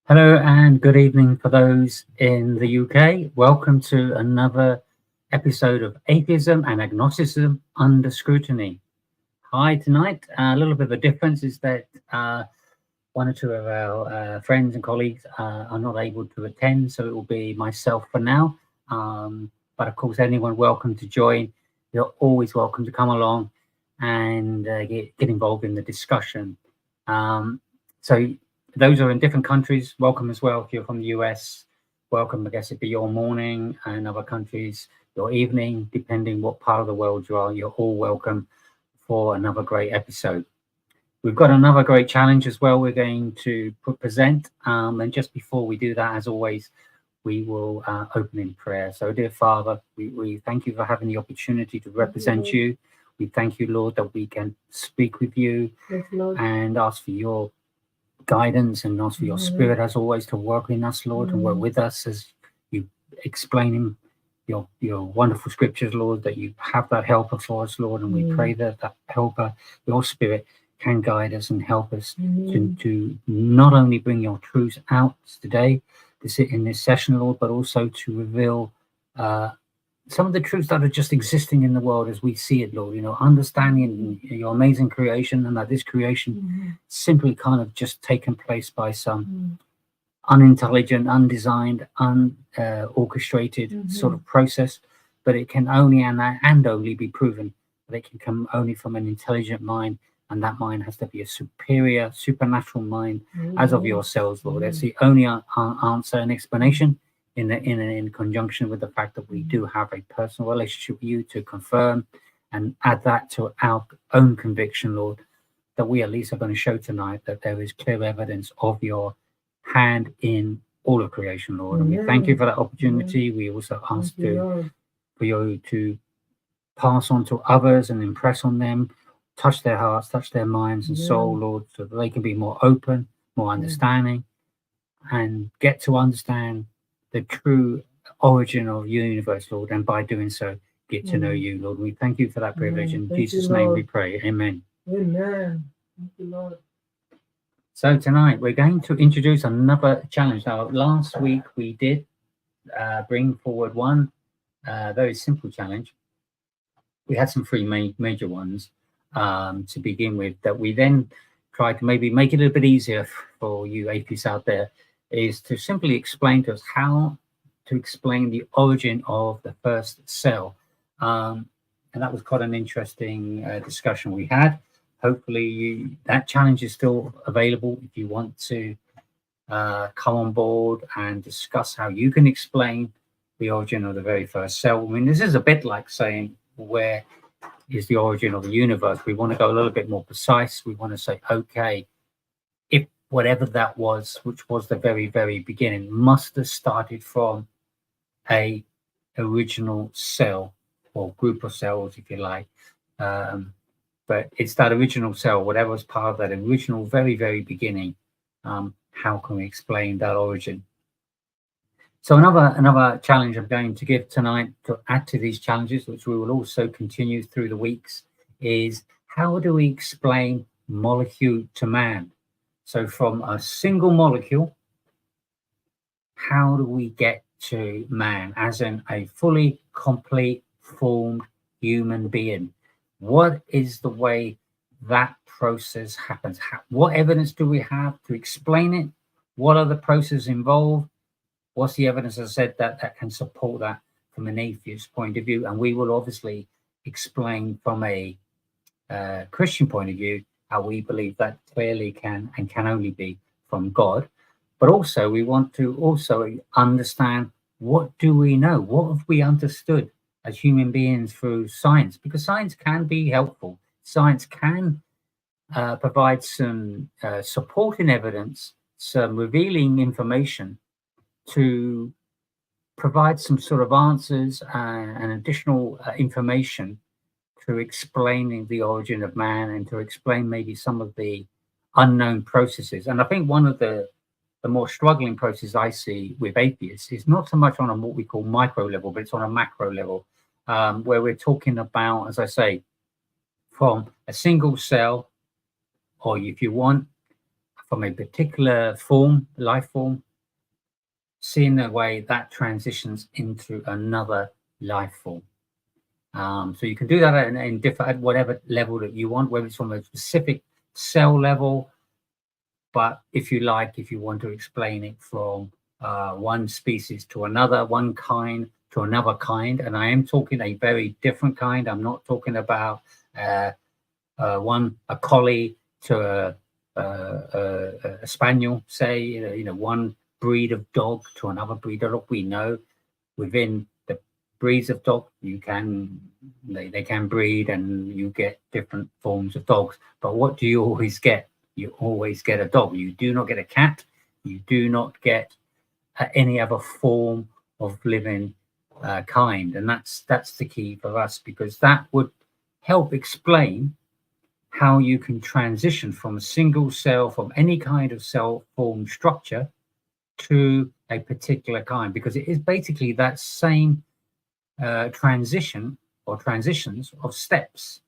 Hello and good evening for those in the UK. Welcome to another episode of Atheism and Agnosticism Under Scrutiny. Hi, tonight, a little bit of a difference is that one or two of our friends and colleagues are not able to attend, so it will be myself for now. But of course, anyone welcome to join. You're always welcome to come along and get involved in the discussion. So those who are in different countries, welcome as well. If you're from the US, welcome. I guess it'd be your morning, and other countries, your evening, depending what part of the world you are. You're all welcome for another great episode. We've got another great challenge as well we're going to present. And just before we do that, as always, we will open in prayer. So, dear Father, we thank you for having the opportunity to represent you. We thank you, Lord, that we can speak with you and ask for your guidance and ask for your spirit, as always, to work in us, Lord, and work with us as you explain your wonderful scriptures, Lord, that you have that helper for us, Lord, and we pray that that helper, your spirit, can guide us and help us to not only bring your truths out today, to sit in this session, Lord, but also to reveal some of the truths that are just existing in the world as we see it, Lord, understanding your amazing creation, and that this creation simply kind of just taken place by some unintelligent, undesigned, unorchestrated sort of process, but it can only and only be proven that it can come only from an intelligent mind, and that mind has to be a superior, supernatural mind as of yourselves, Lord. That's the only answer and explanation in conjunction with the fact that we do have a personal relationship with you to confirm and add that to our own conviction, Lord, that we at least are going to show tonight that there is clear evidence of your hand in all of creation, Lord. And we thank you for that opportunity. We also ask for you to pass on to others and impress on them, touch their hearts, touch their minds and soul, Lord, so that they can be more open, more understanding, and get to understand the true origin of your universe, Lord, and by doing so, get to know you, Lord. We thank you for that privilege. In Jesus' name we pray. Amen. Amen. Thank you, Lord. So tonight we're going to introduce another challenge. Now, last week we did bring forward one very simple challenge. We had some three major ones to begin with, that we then tried to maybe make it a little bit easier for you atheists out there, is to simply explain to us how to explain the origin of the first cell. And that was quite an interesting discussion we had. Hopefully that challenge is still available if you want to come on board and discuss how you can explain the origin of the very first cell. I mean, this is a bit like saying, where is the origin of the universe? We want to go a little bit more precise. We want to say, okay, if whatever that was, which was the very, very beginning, must have started from a original cell or group of cells, if you like. But it's that original cell, whatever was part of that original, very, very beginning. How can we explain that origin? So another challenge I'm going to give tonight to add to these challenges, which we will also continue through the weeks, is how do we explain molecule to man? So from a single molecule, how do we get to man, as in a fully complete formed human being? What is the way that process happens? What evidence do we have to explain it? What are the processes involved? What's the evidence, as I said, that can support that from an atheist point of view? And we will obviously explain from a Christian point of view how we believe that clearly can and can only be from God. But also we want to also understand, what do we know? What have we understood as human beings through science? Because science can be helpful. Science can provide some supporting evidence, some revealing information to provide some sort of answers and additional information to explaining the origin of man and to explain maybe some of the unknown processes. And I think one of the more struggling processes I see with atheists is not so much on a what we call micro level, but it's on a macro level, where we're talking about, as I say, from a single cell, or if you want, from a particular form, life form, seeing the way that transitions into another life form. So you can do that in different, at whatever level that you want, whether it's from a specific cell level, but if you want to explain it from one species to another, one kind to another kind, and I am talking a very different kind. I'm not talking about a collie to a spaniel, say, one breed of dog to another breed of dog. We know within the breeds of dog, they can breed, and you get different forms of dogs. But what do you always get? You always get a dog. You do not get a cat. You do not get any other form of living kind, and that's the key for us, because that would help explain how you can transition from a single cell, from any kind of cell form structure, to a particular kind, because it is basically that same transition or transitions of steps.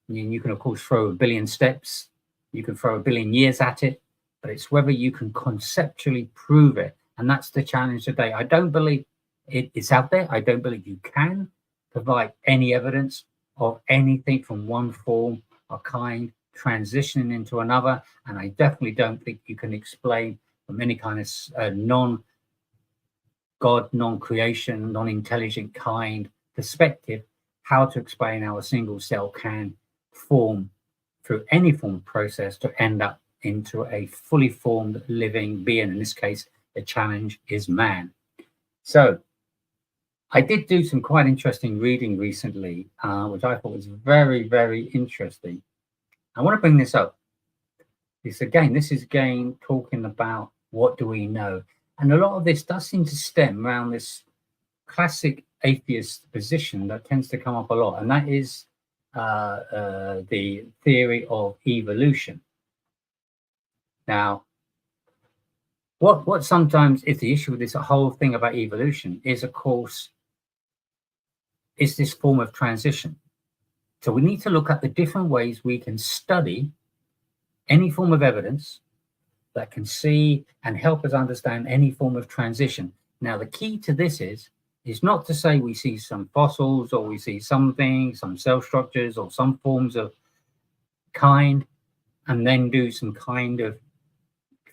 You can, of course, throw a billion steps, you can throw a billion years at it, but it's whether you can conceptually prove it. And that's the challenge today. I don't believe it's out there. I don't believe you can provide any evidence of anything from one form or kind transitioning into another. And I definitely don't think you can explain from any kind of non-God, non-creation, non-intelligent kind perspective how to explain how a single cell can form through any form of process to end up into a fully formed living being. In this case, the challenge is man. So I did do some quite interesting reading recently, which I thought was very, very interesting. I want to bring this up. This is again talking about what do we know. And a lot of this does seem to stem around this classic atheist position that tends to come up a lot, and that is the theory of evolution. Now, what sometimes is the issue with this whole thing about evolution is, of course, is this form of transition. So we need to look at the different ways we can study any form of evidence that can see and help us understand any form of transition. Now, the key to this is not to say we see some fossils or we see something, some cell structures or some forms of kind, and then do some kind of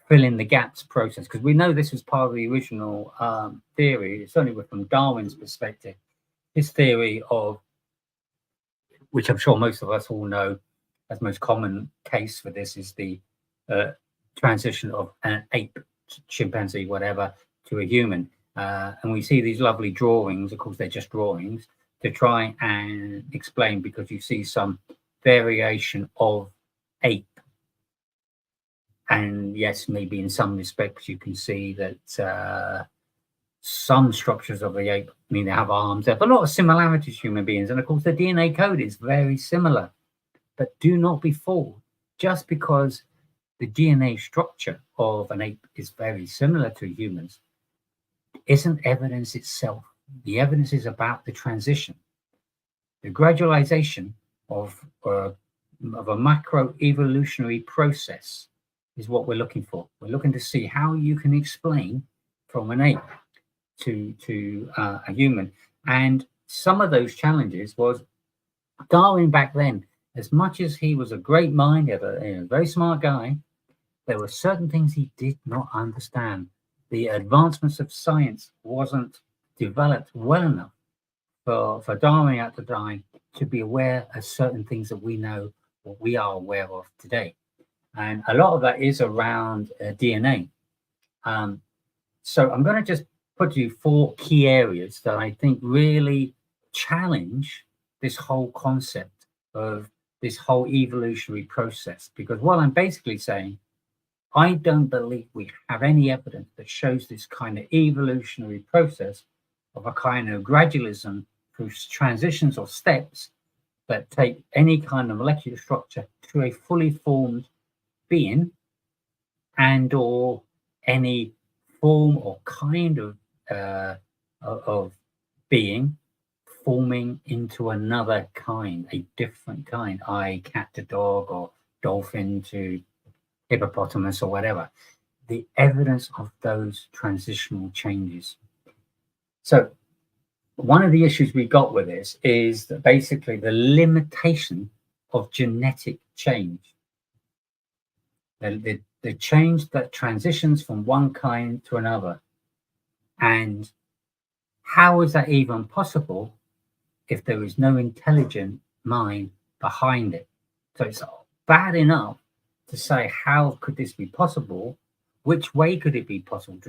fill in the gaps process, because we know this was part of the original theory, certainly from Darwin's perspective. His theory of, which I'm sure most of us all know, as most common case for this is the transition of an ape, chimpanzee, whatever, to a human. And we see these lovely drawings, of course they're just drawings, to try and explain, because you see some variation of ape. And yes, maybe in some respects you can see that some structures of the ape, I mean, they have arms, they have a lot of similarities to human beings. And of course the DNA code is very similar. But do not be fooled. Just because the DNA structure of an ape is very similar to humans isn't evidence itself. The evidence is about the transition, the gradualization of a macro evolutionary process is what we're looking for. We're looking to see how you can explain from an ape to a human. And some of those challenges was Darwin back then, as much as he was a great mind, a very smart guy, there were certain things he did not understand. The advancements of science wasn't developed well enough for Darwin at the time to be aware of certain things that we know, what we are aware of today. And a lot of that is around DNA. So I'm going to just put you 4 key areas that I think really challenge this whole concept of this whole evolutionary process. Because what I'm basically saying, I don't believe we have any evidence that shows this kind of evolutionary process of a kind of gradualism through transitions or steps that take any kind of molecular structure to a fully formed being, and or any form or kind of being forming into another kind, a different kind, i.e. cat to dog or dolphin to hippopotamus or whatever. The evidence of those transitional changes. So one of the issues we got with this is that basically the limitation of genetic change. The change that transitions from one kind to another. And how is that even possible if there is no intelligent mind behind it? So it's bad enough to say, how could this be possible? Which way could it be possible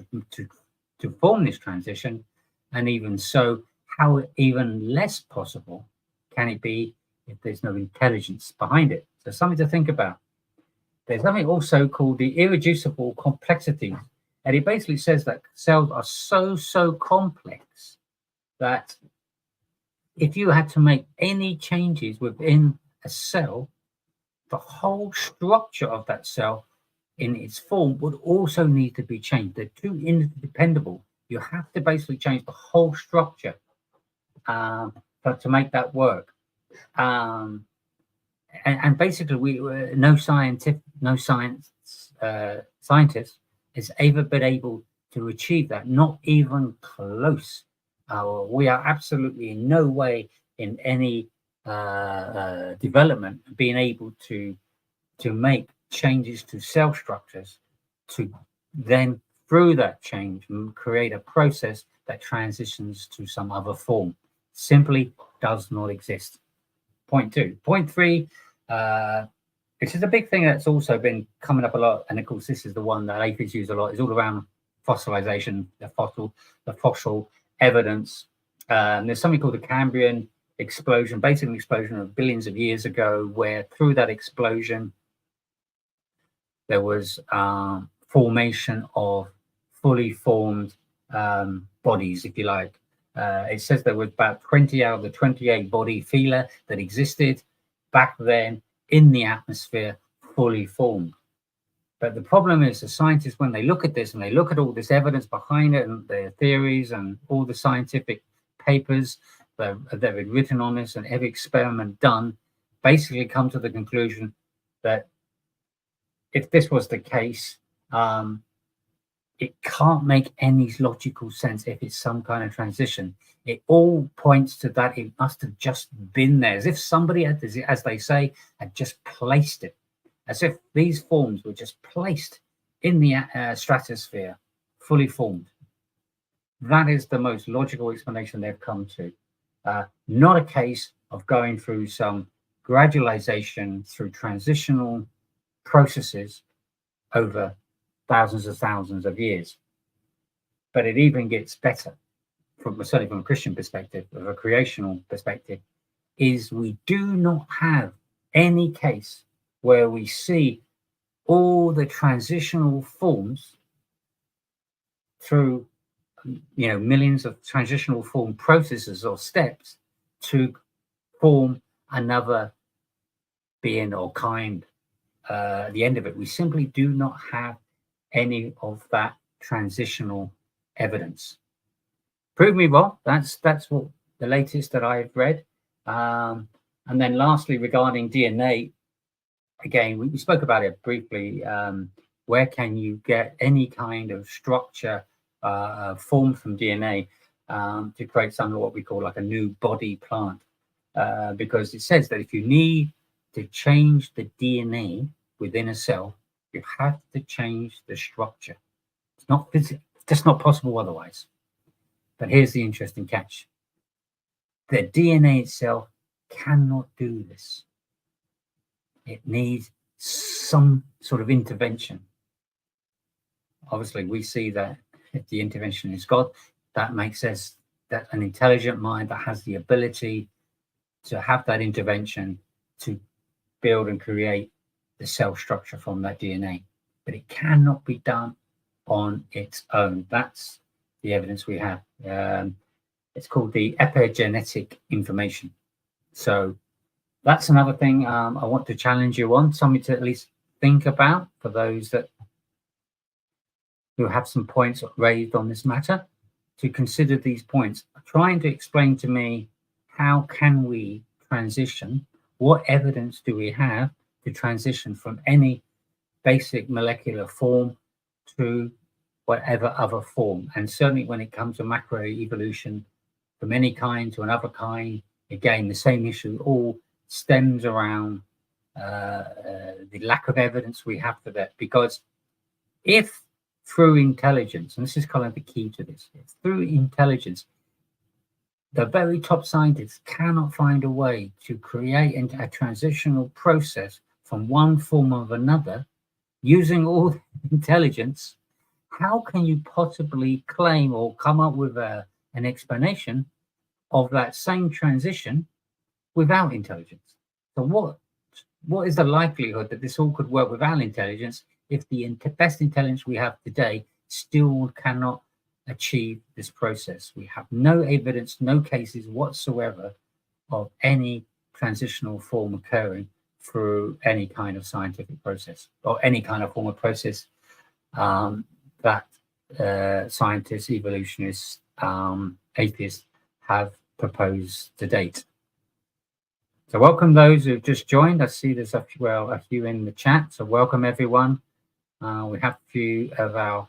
to form this transition? And even so, how even less possible can it be if there's no intelligence behind it? So something to think about. There's something also called the irreducible complexity. And it basically says that cells are so complex that if you had to make any changes within a cell, the whole structure of that cell in its form would also need to be changed. They're too interdependable. You have to basically change the whole structure to make that work. And basically, no scientist has ever been able to achieve that, not even close. We are absolutely in no way in any development being able to make changes to cell structures to then through that change create a process that transitions to some other form. Simply does not exist. Point 2. Point 3, which is a big thing that's also been coming up a lot, and of course this is the one that atheists use a lot, is all around fossilization, the fossil evidence. There's something called the Cambrian explosion, basically an explosion of billions of years ago, where through that explosion there was formation of fully formed bodies, if you like. It says there was about 20 out of the 28 body phyla that existed back then in the atmosphere, fully formed. But the problem is the scientists, when they look at this and they look at all this evidence behind it and their theories and all the scientific papers that have been written on this and every experiment done, basically come to the conclusion that if this was the case, it can't make any logical sense if it's some kind of transition. It all points to that it must have just been there, as if somebody, as they say, had just placed it, as if these forms were just placed in the stratosphere, fully formed. That is the most logical explanation they've come to. Not a case of going through some gradualization through transitional processes over thousands of years. But it even gets better, certainly from a Christian perspective, of a creational perspective, is we do not have any case where we see all the transitional forms through millions of transitional form processes or steps to form another being or kind. At the end of it, we simply do not have any of that transitional evidence. Prove me wrong. That's what the latest that I've read. And then lastly, regarding DNA, again, we spoke about it briefly. Where can you get any kind of structure formed from DNA to create something what we call like a new body plant? Because it says that if you need to change the DNA within a cell, you have to change the structure. It's not physical, it's just not possible otherwise. But here's the interesting catch. The DNA itself cannot do this. It needs some sort of intervention. Obviously, we see that if the intervention is God, that makes us that an intelligent mind that has the ability to have that intervention to build and create the cell structure from that DNA. But it cannot be done on its own. That's the evidence we have. It's called the epigenetic information. So that's another thing I want to challenge you on, something to at least think about for those who have some points raised on this matter, to consider these points, trying to explain to me how can we transition, what evidence do we have to transition from any basic molecular form to whatever other form. And certainly when it comes to macroevolution, from any kind to another kind, again, the same issue all stems around the lack of evidence we have for that. Because if through intelligence, and this is kind of the key to this, if through intelligence, the very top scientists cannot find a way to create a transitional process from one form of another using all intelligence, how can you possibly claim or come up with an explanation of that same transition without intelligence? So what is the likelihood that this all could work without intelligence if the best intelligence we have today still cannot achieve this process? We have no evidence, no cases whatsoever of any transitional form occurring through any kind of scientific process or any kind of form of process that scientists, evolutionists, atheists have proposed to date. So welcome those who've just joined. I see there's a few in the chat, so welcome everyone. We have a few of our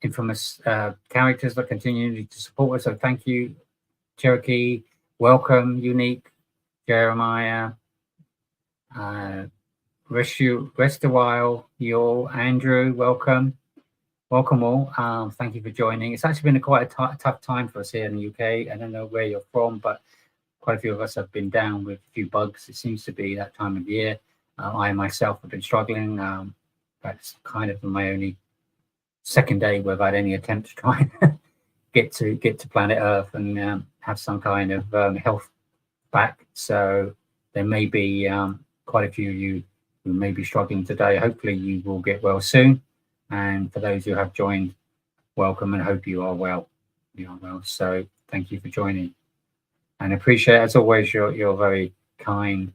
infamous characters that continue to support us, so thank you. Cherokee, welcome. Unique, Jeremiah, rest a while, you Andrew, welcome all. Thank you for joining. It's actually been quite a tough time for us here in the UK. I don't know where you're from, but quite a few of us have been down with a few bugs. It seems to be that time of year. I myself have been struggling. That's kind of my only second day where I've had any attempt to try and get to planet Earth and have some kind of health back. So there may be quite a few of you who may be struggling today. Hopefully you will get well soon. And for those who have joined, welcome, and hope you are well. You are well. So thank you for joining. And appreciate, as always, your very kind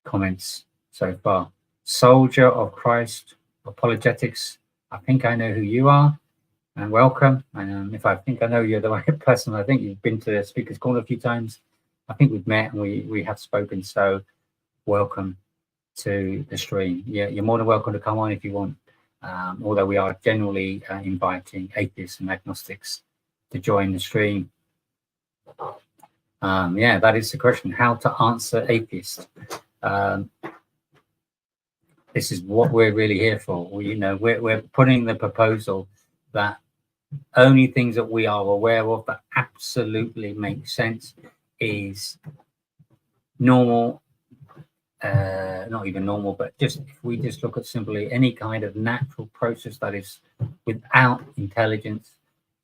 comments so far. Soldier of Christ, Apologetics. I think I know who you are, and welcome. And if I think I know you're the right person, I think you've been to the Speaker's Corner a few times. I think we've met and we have spoken. So welcome to the stream. Yeah, you're more than welcome to come on if you want. Although we are generally inviting atheists and agnostics to join the stream. Yeah, that is the question: how to answer atheists. This is what we're really here for. We're putting the proposal that only things that we are aware of that absolutely make sense is normal, not even normal, but just if we just look at simply any kind of natural process that is without intelligence,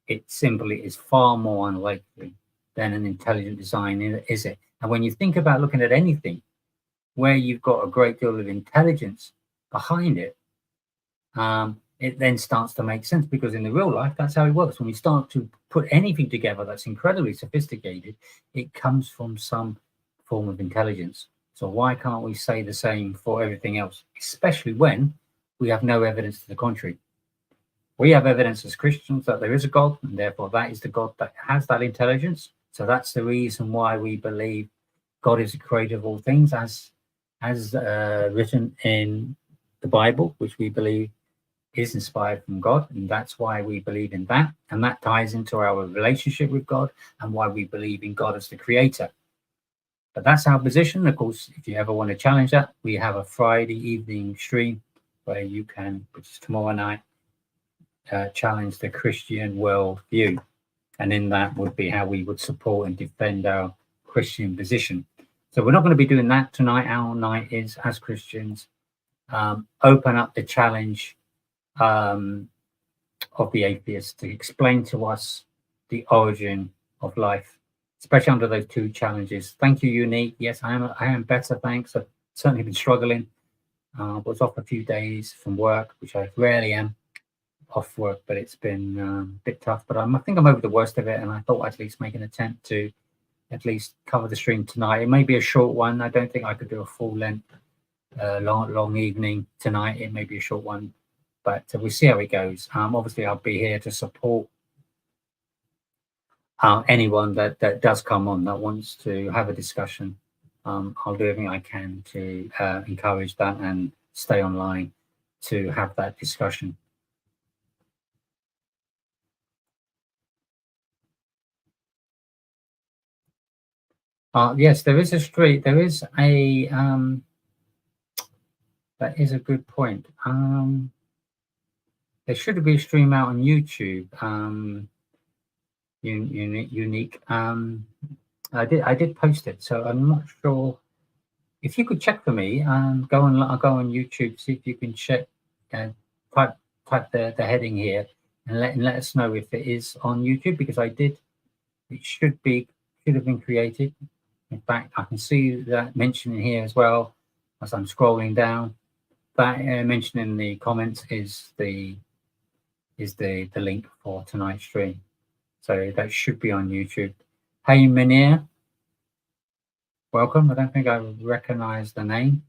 it simply is far more unlikely than an intelligent design, is it? And when you think about looking at anything where you've got a great deal of intelligence behind it, it then starts to make sense, because in the real life, that's how it works. When we start to put anything together that's incredibly sophisticated, it comes from some form of intelligence. So why can't we say the same for everything else, especially when we have no evidence to the contrary? We have evidence as Christians that there is a God, and therefore that is the God that has that intelligence. So that's the reason why we believe God is the creator of all things, as written in the Bible, which we believe is inspired from God, and that's why we believe in that. And that ties into our relationship with God and why we believe in God as the creator. But that's our position. Of course, if you ever want to challenge that, we have a Friday evening stream where you can, which is tomorrow night, challenge the Christian worldview. And in that would be how we would support and defend our Christian position. So we're not going to be doing that tonight. Our night is, as Christians, open up the challenge of the atheist to explain to us the origin of life, especially under those two challenges. Thank you, Unique. Yes, I am better, thanks. I've certainly been struggling. Was off a few days from work, which I rarely am off work, but it's been a bit tough. But I think I'm over the worst of it, and I thought I'd at least make an attempt to at least cover the stream tonight. It may be a short one. I don't think I could do a full length, long evening tonight. It may be a short one, but we'll see how it goes. Obviously, I'll be here to support anyone that does come on that wants to have a discussion. I'll do everything I can to encourage that and stay online to have that discussion. Yes, there is a street. There is a that is a good point. There should be a stream out on YouTube. Unique. I did post it, so I'm not sure. If you could check for me, go on YouTube, see if you can check and type the heading here and let us know if it is on YouTube, because it should have been created. In fact, I can see that mentioned here as well as I'm scrolling down. That mentioned in the comments is the link for tonight's stream. So that should be on YouTube. Hey, Munir, welcome. I don't think I recognize the name.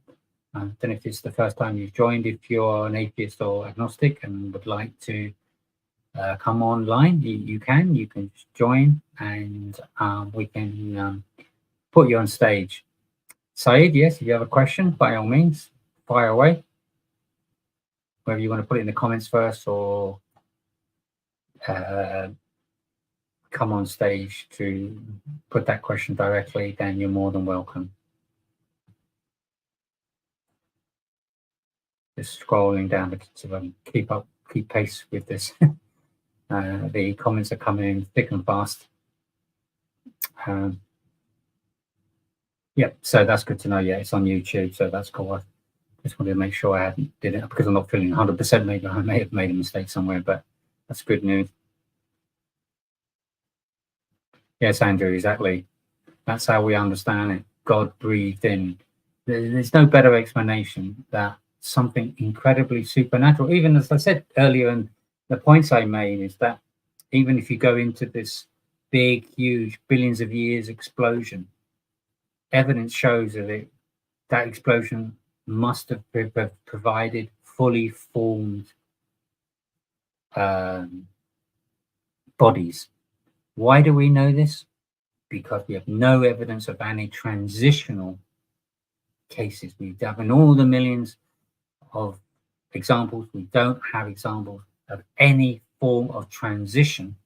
I don't know if it's the first time you've joined. If you're an atheist or agnostic and would like to come online, you can join, and we can put you on stage. Saeed, yes, if you have a question, by all means, fire away. Whether you want to put it in the comments first or come on stage to put that question directly, then you're more than welcome. Just scrolling down to keep pace with this. The comments are coming in thick and fast. Yeah, so that's good to know. Yeah, it's on YouTube, so that's cool. I just wanted to make sure I did it, because I'm not feeling 100%. Maybe I may have made a mistake somewhere, but that's good news. Yes, Andrew, exactly. That's how we understand it. God breathed in. There's no better explanation that something incredibly supernatural, even as I said earlier, and the points I made is that even if you go into this big, huge, billions of years explosion, evidence shows that explosion must have provided fully formed bodies. Why do we know this? Because we have no evidence of any transitional cases. We have, in all the millions of examples, we don't have examples of any form of transition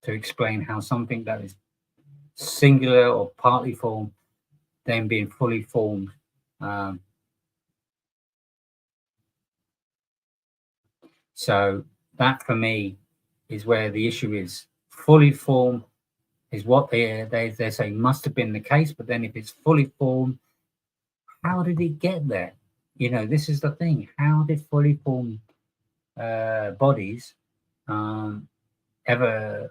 to explain how something that is singular or partly formed then being fully formed. So that for me is where the issue is. Fully formed is what they say must have been the case, but then if it's fully formed, how did it get there? You know, this is the thing. How did fully formed bodies ever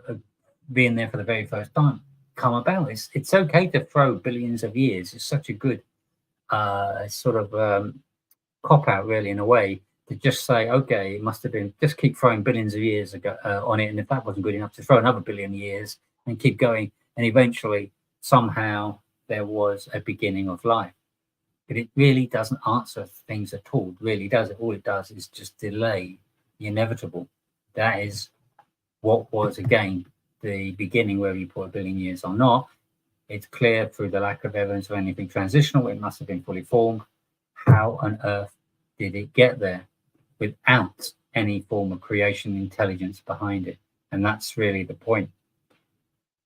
being there for the very first time come about? It's okay to throw billions of years. It's such a good sort of cop out, really, in a way, to just say, okay, it must have been, just keep throwing billions of years ago on it, and if that wasn't good enough, to throw another billion years and keep going, and eventually somehow there was a beginning of life. But it really doesn't answer things at all. It really does. All it does is just delay the inevitable. That is what was, again, the beginning, whether you put a billion years or not. It's clear through the lack of evidence of anything transitional, it must have been fully formed. How on earth did it get there without any form of creation intelligence behind it? And that's really the point.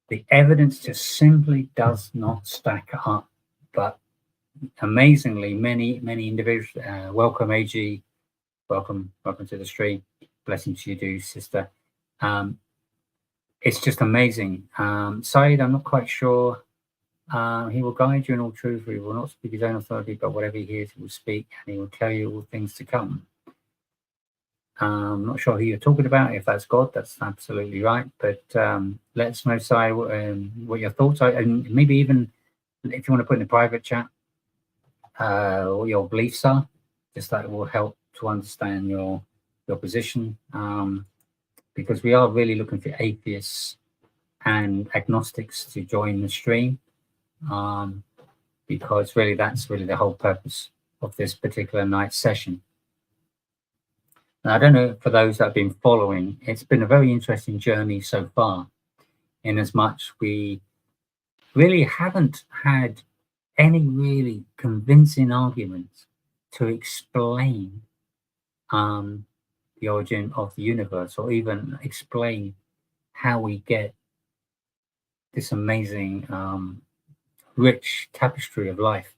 The evidence just simply does not stack up. But amazingly, many individuals, welcome AG, welcome to the stream. Blessings to you, do, sister. It's just amazing. Saeed, I'm not quite sure. He will guide you in all truth. He will not speak his own authority, but whatever he hears, he will speak, and he will tell you all things to come. I'm not sure who you're talking about. If that's God, that's absolutely right. But let us know, Saeed, what your thoughts are, and maybe even if you want to put in a private chat what your beliefs are. Just that will help to understand your position, because we are really looking for atheists and agnostics to join the stream. Because really that's really the whole purpose of this particular night's session. Now, I don't know, for those that have been following, it's been a very interesting journey so far, in as much we really haven't had any really convincing arguments to explain the origin of the universe, or even explain how we get this amazing rich tapestry of life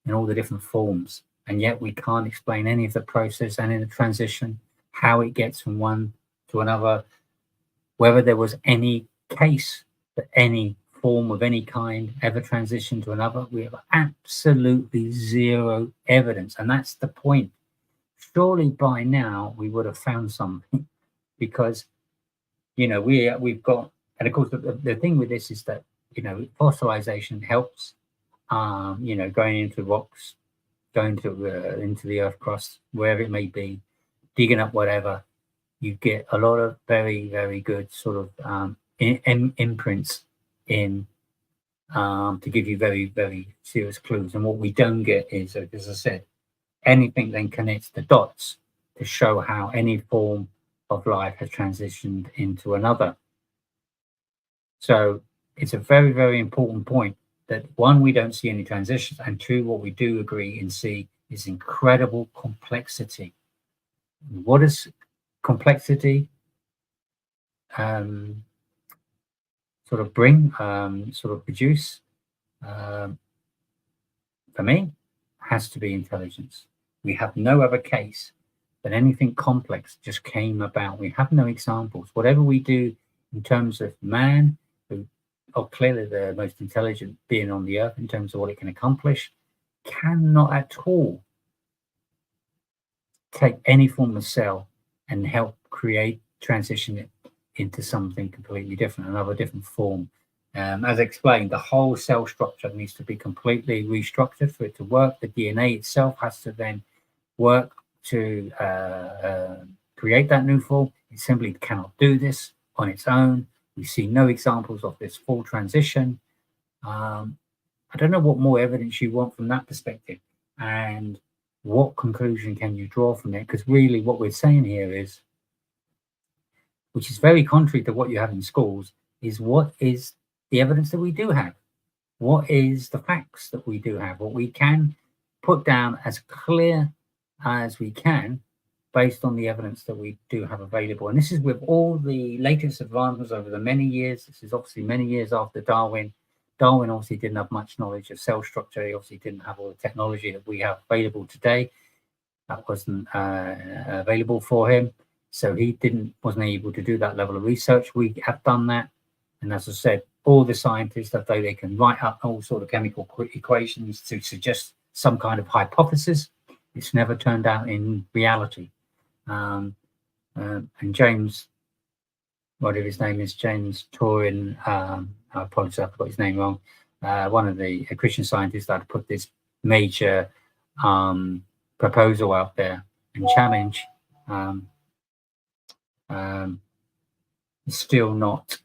in all the different forms, and yet we can't explain any of the process and in the transition, how it gets from one to another, whether there was any case that any form of any kind ever transitioned to another. We have absolutely zero evidence, and that's the point. Surely by now we would have found something, because we've got, and of course the thing with this is that fossilization helps. Going into rocks, going to into the earth crust, wherever it may be, digging up whatever, you get a lot of very, very good sort of imprints in to give you very, very serious clues. And what we don't get is, as I said, anything then connects the dots to show how any form of life has transitioned into another. So it's a very, very important point that, one, we don't see any transitions, and two, what we do agree and see is incredible complexity. What does complexity sort of bring, sort of produce? For me, has to be intelligence. We have no other case that anything complex just came about. We have no examples. Whatever we do in terms of man, who are clearly the most intelligent being on the earth in terms of what it can accomplish, cannot at all take any form of cell and help transition it into something completely different, another different form. As explained, the whole cell structure needs to be completely restructured for it to work. The DNA itself has to then work to create that new form. It simply cannot do this on its own. We see no examples of this full transition. I don't know what more evidence you want from that perspective, and what conclusion can you draw from it? Because really what we're saying here is, which is very contrary to what you have in schools, is what is the evidence that we do have? What is the facts that we do have? What we can put down as clear as we can based on the evidence that we do have available. And this is with all the latest advances over the many years. This is obviously many years after Darwin. Darwin obviously didn't have much knowledge of cell structure. He obviously didn't have all the technology that we have available today. That wasn't available for him. So he wasn't able to do that level of research. We have done that. And as I said, all the scientists, although they can write up all sort of chemical equations to suggest some kind of hypothesis, it's never turned out in reality. And James, whatever his name is, James Turin, I apologize, I got his name wrong, one of the Christian scientists that put this major proposal out there and challenge, still not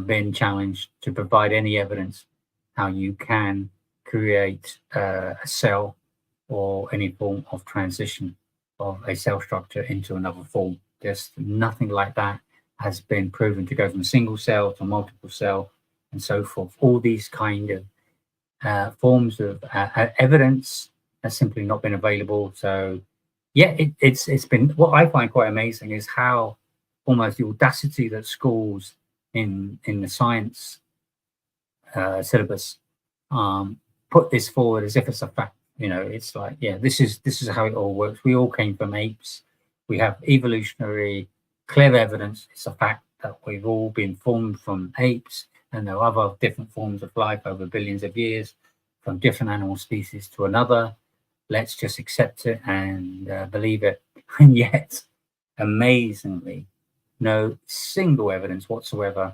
been challenged to provide any evidence how you can create a cell or any form of transition of a cell structure into another form. Just nothing like that has been proven to go from single cell to multiple cell and so forth. All these kind of forms of evidence has simply not been available. So yeah, it's been, what I find quite amazing is how almost the audacity that schools in the science syllabus put this forward as if it's a fact. It's like, yeah, this is how it all works. We all came from apes. We have evolutionary clear evidence. It's a fact that we've all been formed from apes, and there are other different forms of life over billions of years from different animal species to another. Let's just accept it and believe it. And yet, amazingly, no single evidence whatsoever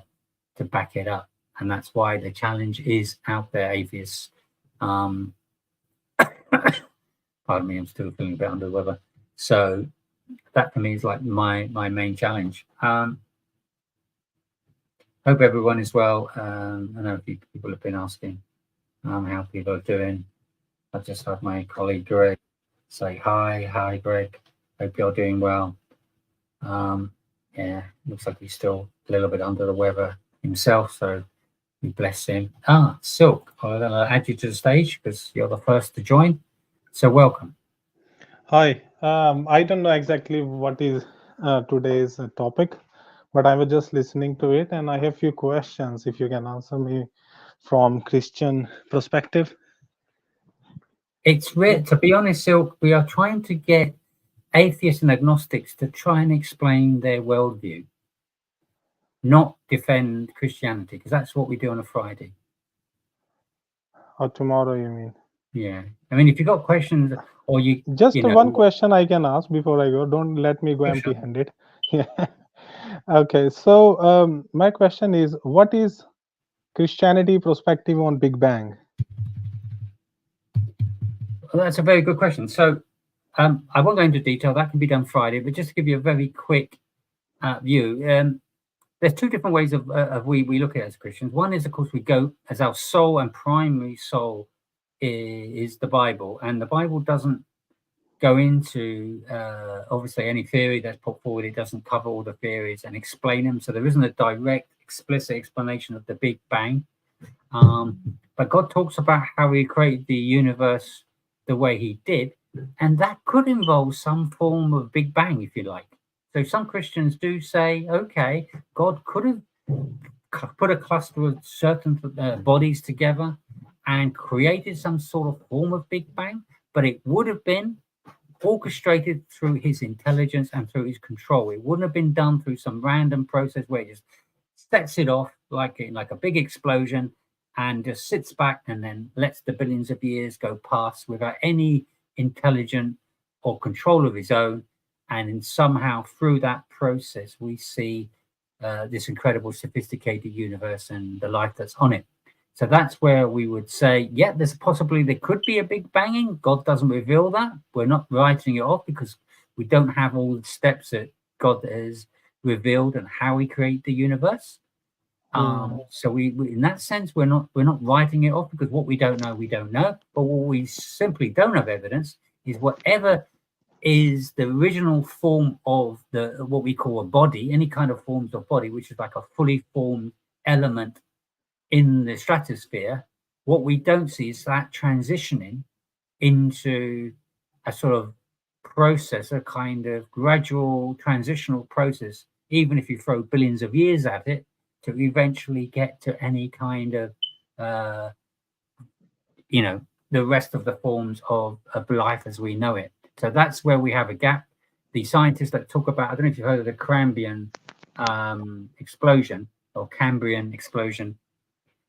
to back it up. And that's why the challenge is out there, atheists. Pardon me, I'm still feeling a bit under the weather. So that for me is like my main challenge. Hope everyone is well. I know a few people have been asking how people are doing. I've just had my colleague Greg say hi. Hi, Greg. Hope you're doing well. Yeah, looks like he's still a little bit under the weather himself, so we bless him. Silk, I'm going to add you to the stage because you're the first to join. So welcome. Hi. I don't know exactly what is today's topic, but I was just listening to it, and I have few questions. If you can answer me from Christian perspective. It's to be honest, Silk, we are trying to get atheists and agnostics to try and explain their worldview, not defend Christianity, because that's what we do on a Friday. Or tomorrow, you mean? Yeah. I mean, if you've got questions or you Just you know, one question I can ask before I go. Don't let me go Yeah, sure. empty-handed. Yeah. Okay. So my question is, what is Christianity perspective on Big Bang? Well, that's a very good question. So I won't go into detail. That can be done Friday, but just to give you a very quick view, there's two different ways of we look at it as Christians. One is, of course, we go as our soul and primary soul is the Bible, and the Bible doesn't go into obviously any theory that's put forward. It doesn't cover all the theories and explain them, so there isn't a direct, explicit explanation of the Big Bang. But God talks about how He created the universe the way He did, and that could involve some form of Big Bang, if you like. So some Christians do say, okay, God could have put a cluster of certain bodies together and created some sort of form of Big Bang, but it would have been orchestrated through His intelligence and through His control. It wouldn't have been done through some random process where it just sets it off like a big explosion and just sits back and then lets the billions of years go past without any intelligence or control of his own. And somehow through that process, we see this incredible sophisticated universe and the life that's on it. So that's where we would say, yeah, there's possibly there could be a big banging. God doesn't reveal that. We're not writing it off because we don't have all the steps that God has revealed and how He created the universe. So we in that sense we're not writing it off, because what we don't know, we don't know. But what we simply don't have evidence is whatever is the original form of the what we call a body, any kind of forms of body, which is like a fully formed element in the stratosphere. What we don't see is that transitioning into a sort of process, a kind of gradual transitional process, even if you throw billions of years at it, to eventually get to any kind of the rest of the forms of life as we know it. So that's where we have a gap. The scientists that talk about, I don't know if you've heard of the Cambrian explosion or Cambrian explosion,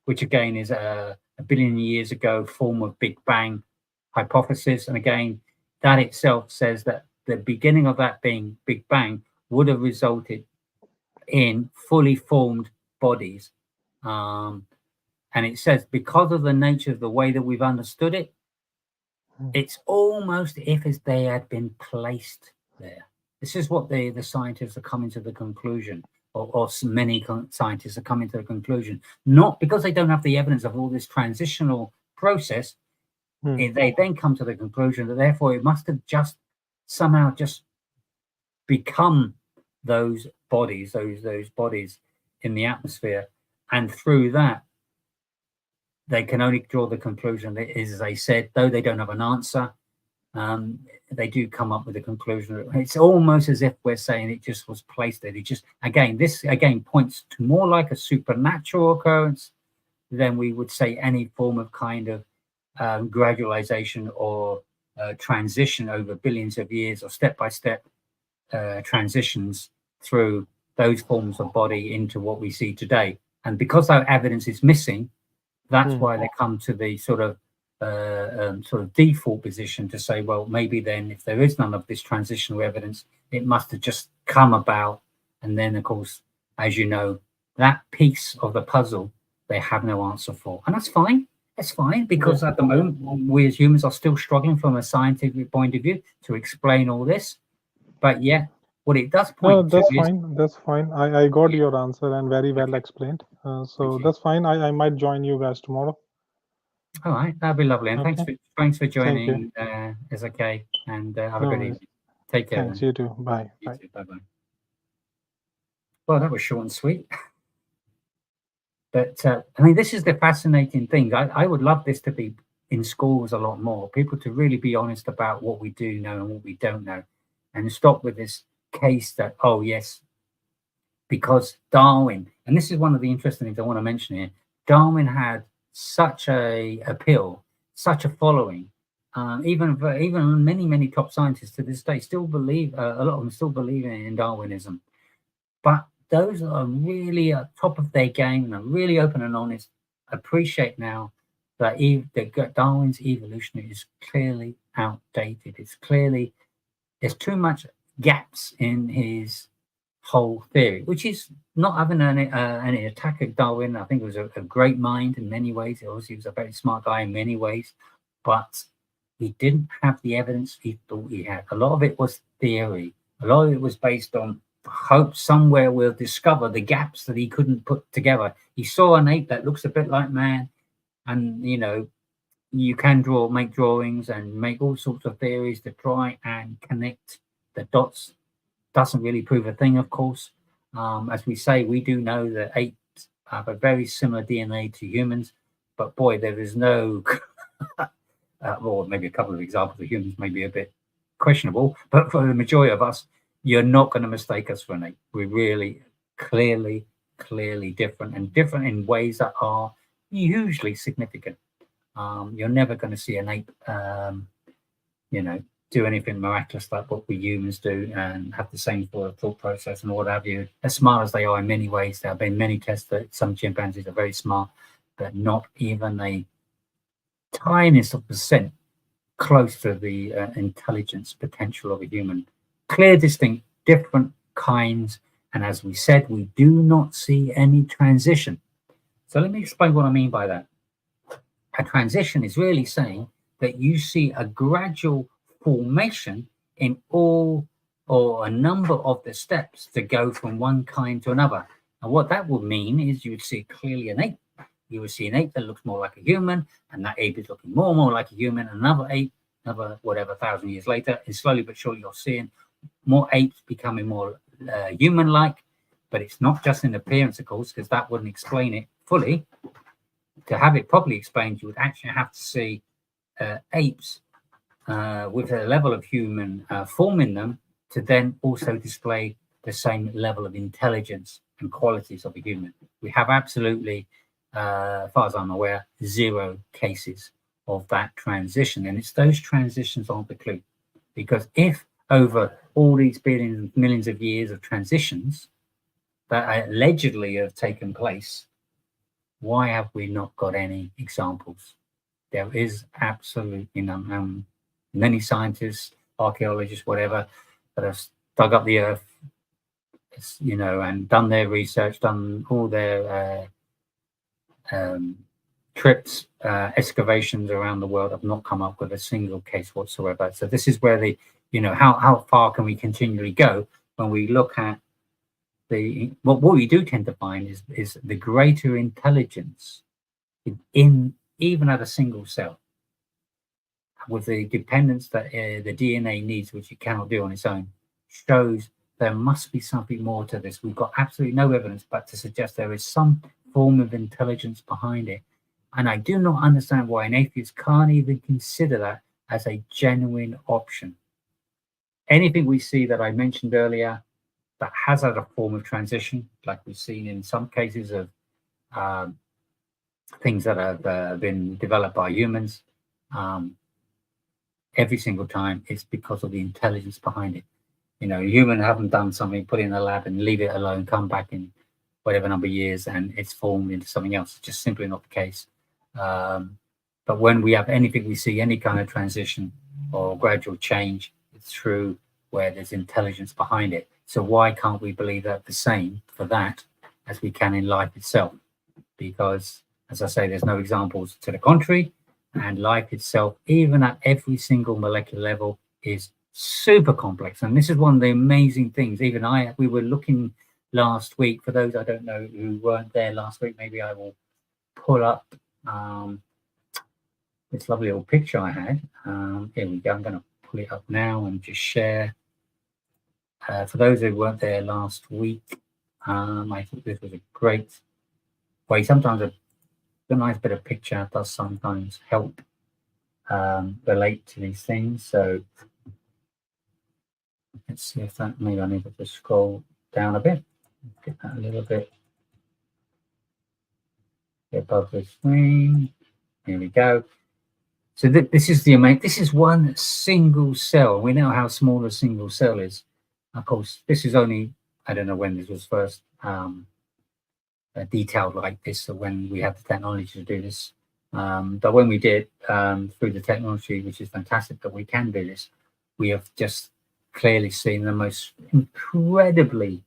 which again is a billion years ago form of Big Bang hypothesis. And again, that itself says that the beginning of that being Big Bang would have resulted in fully formed bodies. And it says because of the nature of the way that we've understood it, it's almost if they had been placed there. This is what the scientists are coming to the conclusion, or many scientists are coming to the conclusion, not because they don't have the evidence of all this transitional process. They then come to the conclusion that therefore it must have just somehow just become those bodies in the atmosphere, and through that they can only draw the conclusion that, as I said, though they don't have an answer, they do come up with a conclusion. It's almost as if we're saying it just was placed there. This points to more like a supernatural occurrence than we would say any form of kind of gradualization or transition over billions of years, or step-by-step transitions through those forms of body into what we see today. And because that evidence is missing, that's why they come to the sort of default position to say, well, maybe then if there is none of this transitional evidence, it must have just come about. And then, of course, as you know, that piece of the puzzle they have no answer for. And that's fine. That's fine, because at the moment, we as humans are still struggling from a scientific point of view to explain all this. But yeah, what it does point that's to fine. That's fine. I got your answer and very well explained. So that's fine. I might join you guys tomorrow. All right, that'd be lovely. And thanks for joining, is okay. And have a good evening. Take care. Thanks. Then. You too. Bye. You too. Bye-bye. Well, that was short and sweet. But I mean, this is the fascinating thing. I would love this to be in schools a lot more. People to really be honest about what we do know and what we don't know, and stop with this case that, oh yes, because Darwin, and this is one of the interesting things I want to mention here, Darwin had such a appeal, such a following. Even many top scientists to this day still believe, a lot of them still believe in Darwinism. But those that are really at top of their game and are really open and honest appreciate now that Darwin's evolutionary is clearly outdated. It's clearly, there's too much gaps in his whole theory, which is not having any attack at Darwin. I think it was a great mind in many ways. Obviously, he was a very smart guy in many ways, but he didn't have the evidence he thought he had. A lot of it was theory. A lot of it was based on hope somewhere we'll discover the gaps that he couldn't put together. He saw an ape that looks a bit like man, and you can make drawings and make all sorts of theories to try and connect the dots. Doesn't really prove a thing, of course. As we say, we do know that apes have a very similar DNA to humans, but boy, there is no well, maybe a couple of examples of humans may be a bit questionable, but for the majority of us, you're not going to mistake us for an ape. We're really clearly different, and different in ways that are hugely significant. You're never going to see an ape, do anything miraculous like what we humans do and have the same sort of thought process and what have you. As smart as they are in many ways, there have been many tests that some chimpanzees are very smart, but not even a tiniest of percent close to the intelligence potential of a human. Clear, distinct, different kinds. And as we said, we do not see any transition. So let me explain what I mean by that. A transition is really saying that you see a gradual formation in all or a number of the steps to go from one kind to another. And what that would mean is you would see clearly an ape. You would see an ape that looks more like a human, and that ape is looking more and more like a human. Another ape, another whatever 1,000 years later, and slowly but surely you're seeing more apes becoming more human-like. But it's not just in appearance, of course, because that wouldn't explain it fully. To have it properly explained, you would actually have to see apes with a level of human form in them to then also display the same level of intelligence and qualities of a human. We have absolutely, as far as I'm aware, 0 cases of that transition. And it's those transitions aren't the clue. Because if over all these billions, millions of years of transitions that allegedly have taken place, why have we not got any examples? There is absolutely none. Many scientists, archaeologists, whatever, that have dug up the earth, and done their research, done all their trips, excavations around the world, have not come up with a single case whatsoever. So this is where how far can we continually go when we look at what we do tend to find is the greater intelligence in even at a single cell, with the dependence that the DNA needs, which it cannot do on its own, shows there must be something more to this. We've got absolutely no evidence but to suggest there is some form of intelligence behind it. And I do not understand why an atheist can't even consider that as a genuine option. Anything we see that I mentioned earlier that has had a form of transition, like we've seen in some cases of things that have been developed by humans, every single time it's because of the intelligence behind it. Humans haven't done something, put it in a lab and leave it alone, come back in whatever number of years and it's formed into something else. It's just simply not the case. But when we have anything, we see any kind of transition or gradual change, it's through where there's intelligence behind it. So why can't we believe that the same for that as we can in life itself? Because, as I say, there's no examples to the contrary, and life itself, even at every single molecular level, is super complex. And this is one of the amazing things. We were looking last week, for those I don't know who weren't there last week, maybe I will pull up this lovely little picture I had. Here we go. I'm going to pull it up now and just share. For those who weren't there last week, I think this was a great way. Sometimes a nice bit of picture does sometimes help relate to these things. So let's see if that, maybe I need to just scroll down a bit, get that a little bit above the screen. Here we go. So this is the amount. This is one single cell. We know how small a single cell is. Of course, this is only, I don't know when this was first detailed like this, so when we had the technology to do this. But when we did, through the technology, which is fantastic that we can do this, we have just clearly seen the most incredibly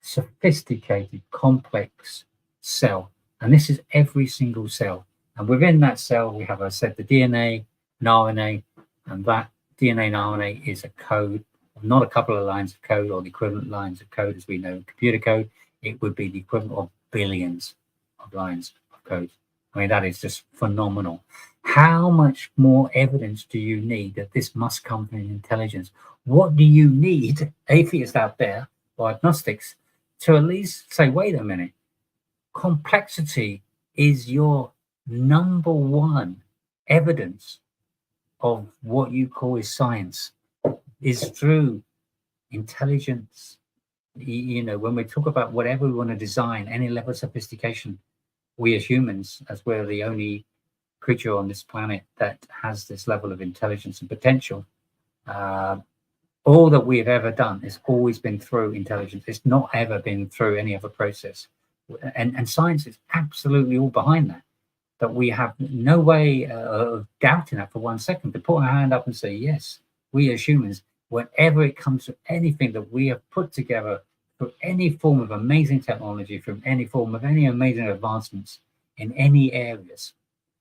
sophisticated, complex cell. And this is every single cell. And within that cell, we have, I said, the DNA and RNA, and that DNA and RNA is a code, not a couple of lines of code or the equivalent lines of code as we know in computer code. It would be the equivalent of billions of lines of code. I mean, that is just phenomenal. How much more evidence do you need that this must come from intelligence? What do you need, atheists out there or agnostics, to at least say, wait a minute, complexity is your number one evidence of what you call is science, is through intelligence. You know, when we talk about whatever we want to design, any level of sophistication, we as humans, as we're the only creature on this planet that has this level of intelligence and potential, all that we've ever done has always been through intelligence. It's not ever been through any other process. And science is absolutely all behind that. That we have no way of doubting that for 1 second, to put our hand up and say, yes, we as humans, whenever it comes to anything that we have put together through any form of amazing technology, from any form of any amazing advancements in any areas,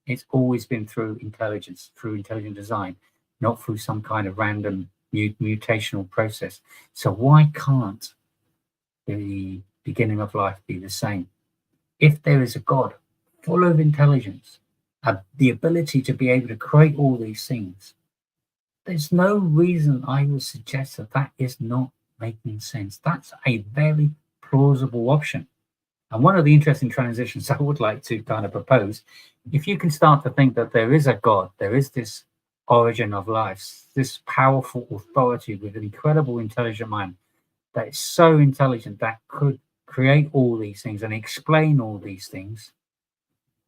it's always been through intelligence, through intelligent design, not through some kind of random mutational process. So why can't the beginning of life be the same? If there is a God full of intelligence, the ability to be able to create all these things, there's no reason I would suggest that that is not making sense. That's a very plausible option. And one of the interesting transitions I would like to kind of propose, if you can start to think that there is a God, there is this origin of life, this powerful authority with an incredible intelligent mind that is so intelligent that could create all these things and explain all these things,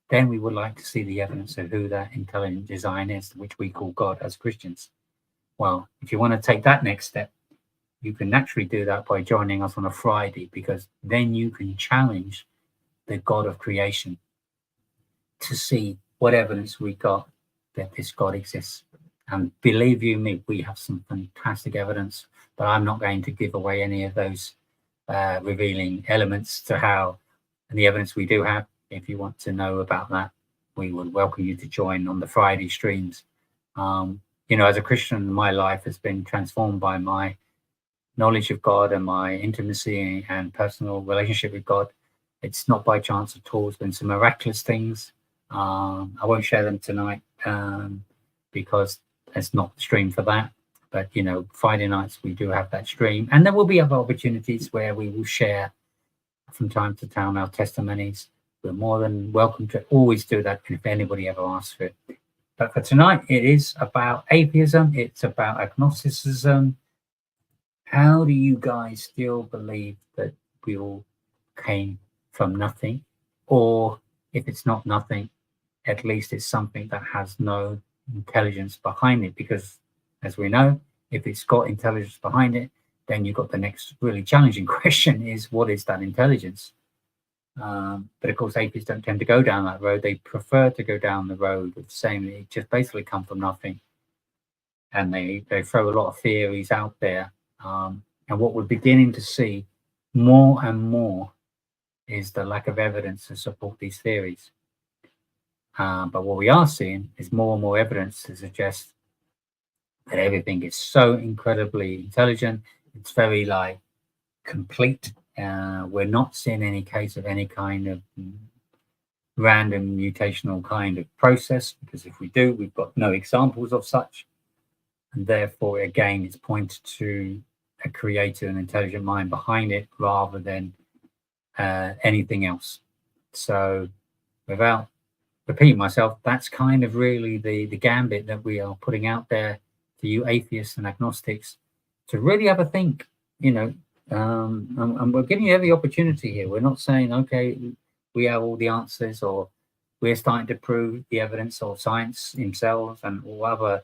then we would like to see the evidence of who that intelligent design is, which we call God as Christians. Well, if you want to take that next step, you can naturally do that by joining us on a Friday, because then you can challenge the God of creation to see what evidence we got that this God exists. And believe you me, we have some fantastic evidence, but I'm not going to give away any of those revealing elements to how, and the evidence we do have. If you want to know about that, we would welcome you to join on the Friday streams. You know, as a Christian, my life has been transformed by my knowledge of God and my intimacy and personal relationship with God. It's not by chance at all. It's been some miraculous things. I won't share them tonight because it's not the stream for that. But, you know, Friday nights we do have that stream. And there will be other opportunities where we will share from time to time our testimonies. We're more than welcome to always do that if anybody ever asks for it. But for tonight, it is about atheism. It's about agnosticism. How do you guys still believe that we all came from nothing? Or if it's not nothing, at least it's something that has no intelligence behind it. Because as we know, if it's got intelligence behind it, then you've got the next really challenging question is, what is that intelligence? But of course, atheists don't tend to go down that road. They prefer to go down the road of saying it just basically come from nothing. And they throw a lot of theories out there. And what we're beginning to see more and more is the lack of evidence to support these theories. But what we are seeing is more and more evidence to suggest that everything is so incredibly intelligent. It's very complete. We're not seeing any case of any kind of random mutational kind of process, because if we do, we've got no examples of such. And therefore, again, it's pointed to a creator and intelligent mind behind it rather than anything else. So without repeat myself, that's kind of really the gambit that we are putting out there to you atheists and agnostics to really have a think, you know, and we're giving you every opportunity here. We're not saying, okay, we have all the answers, or we're starting to prove the evidence, or science themselves and all other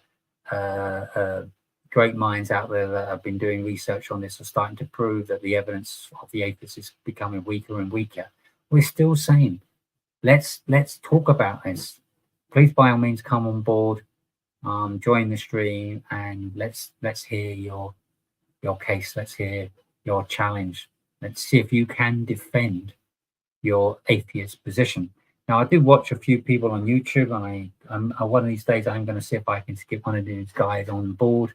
great minds out there that have been doing research on this are starting to prove that the evidence of the atheists is becoming weaker and weaker. We're still saying, let's talk about this. Please, by all means, come on board, join the stream, and let's hear your case. Let's hear your challenge. Let's see if you can defend your atheist position. Now, I do watch a few people on YouTube, and one of these days I'm going to see if I can get one of these guys on board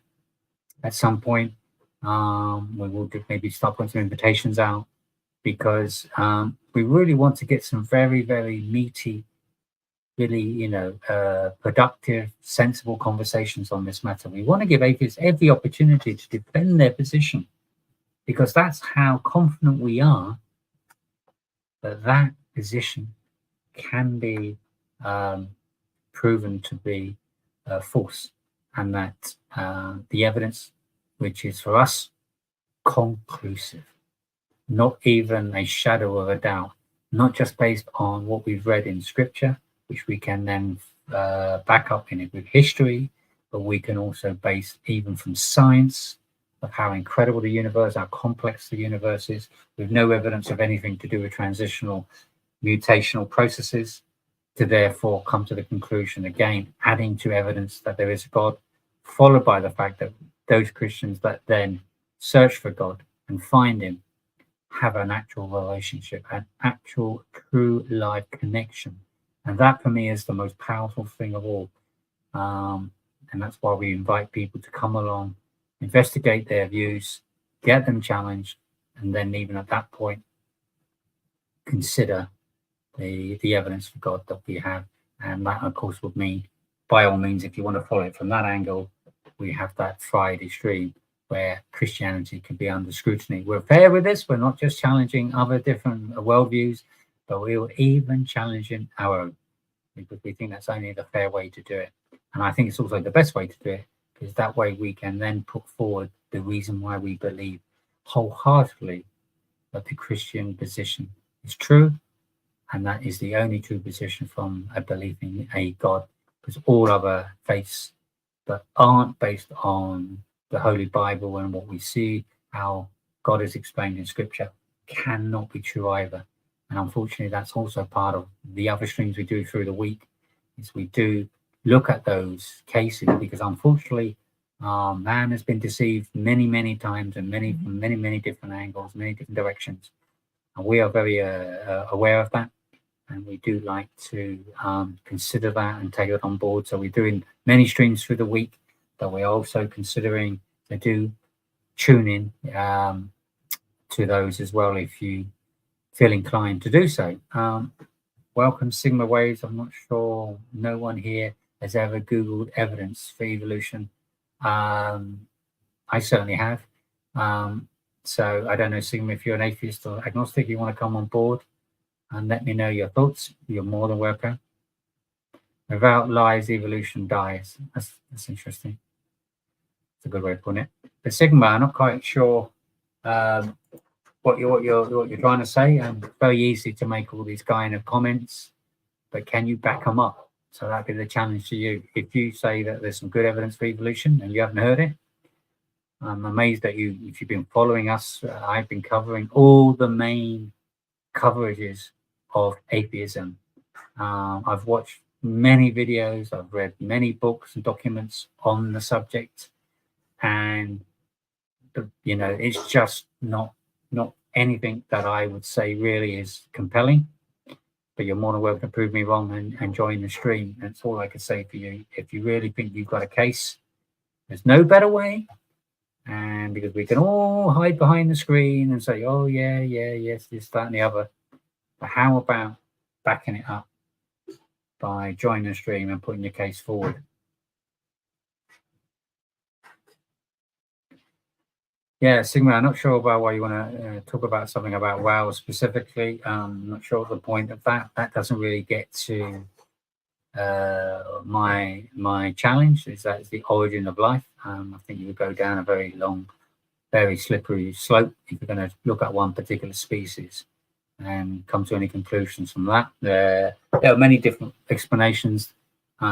at some point. We will maybe start putting some invitations out, because we really want to get some very, very meaty, really, you know, productive, sensible conversations on this matter. We want to give atheists every opportunity to defend their position, because that's how confident we are that that position can be proven to be false, and that the evidence, which is for us conclusive, not even a shadow of a doubt, not just based on what we've read in scripture, which we can then back up in it with history, but we can also base even from science of how incredible the universe, how complex the universe is, with no evidence of anything to do with transitional mutational processes, to therefore come to the conclusion, again, adding to evidence that there is a God, followed by the fact that those Christians that then search for God and find him have an actual relationship, an actual true life connection. And that for me is the most powerful thing of all. And that's why we invite people to come along, investigate their views, get them challenged, and then even at that point, consider the evidence for God that we have. And that, of course, would mean, by all means, if you want to follow it from that angle, we have that Friday stream where Christianity can be under scrutiny. We're fair with this. We're not just challenging other different worldviews, but we will even challenging our own, because we think that's only the fair way to do it. And I think it's also the best way to do it, because that way we can then put forward the reason why we believe wholeheartedly that the Christian position is true, and that is the only true position from a belief in a God, because all other faiths that aren't based on the Holy Bible and what we see, how God is explained in Scripture, cannot be true either. And unfortunately, that's also part of the other streams we do through the week, is we do look at those cases, because unfortunately, man has been deceived many, many times, and from many different angles, many different directions. And we are very aware of that. And we do like to consider that and take it on board. So we're doing many streams through the week, but we're also considering to do tune in to those as well, if you feel inclined to do so. Welcome, Sigma Waves. I'm not sure, no one here has ever Googled evidence for evolution. I certainly have. So I don't know, Sigma, if you're an atheist or agnostic, you want to come on board and let me know your thoughts, you're more than welcome. Without lies, evolution dies. That's interesting. It's a good way of putting it. But Sigma, I'm not quite sure what you're trying to say. And very easy to make all these kind of comments, but can you back them up? So that'd be the challenge to you. If you say that there's some good evidence for evolution and you haven't heard it, I'm amazed at you. If you've been following us, I've been covering all the main coverages of atheism. I've watched many videos, I've read many books and documents on the subject, and you know, it's just not anything that I would say really is compelling. But you're more than welcome to prove me wrong and join the stream. That's all I can say for you. If you really think you've got a case, there's no better way. And because we can all hide behind the screen and say, oh yeah, yes, this, that, and the other. But how about backing it up by joining the stream and putting your case forward? Yeah, Sigma, I'm not sure about why you want to talk about something about WoW specifically. I'm not sure the point of that. That doesn't really get to my challenge is that it's the origin of life. I think you would go down a very long, very slippery slope if you're going to look at one particular species and come to any conclusions from that. There are many different explanations,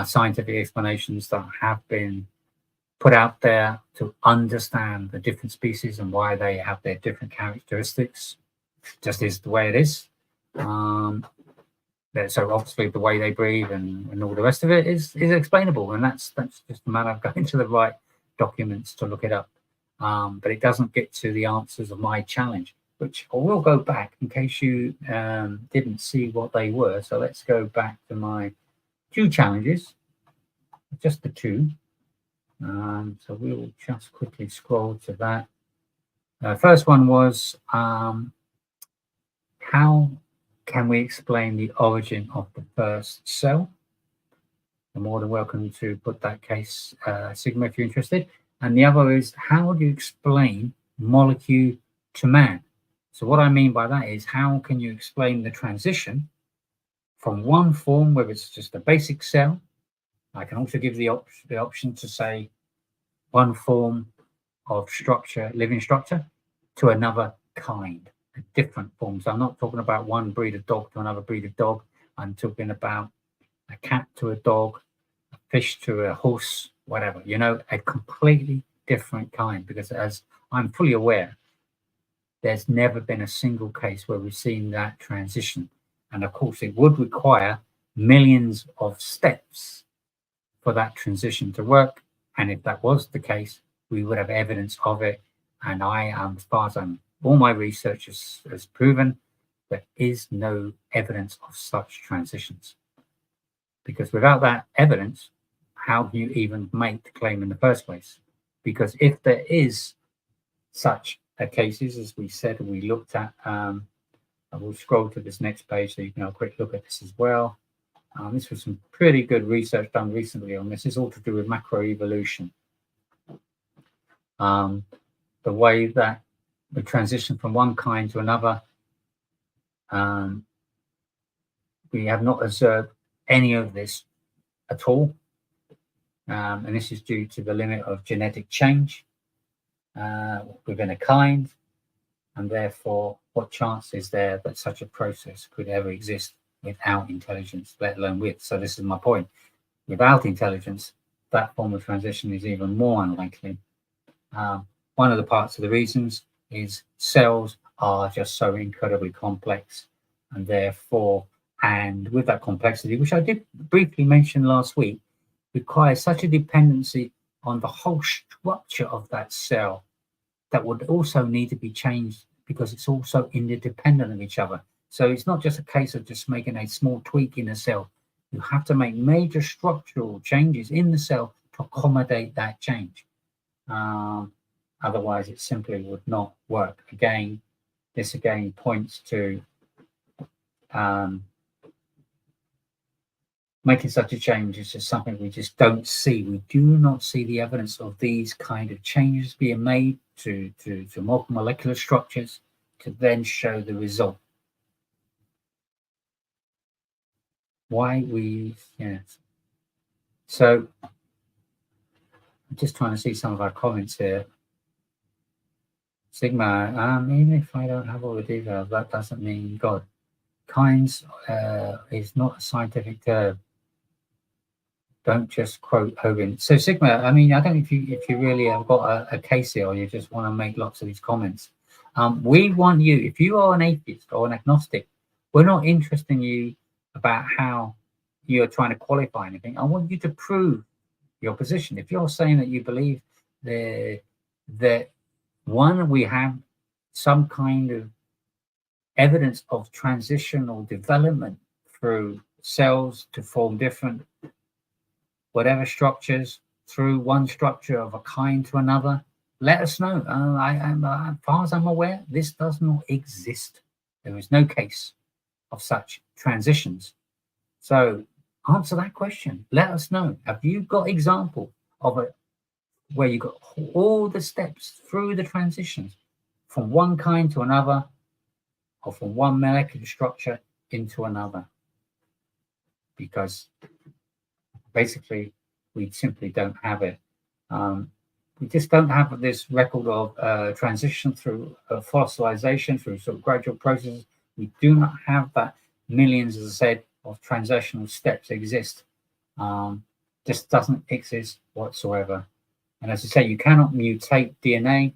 scientific explanations that have been put out there to understand the different species and why they have their different characteristics. Just is the way it is. So obviously the way they breathe and all the rest of it is explainable, and that's just a matter of going to the right documents to look it up. But it doesn't get to the answers of my challenge, which I will go back in case you didn't see what they were. So let's go back to my 2 challenges, just the 2. So we'll just quickly scroll to that. First one was, how can we explain the origin of the first cell? You're more than welcome to put that case, Sigma, if you're interested. And the other is, how do you explain molecule to man? So what I mean by that is, how can you explain the transition from one form, where it's just a basic cell? I can also give the option to say one form of structure, living structure, to another kind, a different form. So I'm not talking about one breed of dog to another breed of dog. I'm talking about a cat to a dog, a fish to a horse, whatever, a completely different kind. Because as I'm fully aware, there's never been a single case where we've seen that transition. And of course, it would require millions of steps for that transition to work. And if that was the case, we would have evidence of it. And as far as all my research has proven, there is no evidence of such transitions. Because without that evidence, how do you even make the claim in the first place? Because if there is such cases, as we said, we looked at, I will scroll to this next page so you can have a quick look at this as well. This was some pretty good research done recently on this. It's all to do with macroevolution. The way that we transition from one kind to another, we have not observed any of this at all. And this is due to the limit of genetic change within a kind. And therefore, what chance is there that such a process could ever exist without intelligence, let alone with? So this is my point. Without intelligence, that form of transition is even more unlikely. One of the parts of the reasons is cells are just so incredibly complex, and therefore, and with that complexity, which I did briefly mention last week, requires such a dependency on the whole structure of that cell that would also need to be changed, because it's also interdependent of each other. So it's not just a case of just making a small tweak in a cell. You have to make major structural changes in the cell to accommodate that change. Otherwise, it simply would not work. This again points to making such a change is just something we just don't see. We do not see the evidence of these kind of changes being made to more molecular structures to then show the result. So I'm just trying to see some of our comments here. Sigma, even if I don't have all the details, that doesn't mean God. Kinds is not a scientific term. Don't just quote Hogan. So Sigma, I don't know if you really have got a case here, or you just want to make lots of these comments. We want you, if you are an atheist or an agnostic, we're not interested in you about how you're trying to qualify anything. I want you to prove your position. If you're saying that you believe that one, we have some kind of evidence of transitional development through cells to form different whatever structures, through one structure of a kind to another, let us know. As far as I'm aware, this does not exist. There is no case of such transitions. So answer that question. Let us know. Have you got example of it where you got all the steps through the transitions from one kind to another, or from one molecular structure into another? Because Basically, we simply don't have it. We just don't have this record of transition through fossilization, through sort of gradual processes. We do not have that. Millions, as I said, of transitional steps exist. Just doesn't exist whatsoever. And as I say, you cannot mutate DNA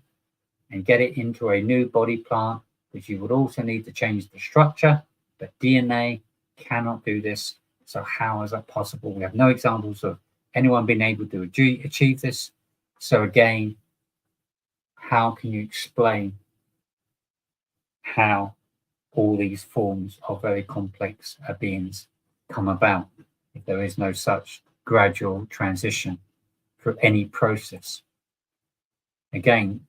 and get it into a new body plant, which you would also need to change the structure, but DNA cannot do this. So how is that possible? We have no examples of anyone being able to achieve this. So again, how can you explain how all these forms of very complex beings come about if there is no such gradual transition through any process? Again,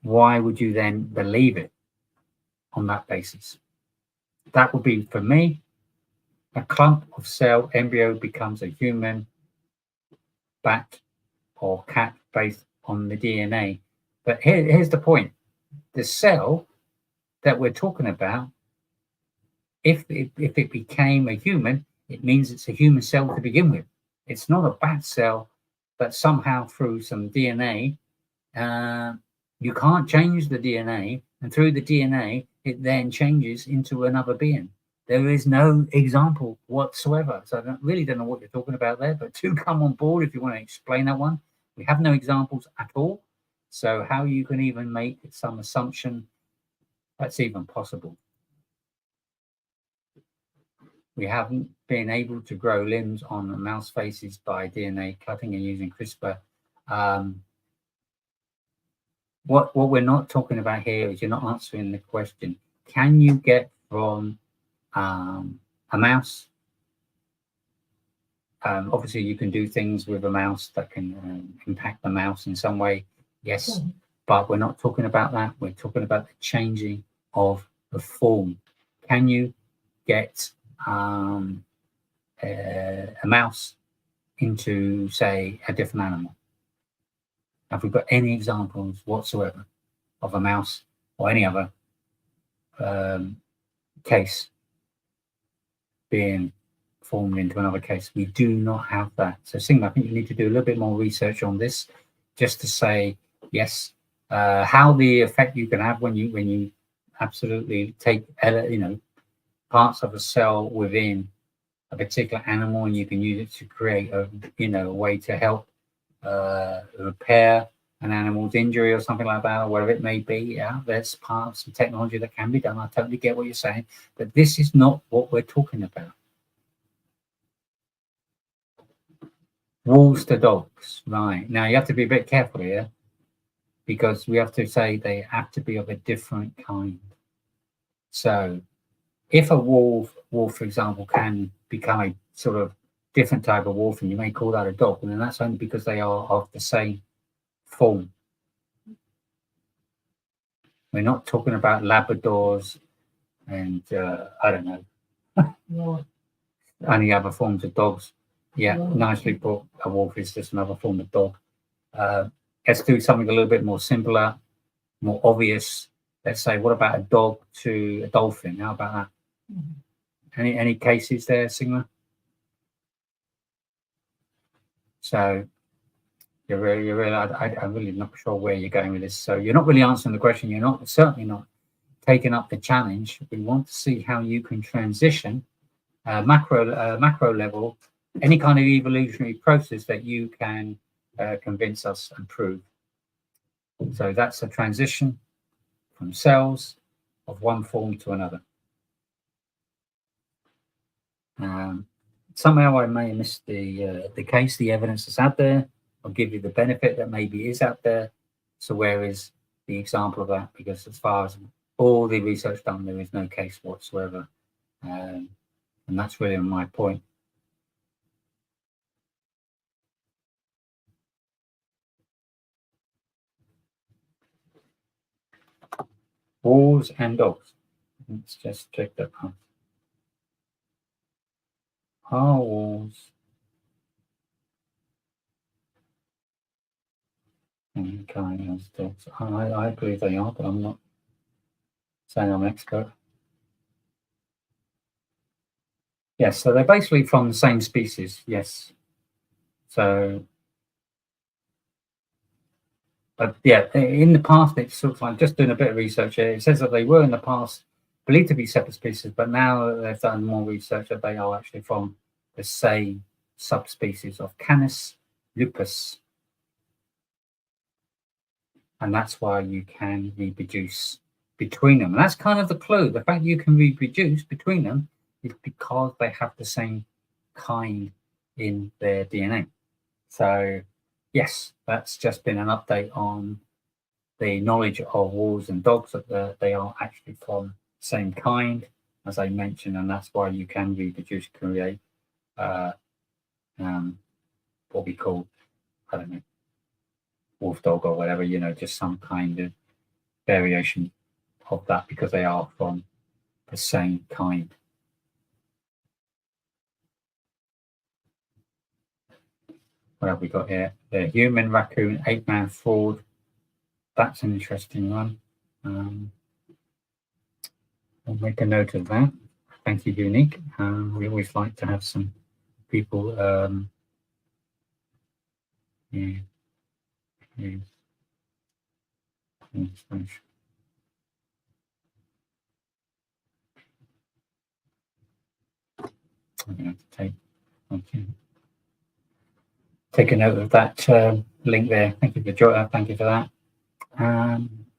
why would you then believe it on that basis? That would be, for me, a clump of cell embryo becomes a human, bat or cat based on the DNA. But here's the point. The cell that we're talking about, if it became a human, it means it's a human cell to begin with. It's not a bat cell, but somehow through some DNA, you can't change the DNA, and through the DNA, it then changes into another being. There is no example whatsoever. So I really don't know what you're talking about there, but do come on board if you want to explain that one. We have no examples at all. So how you can even make some assumption that's even possible? We haven't been able to grow limbs on mouse faces by DNA cutting and using CRISPR. What we're not talking about here is you're not answering the question. Can you get from a mouse? Obviously, you can do things with a mouse that can impact the mouse in some way. Yes, but we're not talking about that. We're talking about the changing of the form. Can you get a mouse into, say, a different animal? Have we got any examples whatsoever of a mouse or any other case being formed into another case? We do not have that. So Sigma, I think you need to do a little bit more research on this, just to say yes, how the effect you can have when you absolutely take parts of a cell within a particular animal, and you can use it to create a way to help repair an animal's injury or something like that, or whatever it may be. Yeah, there's part of some technology that can be done. I totally get what you're saying, but this is not what we're talking about. Wolves to dogs, right? Now you have to be a bit careful here, because we have to say they have to be of a different kind. So if a wolf, for example, can become a sort of different type of wolf, and you may call that a dog, and then that's only because they are of the same form. We're not talking about Labradors and I don't know, No. any other forms of dogs. Yeah, nicely put. A wolf is just another form of dog. Let's do something a little bit more simpler, more obvious. Let's say, what about a dog to a dolphin? How about that? Mm-hmm. Any cases there, Sigma? So I'm really not sure where you're going with this. So you're not really answering the question. You're certainly not taking up the challenge. We want to see how you can transition macro level, any kind of evolutionary process that you can convince us and prove. So that's a transition from cells of one form to another. Somehow I may have missed the case, the evidence that's out there. I'll give you the benefit that maybe is out there. So where is the example of that? Because as far as all the research done, there is no case whatsoever. And that's really my point. Wolves and dogs. Let's just check that out. Are wolves and kind as dogs? I believe they are, but I'm not saying I'm an expert. Yes, so they're basically from the same species. Yes. So, but yeah, in the past, it's sort of like just doing a bit of research here. It says that they were in the past believed to be separate species, but now they've done more research that they are actually from the same subspecies of Canis lupus. And that's why you can reproduce between them. And that's kind of the clue. The fact you can reproduce between them is because they have the same kind in their DNA. So, yes, that's just been an update on the knowledge of wolves and dogs, that they are actually from the same kind, as I mentioned, and that's why you can reproduce, create what we call, I don't know, wolf dog or whatever, just some kind of variation of that, because they are from the same kind. What have we got here? The human raccoon 8-man fraud. That's an interesting one. I'll make a note of that. Thank you, Unique. We always like to have some people I'm going to take a note of that link there. Thank you for thank you for that.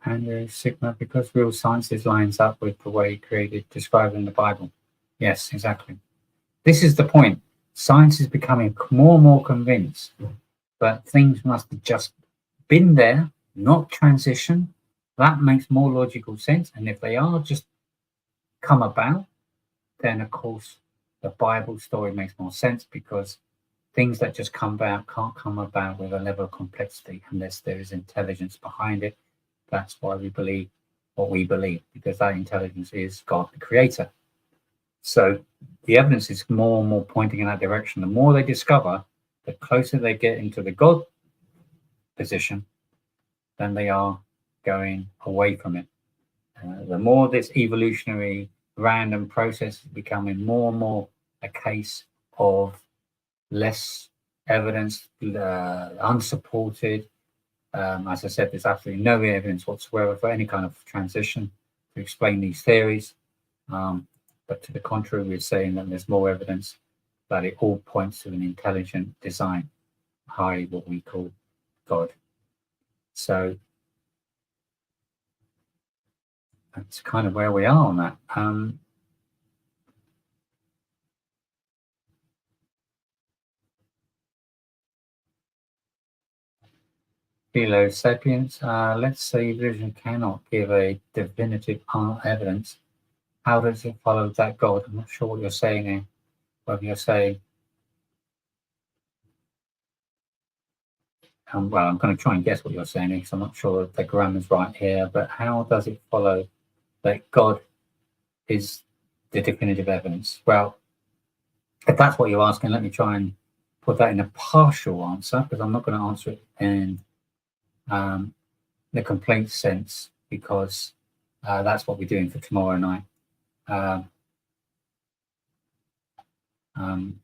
And Sigma, because real sciences lines up with the way created described in the Bible. Yes, exactly. This is the point. Science is becoming more and more convinced that things must have just been there, not transition. That makes more logical sense. And if they are just come about, then of course the Bible story makes more sense, because things that just come about can't come about with a level of complexity unless there is intelligence behind it. That's why we believe what we believe, because that intelligence is God, the creator. So the evidence is more and more pointing in that direction. The more they discover, the closer they get into the God position, then they are going away from it. The more this evolutionary random process is becoming more and more a case of less evidence, unsupported. As I said, there's absolutely no evidence whatsoever for any kind of transition to explain these theories. But to the contrary, we're saying that there's more evidence that it all points to an intelligent design, i.e. what we call God. So that's kind of where we are on that. Philo sapiens, let's say evolution cannot give a definitive evidence. How does it follow that God? I'm not sure what you're saying there. Whether you're saying, well, I'm going to try and guess what you're saying, because I'm not sure if the grammar's right here, but how does it follow that God is the definitive evidence? Well, if that's what you're asking, let me try and put that in a partial answer, because I'm not going to answer it in the complete sense, because that's what we're doing for tomorrow night. I'll come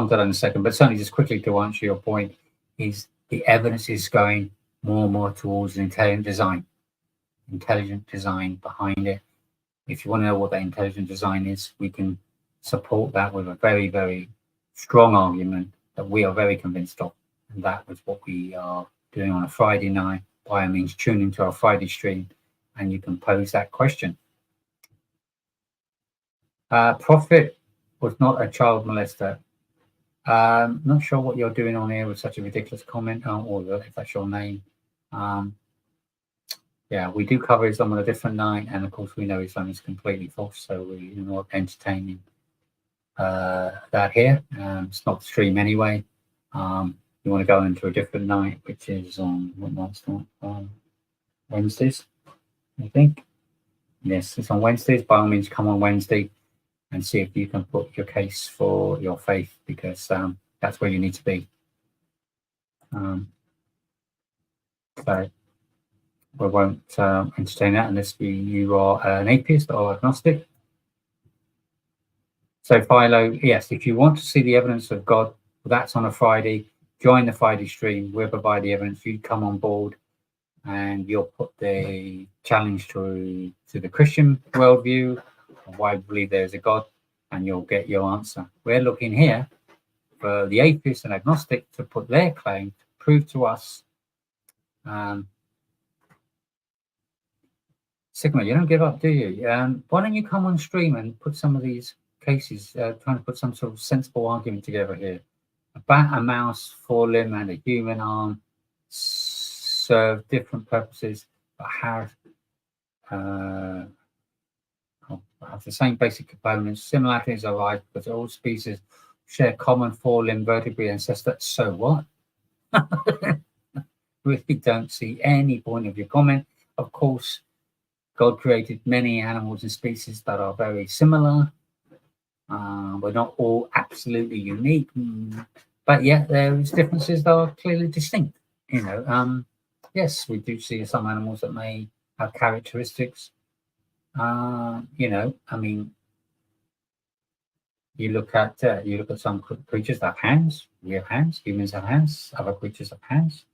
to that in a second, but certainly just quickly to answer your point, is the evidence is going more and more towards an intelligent design behind it. If you want to know what that intelligent design is, we can support that with a very, very strong argument that we are very convinced of. And that was what we are doing on a Friday night. By all means, tune into our Friday stream and you can pose that question. Prophet was not a child molester. Not sure what you're doing on here with such a ridiculous comment, or if that's your name. Yeah, we do cover Islam on a different night, and of course we know Islam is completely false, so we're not entertaining that here. It's not the stream anyway. You want to go into a different night, which is on what night's that? Wednesdays, I think. Yes, it's on Wednesdays. By all means, come on Wednesday and see if you can put your case for your faith, because that's where you need to be. So we won't entertain that unless you are an atheist or agnostic. So Philo, yes, if you want to see the evidence of God, that's on a Friday. Join the Friday stream. We'll provide the evidence. You come on board, and you'll put the challenge to the Christian worldview, of why we believe there's a God, and you'll get your answer. We're looking here for the atheist and agnostic to put their claim to prove to us. Sigma, you don't give up, do you? Why don't you come on stream and put some of these cases, trying to put some sort of sensible argument together here? A bat, a mouse, 4-limb, and a human arm serve different purposes, but have the same basic components. Similarities are right because all species share common 4-limb vertebrate ancestor. So what? Really don't see any point of your comment. Of course, God created many animals and species that are very similar. We're not all absolutely unique, but yet there is differences that are clearly distinct. Yes, we do see some animals that may have characteristics. I mean, you look at some creatures that have hands. We have hands. Humans have hands. Other creatures have hands.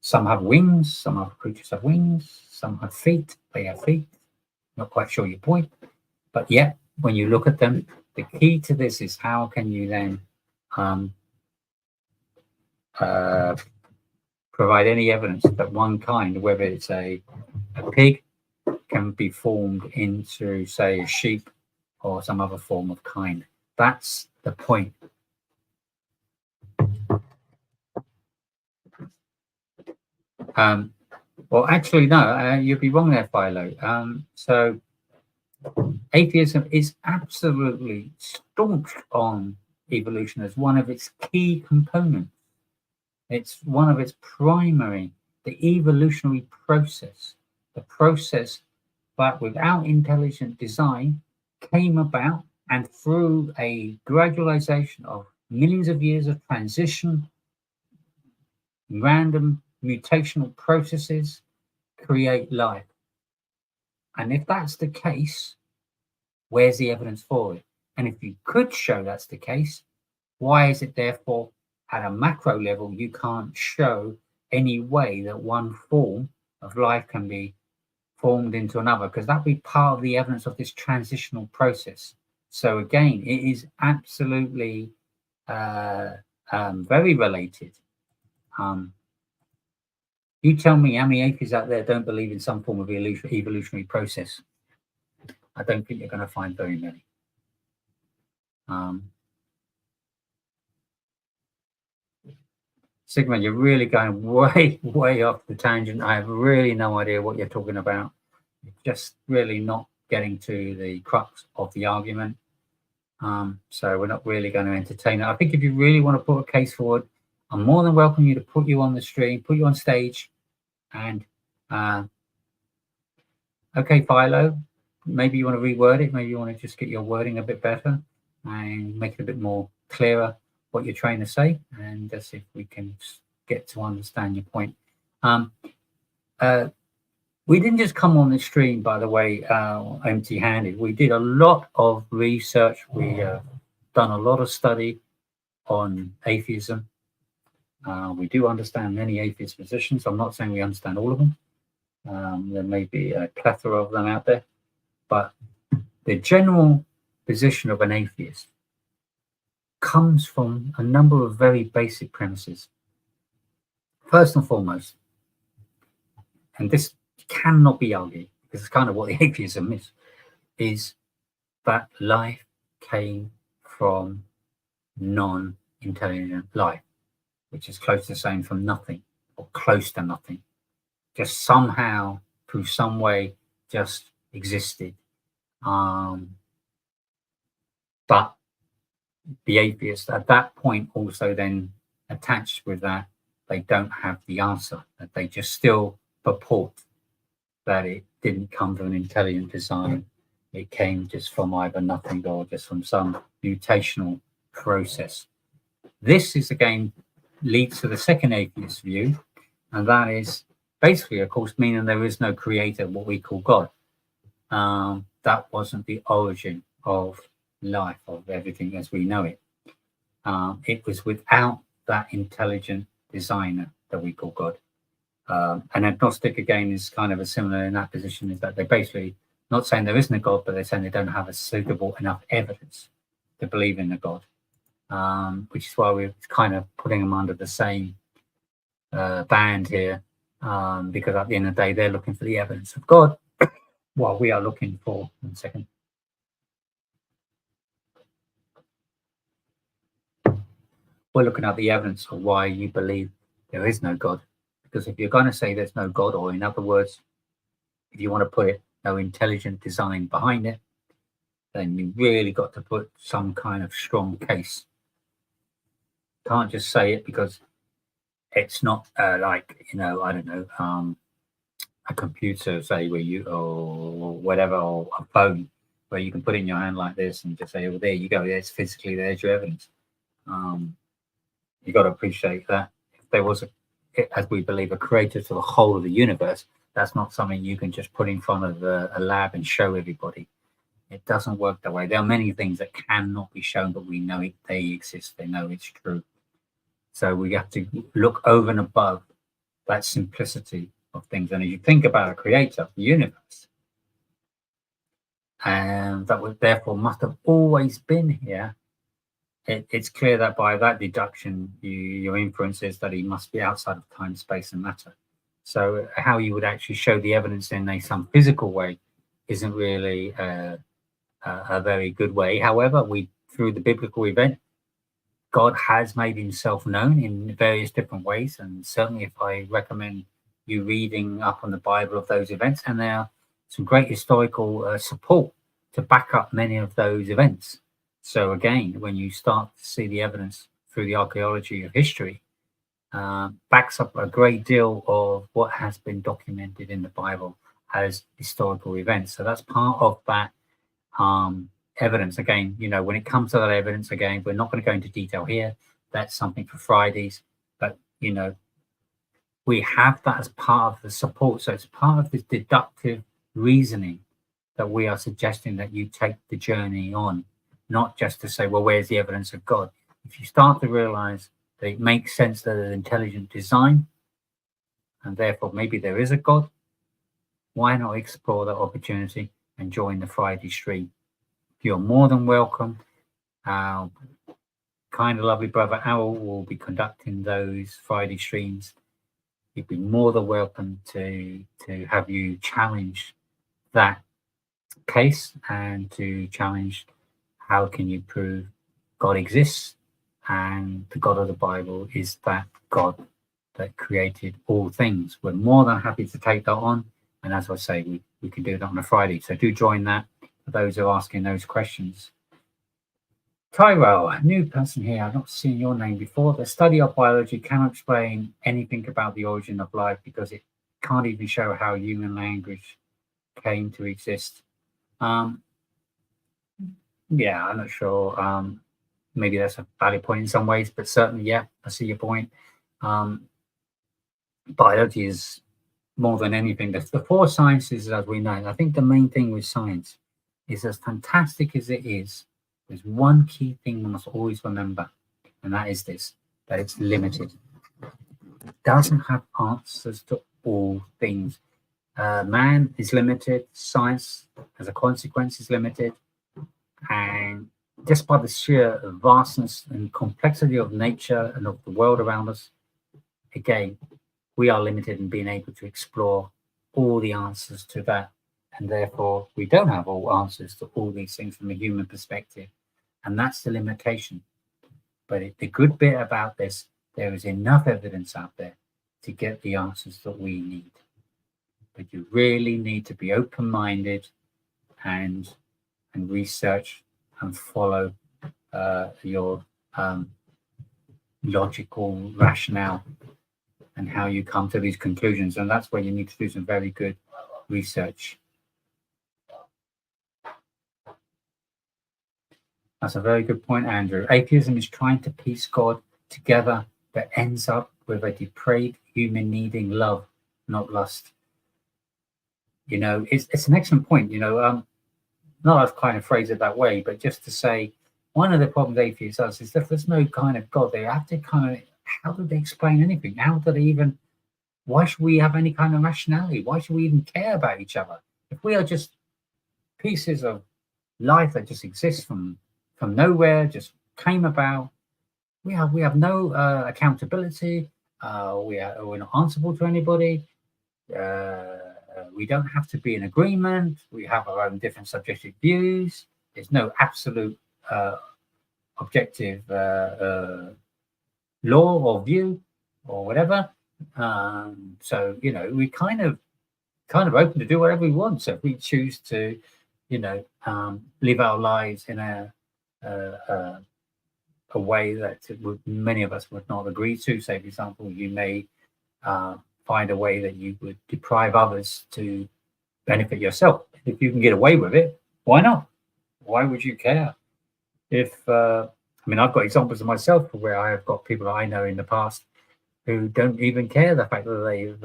Some have wings. Some other creatures have wings. Some have feet. They have feet. Not quite sure your point, but yet when you look at them, the key to this is how can you then provide any evidence that one kind, whether it's a pig, can be formed into, say, a sheep or some other form of kind. That's the point. Well, actually, no, you'd be wrong there, Philo. So atheism is absolutely staunch on evolution as one of its key components. It's one of its primary, the evolutionary process, the process that without intelligent design came about, and through a gradualization of millions of years of transition, random mutational processes create life. And if that's the case, where's the evidence for it? And if you could show that's the case, why is it therefore at a macro level you can't show any way that one form of life can be formed into another? Because that would be part of the evidence of this transitional process. So again, it is absolutely very related. You tell me how many atheists out there don't believe in some form of evolutionary process. I don't think you're going to find very many. Sigma, you're really going way, way off the tangent. I have really no idea what you're talking about. You're just really not getting to the crux of the argument. So we're not really going to entertain it. I think if you really want to put a case forward, I'm more than welcome you to put you on the stream, put you on stage, and okay, Philo, maybe you want to reword it. Maybe you want to just get your wording a bit better and make it a bit more clearer what you're trying to say, and let's see if we can get to understand your point. We didn't just come on the stream, by the way, empty-handed. We did a lot of research. We done a lot of study on atheism. We do understand many atheist positions. I'm not saying we understand all of them. There may be a plethora of them out there, but the general position of an atheist comes from a number of very basic premises. First and foremost, and this cannot be argued because it's kind of what the atheism is that life came from non-intelligent life, which is close to saying from nothing or close to nothing, just somehow through some way just existed. But the atheists at that point also then attached with that, they don't have the answer, that they just still purport that it didn't come from an intelligent design. It came just from either nothing or just from some mutational process. This is again leads to the second atheist view, and that is basically, of course, meaning there is no creator, what we call God. That wasn't the origin of life, of everything as we know it. It was without that intelligent designer that we call God. An agnostic, again, is kind of a similar in that position, is that they're basically not saying there isn't a God, but they're saying they don't have a suitable enough evidence to believe in a God, which is why we're kind of putting them under the same band here, because at the end of the day, they're looking for the evidence of God, while we are looking for, 1 second. We're looking at the evidence of why you believe there is no God. Because if you're going to say there's no God, or in other words, if you want to put it, no intelligent design behind it, then you really got to put some kind of strong case. Can't just say it because it's not like, I don't know, a computer, say, where you, or whatever, or a phone, where you can put it in your hand like this and just say, well, there you go, there's physically, there's your evidence. You got to appreciate that if there was as we believe, a creator to the whole of the universe, that's not something you can just put in front of a lab and show everybody. It doesn't work that way. There are many things that cannot be shown, but we know they exist. They know it's true. So we have to look over and above that simplicity of things. And as you think about a creator of the universe, and that would therefore must have always been here, it's clear that by that deduction, your inference is that he must be outside of time, space, and matter. So how you would actually show the evidence in some physical way isn't really a very good way. However, through the biblical event, God has made himself known in various different ways. And certainly if I recommend you reading up on the Bible of those events, and there are some great historical support to back up many of those events. So again, when you start to see the evidence through the archaeology of history, backs up a great deal of what has been documented in the Bible as historical events. So that's part of that evidence. Again, when it comes to that evidence, again, we're not going to go into detail here. That's something for Fridays. But, we have that as part of the support. So it's part of this deductive reasoning that we are suggesting that you take the journey on. Not just to say, well, where's the evidence of God? If you start to realize that it makes sense that there's intelligent design, and therefore maybe there is a God, why not explore that opportunity and join the Friday stream? You're more than welcome. Our kind of lovely brother Owl will be conducting those Friday streams. You'd be more than welcome to have you challenge that case and to challenge how can you prove God exists, and the God of the Bible is that God that created all things. We're more than happy to take that on, and as I say, we can do that on a Friday, so do join that for those who are asking those questions. Tyrell, a new person here, I've not seen your name before. The study of biology cannot explain anything about the origin of life because it can't even show how human language came to exist. Yeah, I'm not sure. Maybe that's a valid point in some ways, but certainly, yeah, I see your point. Biology is more than anything. The four sciences, as we know, I think the main thing with science is, as fantastic as it is, there's one key thing we must always remember, and that is this, that it's limited. It doesn't have answers to all things. Man is limited, science as a consequence is limited, and just by the sheer vastness and complexity of nature and of the world around us, again, we are limited in being able to explore all the answers to that. And therefore, we don't have all answers to all these things from a human perspective. And that's the limitation. But the good bit about this, there is enough evidence out there to get the answers that we need. But you really need to be open-minded and research and follow your logical rationale and how you come to these conclusions. And that's where you need to do some very good research. That's a very good point, Andrew. Atheism is trying to piece God together, but ends up with a depraved human needing love, not lust. It's an excellent point. not to kind of phrase it that way, but just to say one of the problems atheists has is that there's no kind of God. They have to kind of, how do they explain anything? How do they even, why should we have any kind of rationality? Why should we even care about each other? If we are just pieces of life that just exists from nowhere, just came about, we have no accountability. We're not answerable to anybody. We don't have to be in agreement. We have our own different subjective views. There's no absolute objective law or view or whatever. So we kind of open to do whatever we want. So if we choose to, live our lives in a way that many of us would not agree to, say, for example, you may find a way that you would deprive others to benefit yourself. If you can get away with it, why not? Why would you care? I've got examples of myself where I have got people that I know in the past who don't even care the fact that they've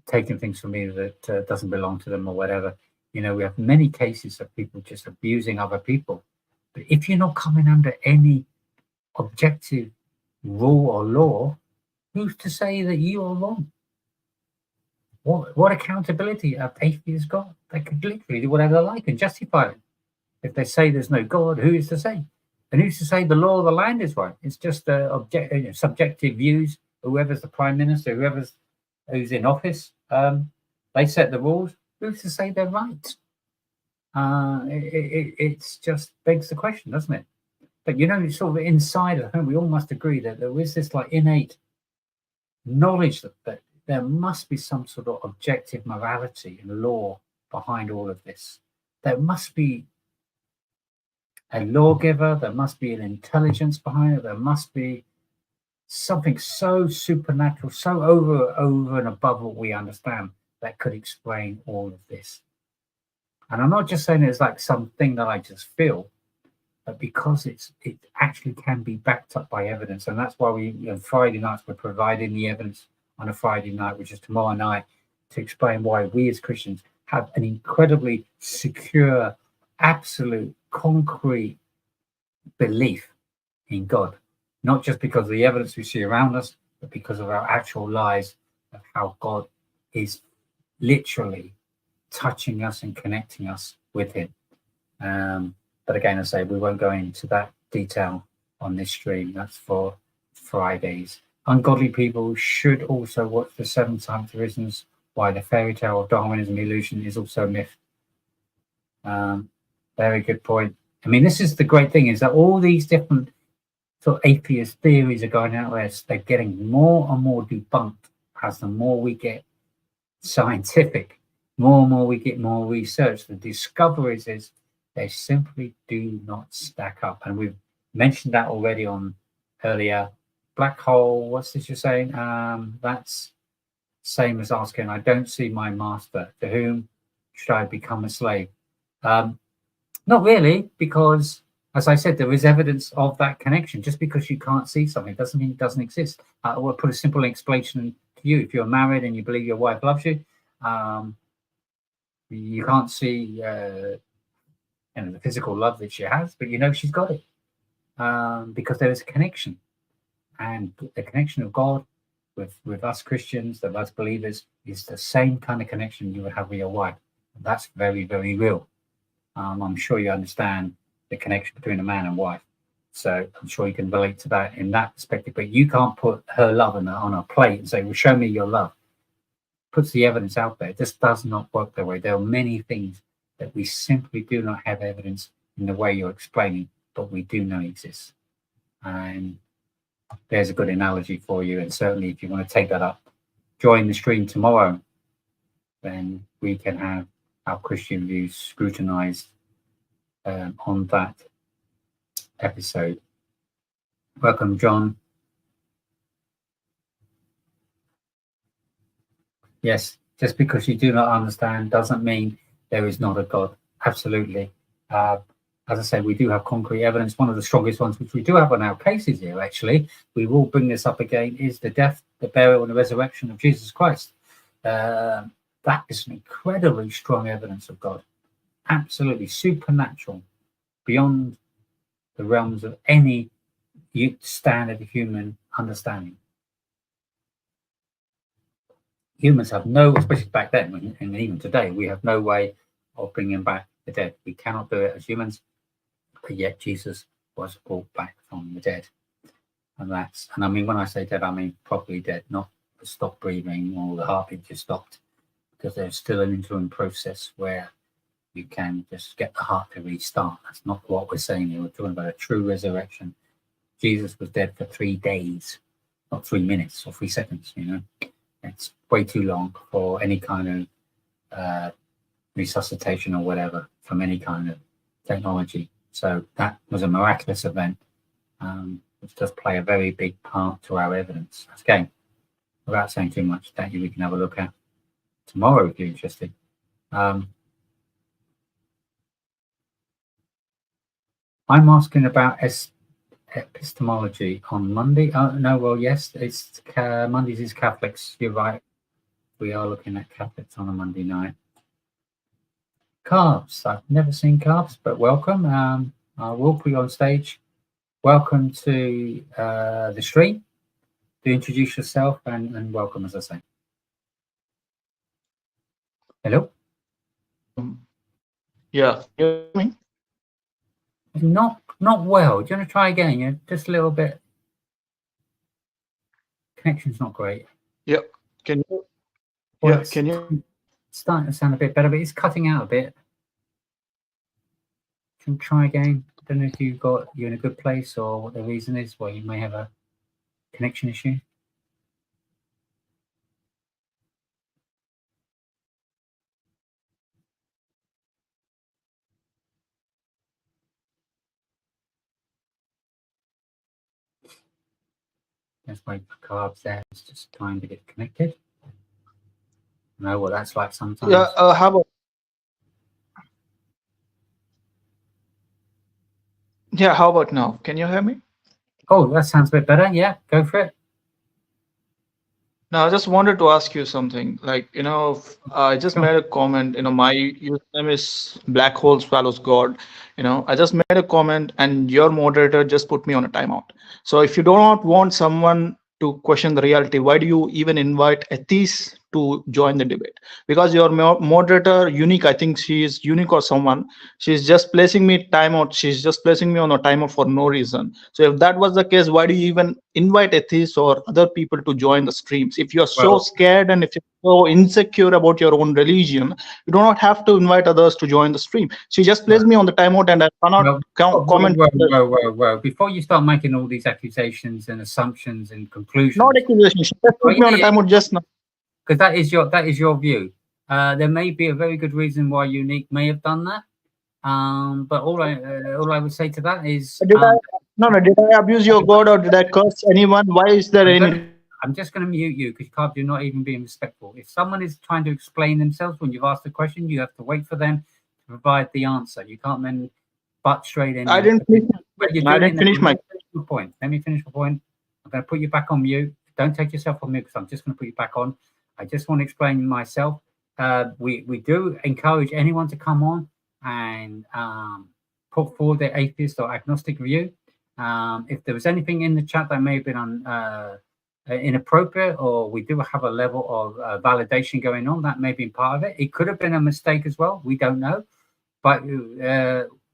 taken things from me that doesn't belong to them or whatever. We have many cases of people just abusing other people. But if you're not coming under any objective rule or law, who's to say that you are wrong? What accountability have atheists got? They could literally do whatever they like and justify it. If they say there's no God, who is to say? And who's to say the law of the land is right? It's just subjective views. Whoever's the prime minister, who's in office, they set the rules. Who's to say they're right? It's just begs the question, doesn't it? But sort of inside of home, we all must agree that there is this like innate knowledge that there must be some sort of objective morality and law behind all of this. There must be a lawgiver, there must be an intelligence behind it, there must be something so supernatural, so over and above what we understand, that could explain all of this. And I'm not just saying it's like something that I just feel, but because it actually can be backed up by evidence. And that's why on Friday nights, we're providing the evidence on a Friday night, which is tomorrow night, to explain why we as Christians have an incredibly secure, absolute, concrete belief in God. Not just because of the evidence we see around us, but because of our actual lives of how God is literally touching us and connecting us with him. But again, I say we won't go into that detail on this stream. That's for Fridays. Ungodly people should also watch the 7 times reasons why the fairy tale of Darwinism illusion is also a myth. Very good point. This is the great thing, is that all these different sort of atheist theories are going out there. They're getting more and more debunked as the more we get scientific, more and more we get more research. The discoveries is they simply do not stack up. And we've mentioned that already on earlier. Black hole, what's this you're saying? That's same as asking, I don't see my master. To whom should I become a slave? Not really, because as I said, there is evidence of that connection. Just because you can't see something doesn't mean it doesn't exist. We'll put a simple explanation to you. If you're married and you believe your wife loves you, you can't see the physical love that she has, but she's got it, because there is a connection. And the connection of God with us Christians, with us believers, is the same kind of connection you would have with your wife. That's very, very real. I'm sure you understand the connection between a man and wife. So I'm sure you can relate to that in that perspective. But you can't put her love on a plate and say, well, show me your love. Puts the evidence out there. It just does not work that way. There are many things that we simply do not have evidence in the way you're explaining, but we do know exists. And there's a good analogy for you. And certainly if you want to take that up, join the stream tomorrow, then we can have our Christian views scrutinized on that episode. Welcome, John. Yes, just because you do not understand doesn't mean there is not a God. Absolutely. As I say, we do have concrete evidence. One of the strongest ones, which we do have on our cases here, actually, we will bring this up again, is the death, the burial, and the resurrection of Jesus Christ. That is an incredibly strong evidence of God. absolutely supernatural, beyond the realms of any standard human understanding. Humans have no, especially back then, and even today, we have no way of bringing back the dead. We cannot do it as humans, but yet Jesus was brought back from the dead. And I mean, when I say dead, I mean properly dead, not stop breathing or the heartbeat just stopped, because there's still an interim process where you can just get the heart to restart. That's not what we're saying here. We're talking about a true resurrection. Jesus was dead for 3 days, not 3 minutes or 3 seconds, It's way too long for any kind of resuscitation or whatever from any kind of technology. So that was a miraculous event, which does play a very big part to our evidence. Again, without saying too much, that we can have a look at tomorrow if you're interested. I'm asking about epistemology on Monday. Oh, no, well, yes, it's Mondays is Catholics. You're right. We are looking at Catholics on a Monday night. Carbs. I've never seen Carbs, but welcome. I will put you on stage. Welcome to the stream. Do introduce yourself and welcome, as I say. Hello? Yeah. You hear me? Not well. Do you want to try again? Yeah, just a little bit. Connection's not great. Yeah. Can you? Well, Yeah. Can you? It's starting to sound a bit better, but it's cutting out a bit. Can you try again? I don't know if you're in a good place or what the reason is why you may have a connection issue. That's why Carbs there is just trying to get connected. I know what that's like sometimes. Yeah. How about? Yeah. How about now? Can you hear me? Oh, that sounds a bit better. Yeah, go for it. No, I just wanted to ask you something. Like, I just made a comment. My username is Black Hole Swallows God. I just made a comment, and your moderator just put me on a timeout. So if you do not want someone to question the reality, why do you even invite atheists to join the debate? Because your moderator, Unique, I think she is Unique or someone, she's just placing me timeout. She's just placing me on a timeout for no reason. So if that was the case, why do you even invite atheists or other people to join the streams? If you're so scared and if you're so insecure about your own religion, you do not have to invite others to join the stream. She just placed me on the timeout, and I cannot comment. Whoa. Before you start making all these accusations and assumptions and conclusions. Not accusations. She just put me on a timeout just now. Because that is your view. There may be a very good reason why Unique may have done that. But all I would say to that is, did I abuse your God or did I curse anyone? Why is there any? I'm just going to mute you because you're not even being respectful. If someone is trying to explain themselves when you've asked a question, you have to wait for them to provide the answer. You can't then butt straight in. I didn't finish my point. Let me finish my point. I'm going to put you back on mute. Don't take yourself on mute because I'm just going to put you back on. I just want to explain myself. We do encourage anyone to come on and put forward their atheist or agnostic view. If there was anything in the chat that may have been inappropriate, or we do have a level of validation going on, that may have been part of it. It could have been a mistake as well. We don't know. But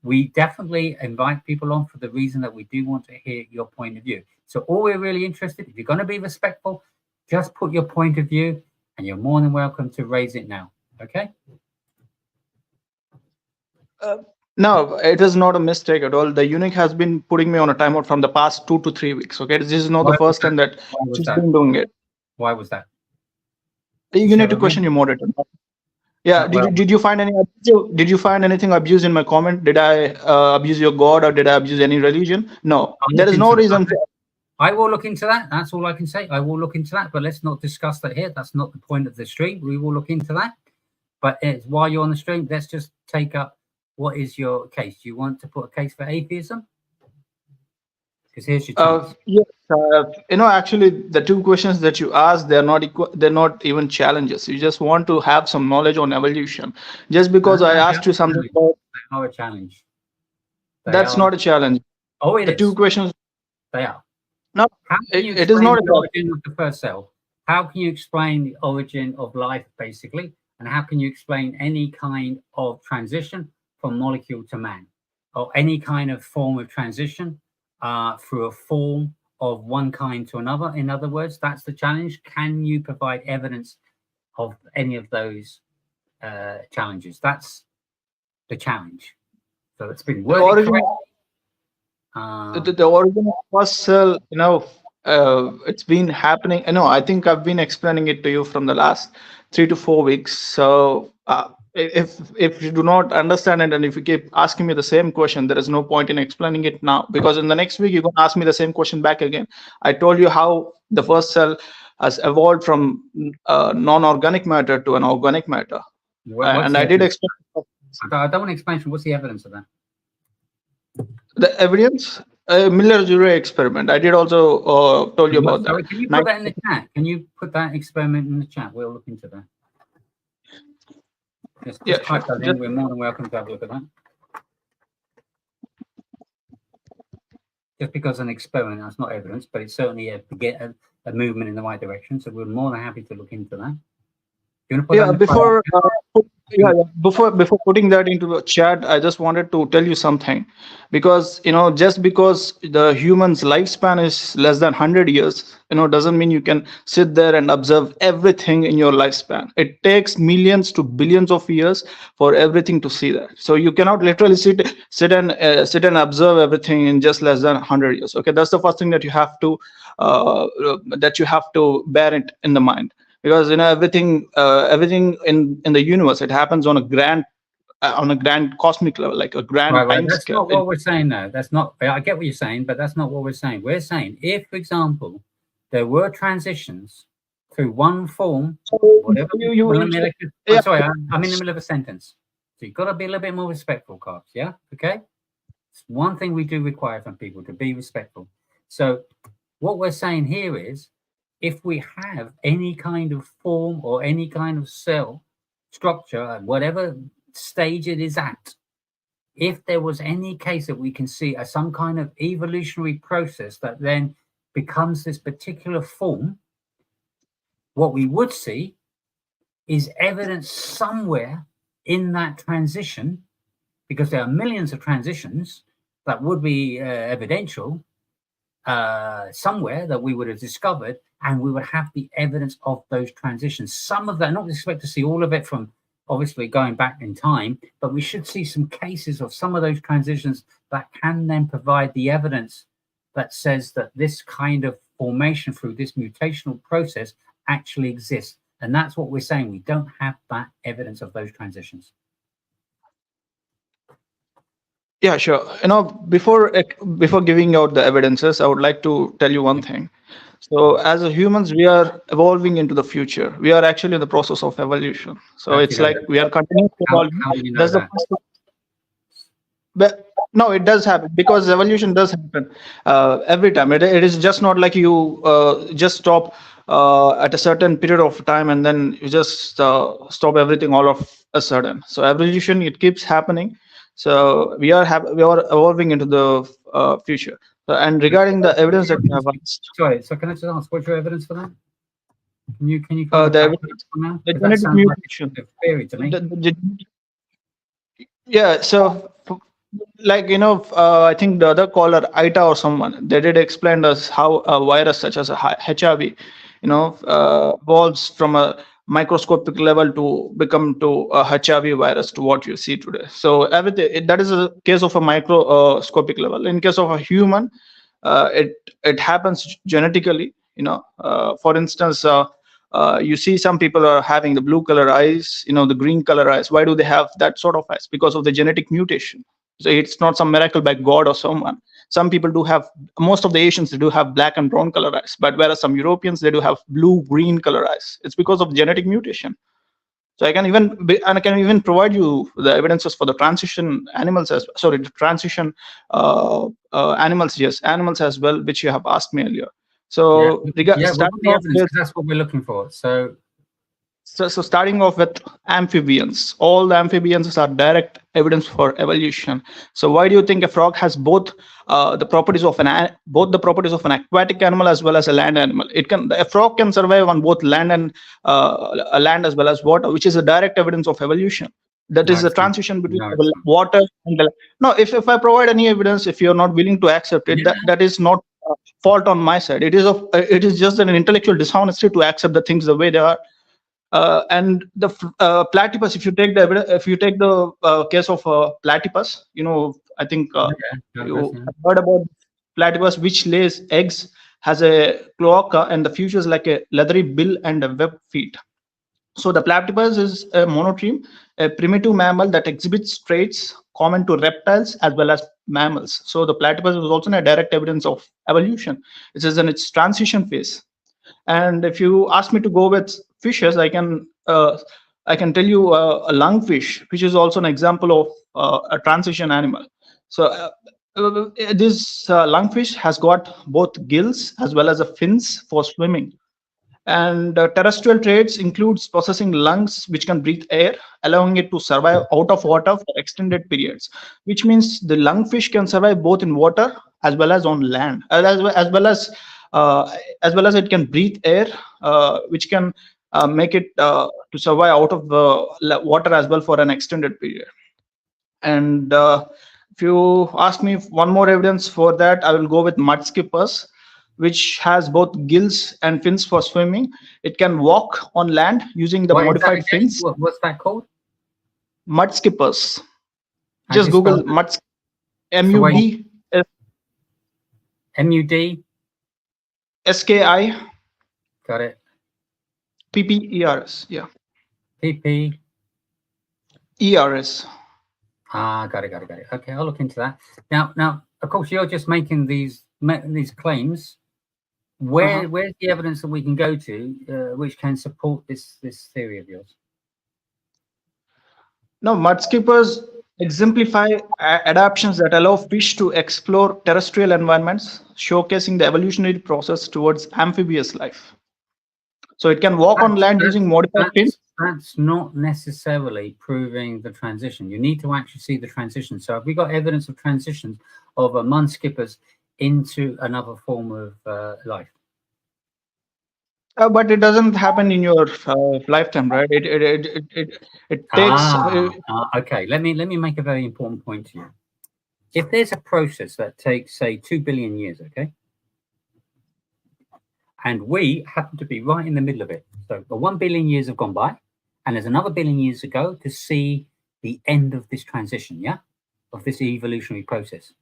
we definitely invite people on for the reason that we do want to hear your point of view. So all we're really interested, if you're going to be respectful, just put your point of view, and you're more than welcome to raise it now. Okay? No, it is not a mistake at all. The Unique has been putting me on a timeout from the past 2 to 3 weeks. Okay, this is not the first time that she's been doing it. Why was that? You need to question your moderator. Yeah, did you find any? Did you find anything abuse in my comment? Did I abuse your God or did I abuse any religion? No, there is no reason. I will look into that. That's all I can say. I will look into that, but let's not discuss that here. That's not the point of the stream. We will look into that. But while you're on the stream, let's just take up what is your case. Do you want to put a case for atheism? Because here's your chance. Yeah, Actually, the two questions that you asked, they're not they're not even challenges. You just want to have some knowledge on evolution. Just because I asked you something about, They are a challenge. They that's are. not a challenge. Oh, it The is. two questions, They are. no, How can you it is explain not a the challenge. origin of the first cell? How can you explain the origin of life, basically? And how can you explain any kind of transition from molecule to man? Or any kind of form of transition through a form of one kind to another? In other words, that's the challenge. Can you provide evidence of any of those challenges? That's the challenge. So it's been The worded origin, correctly. the origin of first cell, it's been happening. I think I've been explaining it to you from the last 3 to 4 weeks. So if you do not understand it, and if you keep asking me the same question, there is no point in explaining it now, because in the next week you're going to ask me the same question back again. I told you how the first cell has evolved from non-organic matter to an organic matter, and I did explain I don't want to explain. What's the evidence of that? the evidence. Miller-Urey experiment. I did also told you about Sorry, that. can you put that in the chat? Can you put that experiment in the chat? We'll look into that. Just Yeah, type sure. that in. We're more than welcome to have a look at that. Just because an experiment, that's not evidence, but it's certainly a movement in the right direction. So we're more than happy to look into that. You want to put that in the Before putting that into the chat, I just wanted to tell you something, because just because the human's lifespan is less than 100 years, doesn't mean you can sit there and observe everything in your lifespan. It takes millions to billions of years for everything to see that. So you cannot literally sit and observe everything in just less than 100 years. Okay, that's the first thing that you have to bear it in the mind. Because everything in the universe, it happens on a grand cosmic level, like a grand time That's scale. not what we're saying, though. That's not. I get what you're saying, but that's not what we're saying. We're saying, if, for example, there were transitions through one form, whatever. I'm sorry, I'm in the middle of a sentence, so you've got to be a little bit more respectful, Carps. Yeah, okay. It's one thing we do require from people, to be respectful. So what we're saying here is, if we have any kind of form or any kind of cell structure at whatever stage it is at, if there was any case that we can see as some kind of evolutionary process that then becomes this particular form, what we would see is evidence somewhere in that transition, because there are millions of transitions that would be evidential somewhere that we would have discovered, and we would have the evidence of those transitions. Some of that, not expect to see all of it from obviously going back in time, but we should see some cases of some of those transitions that can then provide the evidence that says that this kind of formation through this mutational process actually exists. And that's what we're saying. We don't have that evidence of those transitions. Yeah, sure. Before giving out the evidences, I would like to tell you one thing. So as humans, we are evolving into the future. We are actually in the process of evolution. So it's like we are continuing to evolve. How do you know that? But no, it does happen, because evolution does happen every time. It is just not like you just stop at a certain period of time and then you just stop everything all of a sudden. So evolution, it keeps happening. So we are evolving into the future. And regarding the evidence that you have asked, sorry, so can I just ask, what's your evidence for that? Can you the genetic mutation theory to me? Yeah, so like I think the other caller, Aita or someone, they did explain us how a virus such as a HIV evolves from a microscopic level to become to a HIV virus to what you see today. So everything that is a case of a microscopic level. In case of a human, it happens genetically. For instance, you see some people are having the blue color eyes, the green color eyes. Why do they have that sort of eyes? Because of the genetic mutation. So it's not some miracle by God or someone. Some people do have, most of the Asians, they do have black and brown color eyes, but whereas some Europeans, they do have blue green color eyes. It's because of genetic mutation. So I can even provide you the evidences for the transition animals animals, yes, animals as well, which you have asked me earlier. So, What are the starting off evidence? with 'Cause that's what we're looking for. So So, starting off with amphibians, all the amphibians are direct evidence for evolution. So why do you think a frog has both the properties of both the properties of an aquatic animal as well as a land animal? A frog can survive on both land and land as well as water, which is a direct evidence of evolution. That No, is the it's not. transition between No, it's not. water and the land. No, if I provide any evidence, if you're not willing to accept it, Yeah. that is not fault on my side. It is just an intellectual dishonesty to accept the things the way they are. And the platypus, if you take the case of platypus, I think you have heard about platypus, which lays eggs, has a cloaca, and the features like a leathery bill and a web feet. So the platypus is a monotreme, a primitive mammal that exhibits traits common to reptiles as well as mammals. So the platypus is also a direct evidence of evolution. It is in its transition phase. And if you ask me to go with fishes, I can tell you a lungfish, which is also an example of a transition animal. So this lungfish has got both gills as well as a fins for swimming. And terrestrial traits includes possessing lungs which can breathe air, allowing it to survive out of water for extended periods, which means the lungfish can survive both in water as well as on land, as well as it can breathe air, which can make it to survive out of the water as well for an extended period. And if you ask me one more evidence for that, I will go with mud skippers, which has both gills and fins for swimming. It can walk on land using the modified fins. What's that called? Mud skippers. How Just do you spell Google that? MUD MUD. SKI Got it. PPERS. Yeah, PP. ERS. Got it. Okay, I'll look into that. Now, of course, you're just making these claims. Where's the evidence that we can go to which can support this theory of yours? No, mudskippers exemplify adaptations that allow fish to explore terrestrial environments, showcasing the evolutionary process towards amphibious life. So it can walk on land using modified fins. That's not necessarily proving the transition. You need to actually see the transition. So have we got evidence of transitions of mudskippers into another form of life? But it doesn't happen in your lifetime, right? It takes. Okay. Let me make a very important point to you. If there's a process that takes, say, 2 billion years, okay, and we happen to be right in the middle of it, so the 1 billion years have gone by, and there's another billion years to go to see the end of this transition, yeah, of this evolutionary process.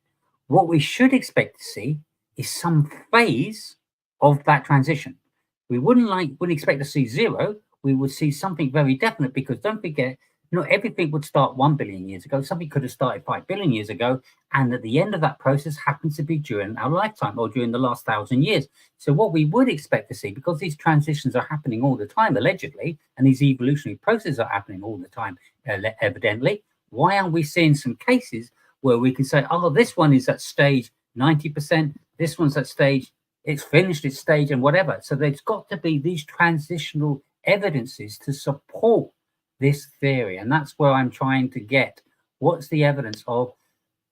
What we should expect to see is some phase of that transition. We wouldn't expect to see zero. We would see something very definite, because don't forget, not everything would start 1 billion years ago. Something could have started 5 billion years ago, and at the end of that process happens to be during our lifetime or during the last 1,000 years. So what we would expect to see, because these transitions are happening all the time, allegedly, and these evolutionary processes are happening all the time, evidently, why aren't we seeing some cases where we can say, oh, this one is at stage 90%, this one's at stage, it's finished its stage and whatever. So there's got to be these transitional evidences to support this theory. And that's where I'm trying to get. What's the evidence of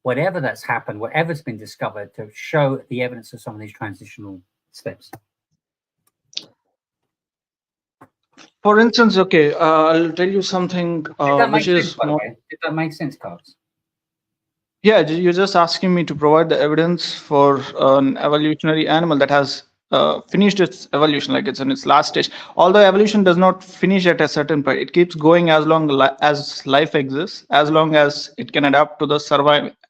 whatever that's happened, whatever's been discovered, to show the evidence of some of these transitional steps? For instance, okay, I'll tell you something which is. Did that make sense, Carlos? Yeah, you're just asking me to provide the evidence for an evolutionary animal that has finished its evolution, like it's in its last stage. Although evolution does not finish at a certain point, it keeps going as long as life exists, as long as it can adapt to the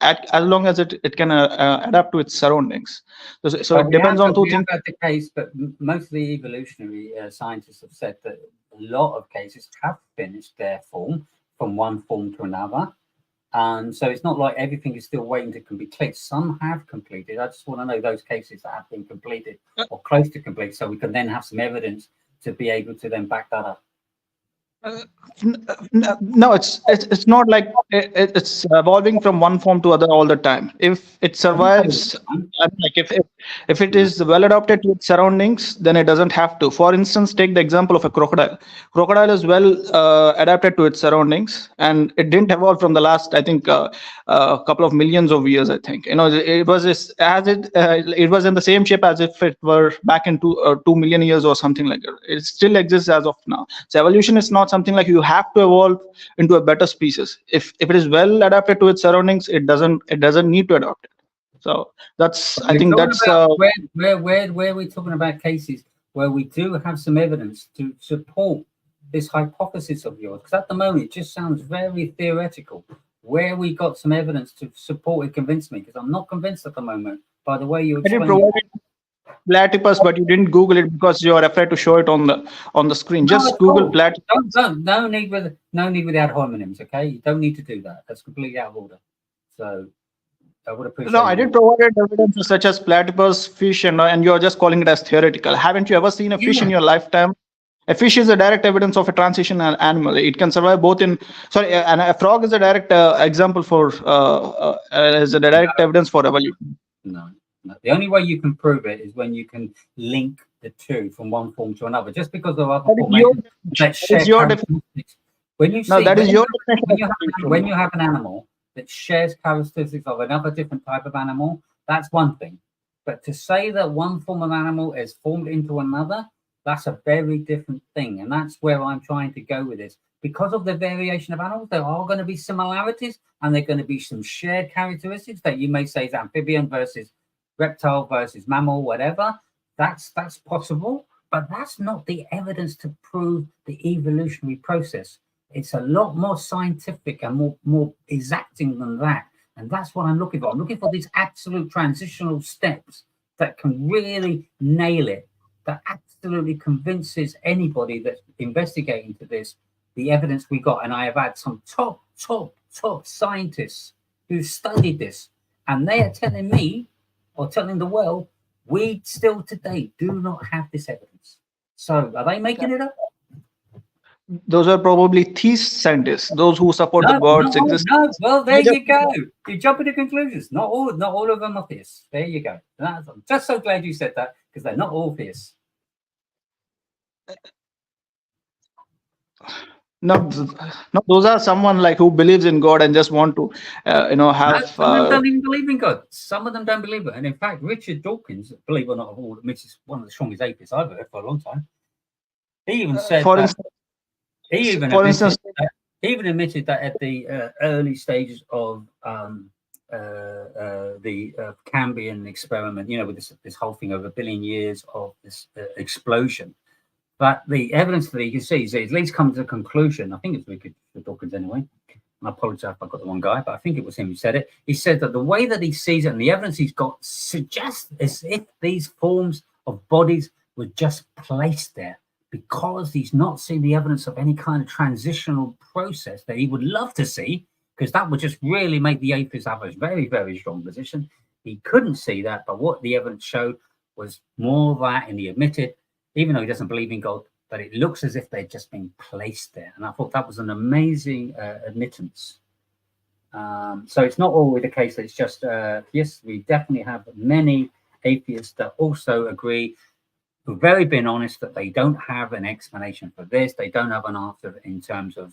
as long as it can adapt to its surroundings. So it depends on two things. That's the case, but most of the evolutionary scientists have said that a lot of cases have finished their form from one form to another. So it's not like everything is still waiting to complete. Some have completed. I just want to know those cases that have been completed or close to complete, so we can then have some evidence to be able to then back that up. No, it's not like it's evolving from one form to other all the time. If it survives, like if it is well adapted to its surroundings, then it doesn't have to. For instance, take the example of a crocodile. Crocodile is well adapted to its surroundings, and it didn't evolve from the last, I think, couple of millions of years. I think it was it was in the same shape as if it were back in 2 million years or something like that. It still exists as of now. So evolution is not something like you have to evolve into a better species. If it is well adapted to its surroundings, it doesn't need to adapt it. So that's, I think that's where we're talking about cases where we do have some evidence to support this hypothesis of yours, because at the moment it just sounds very theoretical. Where we got some evidence to support it, convince me, because I'm not convinced at the moment by the way you explained it. Platypus, but you didn't Google it because you are afraid to show it on the screen. Just Google platypus. No need with ad hominems. Okay, you don't need to do that. That's completely out of order. So I would appreciate. No, I did provide evidence such as platypus, fish, and you are just calling it as theoretical. Haven't you ever seen a fish in your lifetime? A fish is a direct evidence of a transition animal. It can survive both in. Sorry, and a frog is a direct example for is a direct evidence for evolution. No. The only way you can prove it is when you can link the two from one form to another. Just because of other formations that share characteristics. When you have an animal that shares characteristics of another different type of animal, that's one thing. But to say that one form of animal is formed into another, that's a very different thing. And that's where I'm trying to go with this. Because of the variation of animals, there are going to be similarities, and there are going to be some shared characteristics that you may say is amphibian versus reptile versus mammal, whatever. That's possible, but that's not the evidence to prove the evolutionary process. It's a lot more scientific and more exacting than that. And that's what I'm looking for. I'm looking for these absolute transitional steps that can really nail it, that absolutely convinces anybody that's investigating to this, the evidence we got. And I have had some top scientists who studied this, and they are telling me, or telling the world, we still today do not have this evidence. So are they making it up? Those are probably theist scientists, those who support the God's existence. No, well, there you go. You jump into conclusions. Not all of them are theists. There you go. I'm just so glad you said that, because they're not all theists. No, those are someone like who believes in God and just want to, have. Some of them don't even believe in God. Some of them don't believe it. And in fact, Richard Dawkins, believe it or not, which is one of the strongest atheists I've heard for a long time, he even said he even admitted that at the early stages of the Cambrian experiment, with this whole thing over 1 billion years of this explosion. But the evidence that you can see is at least come to the conclusion. I think it's Richard Dawkins anyway. I apologize if I got the wrong guy, but I think it was him who said it. He said that the way that he sees it and the evidence he's got suggests as if these forms of bodies were just placed there, because he's not seeing the evidence of any kind of transitional process that he would love to see, because that would just really make the atheists have a very, very strong position. He couldn't see that, but what the evidence showed was more of that, and he admitted, even though he doesn't believe in God, but it looks as if they'd just been placed there. And I thought that was an amazing admittance. So it's not always the case that it's just, yes, we definitely have many atheists that also agree, who've very been honest, that they don't have an explanation for this. They don't have an answer in terms of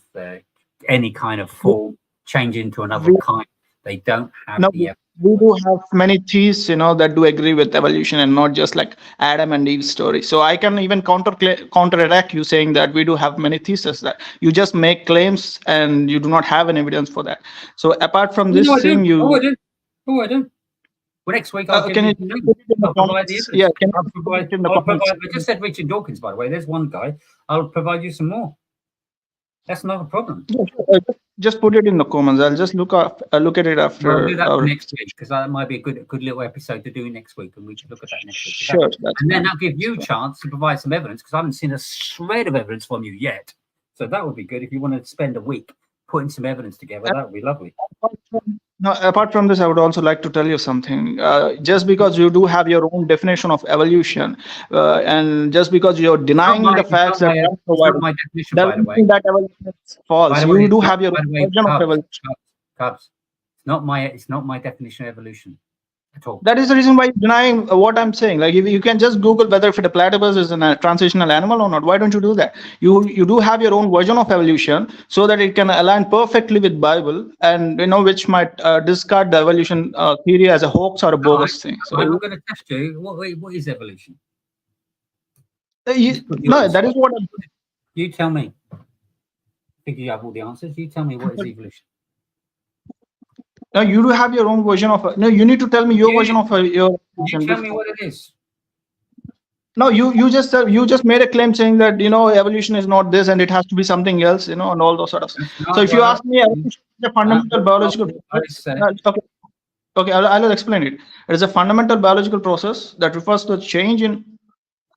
any kind of form, change into another kind. They don't have the evidence. We do have many theists, that do agree with evolution and not just like Adam and Eve's story. So I can even counterattack you saying that we do have many theists, that you just make claims and you do not have an evidence for that. So apart from this thing, I do. Well, next week I'll can you put it in the comments? Yeah, can you provide it in the comments? I just said Richard Dawkins, by the way. There's one guy. I'll provide you some more. That's not a problem. Yeah, sure. Just put it in the comments. I'll just look at it after. I'll do that next week, because that might be a good little episode to do next week, and we can look at that next week. Sure. And then I'll give you a chance to provide some evidence, because I haven't seen a shred of evidence from you yet. So that would be good if you want to spend a week putting some evidence together, that would be lovely. Now, apart from this, I would also like to tell you something. Just because you do have your own definition of evolution, and just because you're denying the facts that it's not my definition, by the way. that evolution is false, By the way, you do it's have your by own the way, version of evolution. Cubs. It's not my definition of evolution at all. That is the reason why you're denying what I'm saying. Like, if you can just Google whether if a platypus is a transitional animal or not, why don't you do that? You do have your own version of evolution, so that it can align perfectly with Bible, and which might discard the evolution theory as a hoax or a bogus thing. So I'm not going to test you. What is evolution? no, that is what you tell me. I think you have all the answers. You tell me what is evolution. No, you do have your own version of. No, you need to tell me your version of your. You tell me what it is. No, you just made a claim saying that evolution is not this and it has to be something else, and all those sort of. So if you ask me, evolution is a fundamental biological. Okay, I'll explain it. It is a fundamental biological process that refers to a change in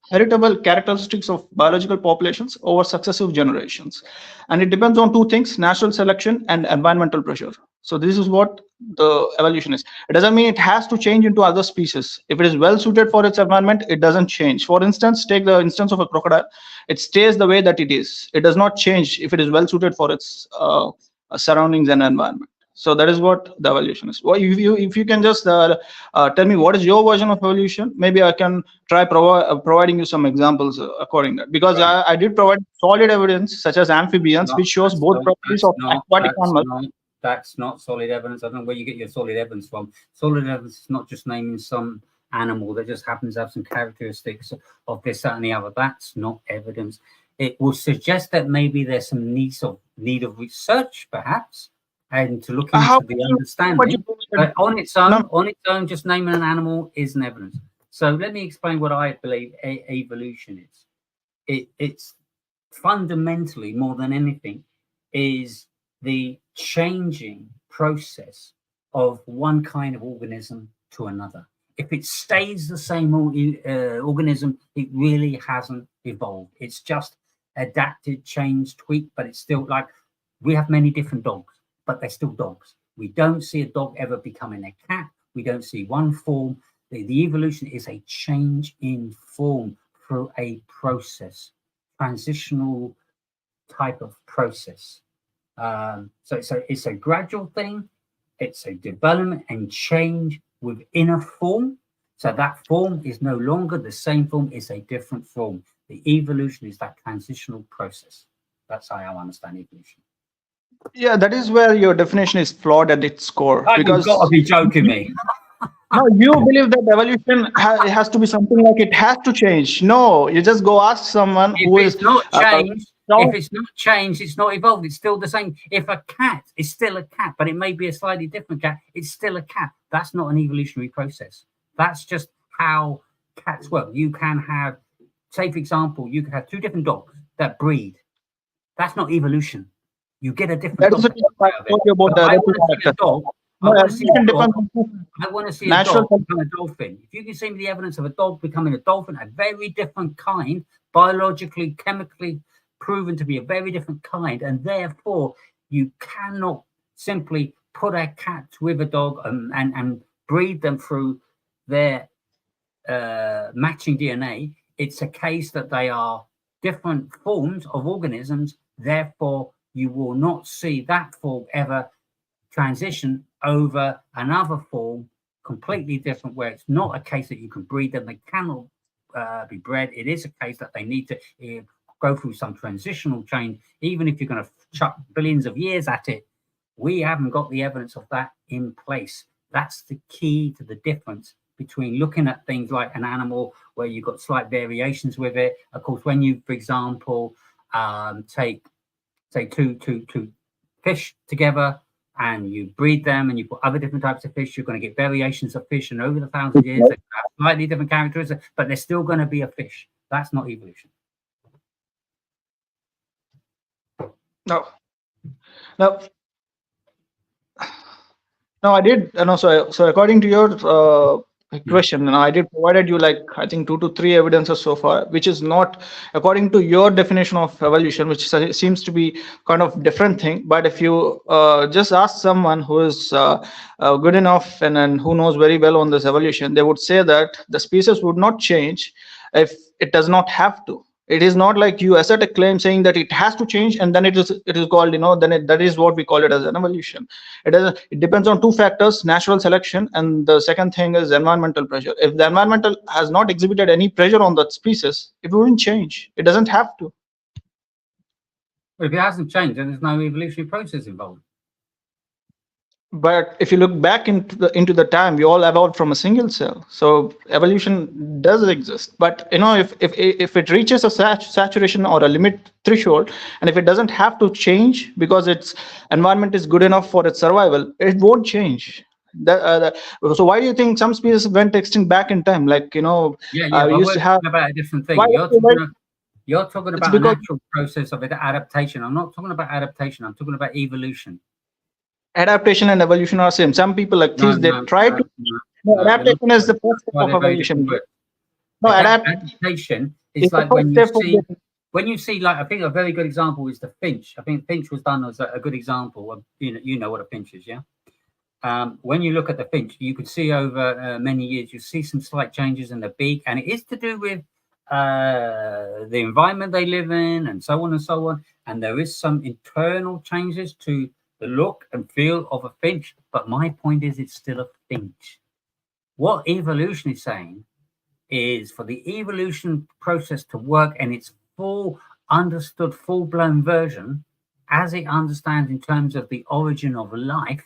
heritable characteristics of biological populations over successive generations, and it depends on two things: natural selection and environmental pressure. So this is what the evolution is. It doesn't mean it has to change into other species. If it is well suited for its environment, it doesn't change. For instance, take the instance of a crocodile. It stays the way that it is. It does not change if it is well suited for its surroundings and environment. So that is what the evolution is. Well, if you can just tell me what is your version of evolution, maybe I can try providing you some examples according to that. Because I did provide solid evidence such as amphibians, which shows both properties of aquatic animals. That's not solid evidence. I don't know where you get your solid evidence from. Solid evidence is not just naming some animal that just happens to have some characteristics of this, that, and the other. That's not evidence. It will suggest that maybe there's some need of research, perhaps, and to look into the understanding. But on its own, just naming an animal isn't evidence. So let me explain what I believe evolution is. It's fundamentally, more than anything, is the changing process of one kind of organism to another. If it stays the same organism, it really hasn't evolved. It's just adapted, changed, tweaked, but it's still like we have many different dogs, but they're still dogs. We don't see a dog ever becoming a cat. We don't see one form. The evolution is a change in form through a process, transitional type of process. So it's a gradual thing. It's a development and change within a form. So that form is no longer the same form. It's a different form. The evolution is that transitional process. That's how I understand evolution. Yeah, that is where your definition is flawed at its core. Because you've got to be joking me. No, you believe that evolution has to be something like it has to change. No, you just go ask someone who is not changed. If it's not changed, it's not evolved. It's still the same. If a cat is still a cat, but it may be a slightly different cat, it's still a cat. That's not an evolutionary process. That's just how cats work. You can have, say, for example, you can have two different dogs that breed. That's not evolution. You get a different dog. I want to see a dog become a dolphin. If you can see me the evidence of a dog becoming a dolphin, a very different kind, biologically, chemically proven to be a very different kind, and therefore you cannot simply put a cat with a dog and breed them through their matching DNA. It's a case that they are different forms of organisms, therefore you will not see that form ever transition over another form completely different, where it's not a case that you can breed them. They cannot be bred. It is a case that they need to go through some transitional change. Even if you're going to chuck billions of years at it, we haven't got the evidence of that in place. That's the key to the difference between looking at things like an animal where you've got slight variations with it. Of course, when you, for example, take, say, two fish together and you breed them and you put other different types of fish, you're going to get variations of fish, and over the 1,000 years, they have slightly different characteristics, but they're still going to be a fish. That's not evolution. No, I did. No, so according to your question, and I did provided you like I think 2 to 3 evidences so far, which is not according to your definition of evolution, which seems to be kind of different thing. But if you just ask someone who is good enough and who knows very well on this evolution, they would say that the species would not change if it does not have to. It is not like you assert a claim saying that it has to change, and then it is called, that is what we call it as an evolution. It depends on 2 factors: natural selection, and the second thing is environmental pressure. If the environmental has not exhibited any pressure on that species, it wouldn't change. It doesn't have to. But if it hasn't changed, then there's no evolutionary process involved. But if you look back into the time, we all evolved from a single cell. So evolution does exist. But if it reaches a saturation or a limit threshold, and if it doesn't have to change because its environment is good enough for its survival, it won't change. So why do you think some species went extinct back in time? Like we used to have about a different thing. You're talking about a natural process of adaptation. I'm not talking about adaptation. I'm talking about evolution. Adaptation and evolution are same. Some people try to. Adaptation is the first step of evolution. No, adaptation is like when you see, like, I think a very good example is the finch. I think finch was done as a good example of, you know what a finch is, yeah? When you look at the finch, you could see over many years, you see some slight changes in the beak, and it is to do with the environment they live in and so on and so on. And there is some internal changes to the look and feel of a finch, but my point is it's still a finch. What evolution is saying is for the evolution process to work in its full understood, full-blown version, as it understands in terms of the origin of life,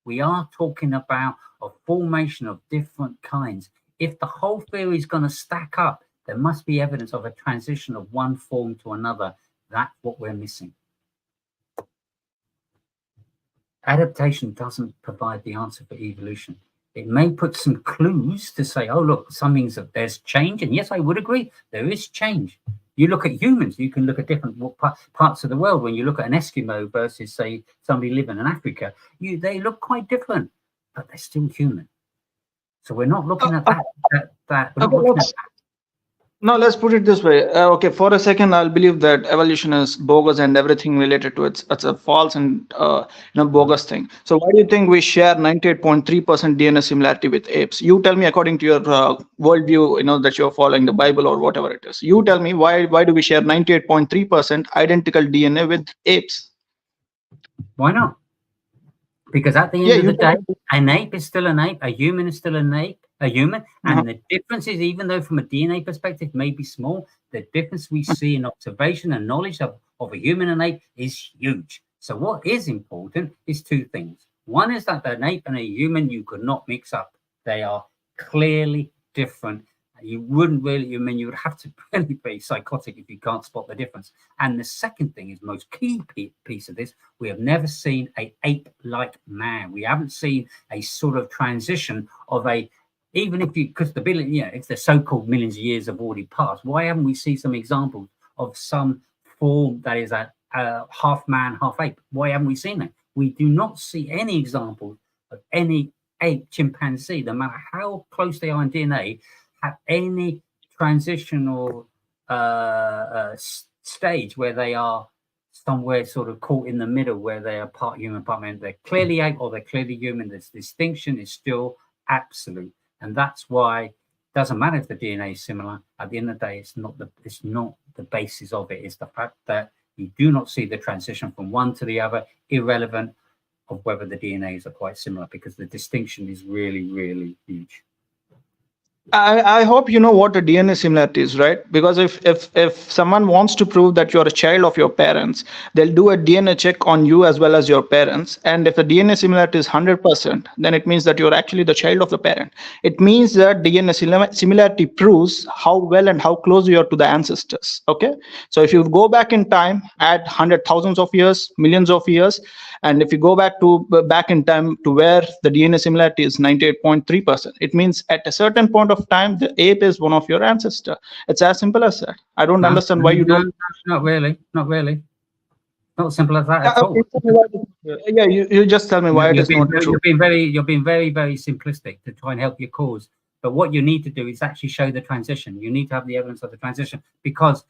we are talking about a formation of different kinds. If the whole theory is going to stack up, there must be evidence of a transition of one form to another. That's what we're missing. Adaptation doesn't provide the answer for evolution. It may put some clues to say, oh, look, there's change. And yes, I would agree, there is change. You look at humans, you can look at different parts of the world. When you look at an Eskimo versus, say, somebody living in Africa, they look quite different, but they're still human. So we're not looking at that. We're not looking at that. No, let's put it this way. Okay, for a second, I'll believe that evolution is bogus and everything related to it's a false and bogus thing. So why do you think we share 98.3% DNA similarity with apes? You tell me, according to your worldview, that you're following the Bible or whatever it is. You tell me why do we share 98.3% identical DNA with apes? Why not? Because at the end of the day, an ape is still an ape, a human is still a human, and the difference is, even though from a DNA perspective may be small, the difference we see in observation and knowledge of a human and ape is huge. So what is important is 2 things. One is that an ape and a human you could not mix up. They are clearly different. You wouldn't really, you would have to really be psychotic if you can't spot the difference. And the second thing is most key piece of this, we have never seen an ape-like man. We haven't seen a sort of transition of even if because if the so-called millions of years have already passed, why haven't we seen some examples of some form that is a half man, half ape? Why haven't we seen that? We do not see any examples of any ape, chimpanzee, no matter how close they are in DNA, have any transitional stage where they are somewhere sort of caught in the middle, where they are part human, part man. They're clearly ape or they're clearly human. This distinction is still absolute. And that's why it doesn't matter if the DNA is similar. At the end of the day, it's not the basis of it. It's the fact that you do not see the transition from one to the other, irrelevant of whether the DNAs are quite similar, because the distinction is really, really huge. I hope you know what a DNA similarity is, right? Because if someone wants to prove that you're a child of your parents, they'll do a DNA check on you as well as your parents. And if the DNA similarity is 100%, then it means that you're actually the child of the parent. It means that DNA similarity proves how well and how close you are to the ancestors. Okay, so if you go back in time, add thousands of years, millions of years, and if you go back in time to where the DNA similarity is 98.3%, it means at a certain point of time the ape is one of your ancestor. It's as simple as that. I don't understand why you don't. Not really. Not as simple as that at all. You just tell me why it is not true. You're being very, very simplistic to try and help your cause. But what you need to do is actually show the transition. You need to have the evidence of the transition, because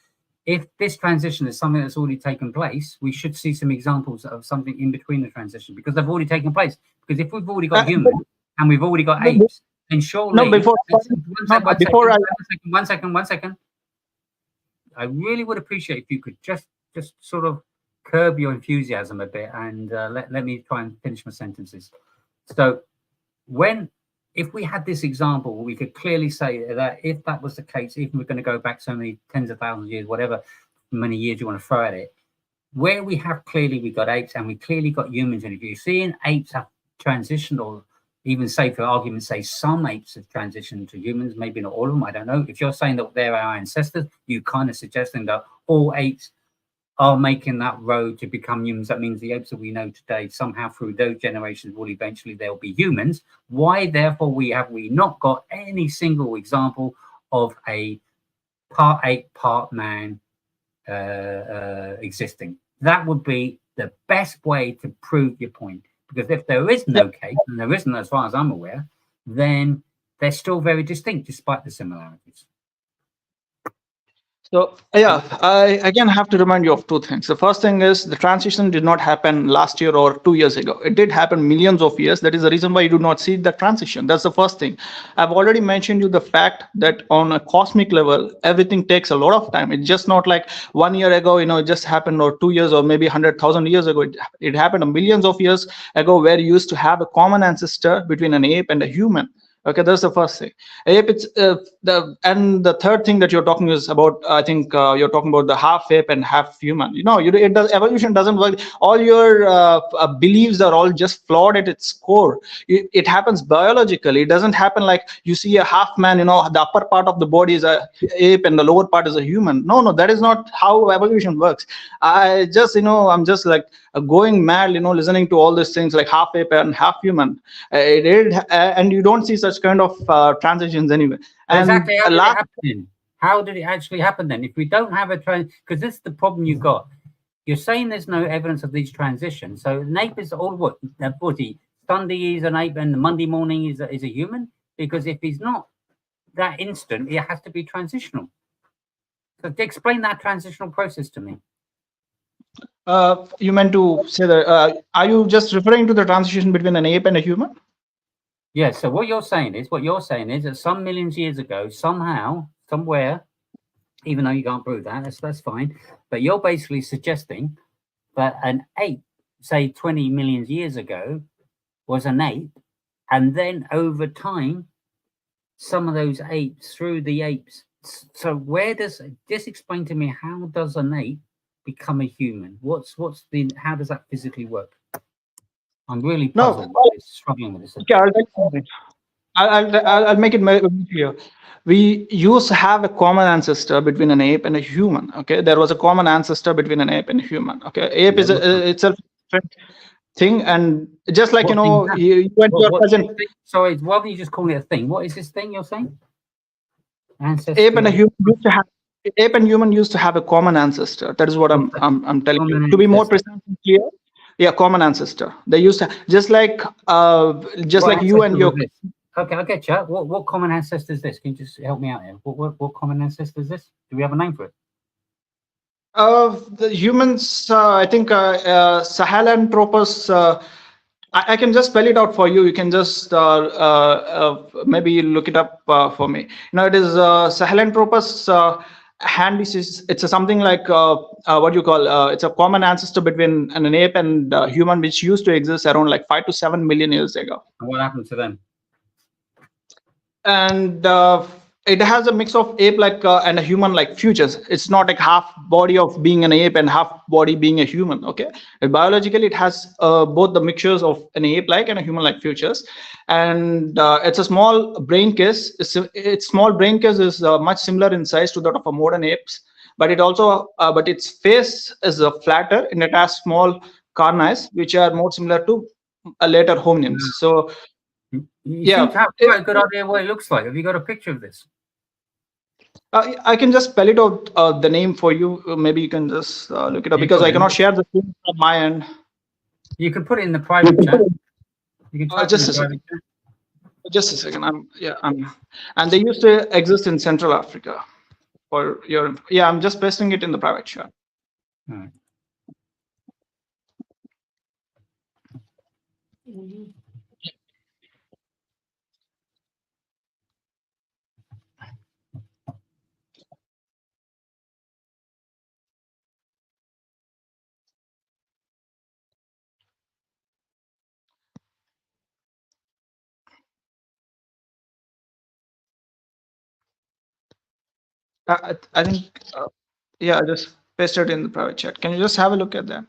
if this transition is something that's already taken place, we should see some examples of something in between the transition, because they've already taken place. Because if we've already got humans and we've already got apes, then surely... No, before... One second. I really would appreciate if you could just sort of curb your enthusiasm a bit and let me try and finish my sentences. So if we had this example, we could clearly say that if that was the case, even we're going to go back so many tens of thousands of years, whatever many years you want to throw at it, where we have clearly we got apes and we clearly got humans, and if you're seeing apes have transitioned, or even say for argument's sake, some apes have transitioned to humans, maybe not all of them, I don't know. If you're saying that they're our ancestors, you kind of suggesting that all apes are making that road to become humans. That means the apes that we know today, somehow through those generations, will eventually they'll be humans. Why, therefore, have we not got any single example of a part ape, part man existing? That would be the best way to prove your point. Because if there is no case, and there isn't as far as I'm aware, then they're still very distinct despite the similarities. So, yeah, I again have to remind you of two things. The first thing is the transition did not happen last year or 2 years ago. It did happen millions of years. That is the reason why you do not see the transition. That's the first thing. I've already mentioned you the fact that on a cosmic level, everything takes a lot of time. It's just not like 1 year ago, it just happened, or 2 years, or maybe 100,000 years ago. It happened millions of years ago, where you used to have a common ancestor between an ape and a human. Okay, that's the first thing. Ape, it's and the third thing that you're talking is about. I think you're talking about the half ape and half human. Evolution doesn't work. All your beliefs are all just flawed at its core. It happens biologically. It doesn't happen like you see a half man. The upper part of the body is a ape and the lower part is a human. No, that is not how evolution works. I'm just like going mad, listening to all these things like half ape and half human. And you don't see such kind of transitions anyway. And exactly. How did it actually happen then? If we don't have a because this is the problem you've got. You're saying there's no evidence of these transitions. So an ape is all what? Sunday is an ape and Monday morning is a human? Because if he's not that instant, it has to be transitional. So explain that transitional process to me. You meant to say that, are you just referring to the transition between an ape and a human? Yes. So what you're saying is that some millions of years ago, somehow, somewhere, even though you can't prove that, that's fine. But you're basically suggesting that an ape, say 20 million years ago, was an ape. And then over time, some of those apes, through the apes. So just explain to me, how does an ape become a human? How does that physically work? I'm really puzzled. Struggling with this. Okay, I'll tell you something. I'll make it very clear. We used to have a common ancestor between an ape and a human. Okay, there was a common ancestor between an ape and a human. Okay, ape is itself a different thing, and just like you went to your cousin. Sorry, why don't you just call it a thing? What is this thing you're saying? Ancestor. Ape and human used to have a common ancestor. That is what I'm telling you. To be more precise and clear. Yeah, common ancestor. They used to just like you and your. Okay, I get you. What common ancestor is this? Can you just help me out here? What common ancestor is this? Do we have a name for it? The humans, I think Sahelanthropus. I can just spell it out for you. You can just maybe look it up for me. It is Sahelanthropus handicis. It's something like what you call. It's a common ancestor between an ape and human, which used to exist around like 5 to 7 million years ago. And what happened to them? And it has a mix of ape-like and a human-like features. It's not like half body of being an ape and half body being a human. Okay, and biologically, it has both the mixtures of an ape-like and a human-like features. And it's a small brain case. Its small brain case is much similar in size to that of a modern apes, but but its face is flatter and it has small carnines, which are more similar to later hominins. So. You seem to have quite a good idea what it looks like. Have you got a picture of this? I can just spell it out, the name for you. Maybe you can just look it up, because I cannot share the screen from my end. You can put it in the private chat. You can type just in the private chat. Just a second. And they used to exist in Central Africa. For your, yeah, I'm just pasting it in the private chat. All right. I think, yeah, I just pasted it in the private chat. Can you just have a look at that?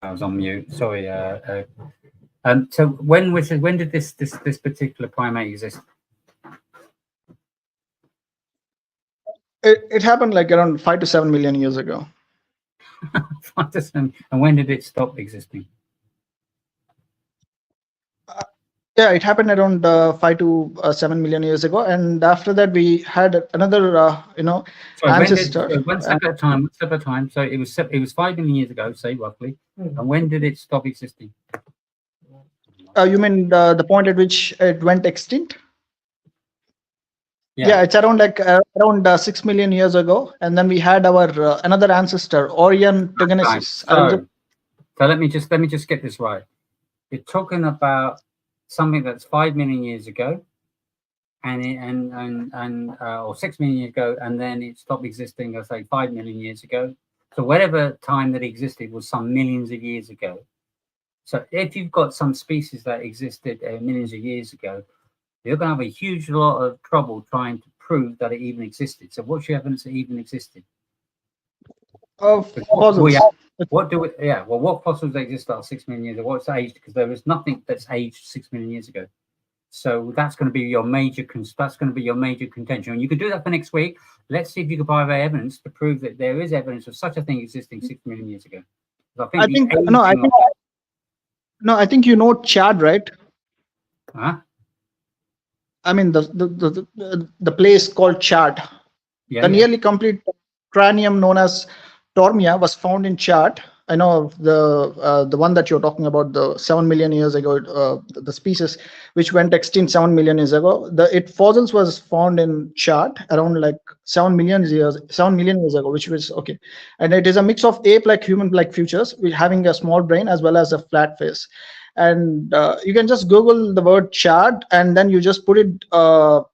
I was on mute. Sorry. So when did this particular primate exist? It happened like around 5 to 7 million years ago. And when did it stop existing? Yeah, it happened around 5 to 7 million years ago, and after that we had another, ancestor. One step at a time. So it was 5 million years ago, say roughly. And when did it stop existing? You mean the point at which it went extinct? Yeah, it's around 6 million years ago, and then we had our another ancestor, Oriontogenesis. Right. So let me just get this right. You're talking about something that's 5 million years ago, or 6 million years ago, and then it stopped existing, let's say 5 million years ago. So whatever time that it existed was some millions of years ago. So if you've got some species that existed millions of years ago, you're going to have a huge lot of trouble trying to prove that it even existed. So what's your evidence that it even existed? Fossils. What fossils exist at 6 million years ago? What's aged? Because there is nothing that's aged 6 million years ago. So that's going to be your major contention. And you can do that for next week. Let's see if you can provide evidence to prove that there is evidence of such a thing existing 6 million years ago. I think you know Chad, right? Huh? I mean the place called Chad. Yeah, the nearly complete cranium known as Tormia was found in Chad. I know the one that you're talking about, the 7 million years ago, the species which went extinct 7 million years ago. Fossils was found in Chad around like 7 million years ago, which was okay. And it is a mix of ape-like, human-like features, with having a small brain as well as a flat face. And you can just Google the word Chad, and then you just put it the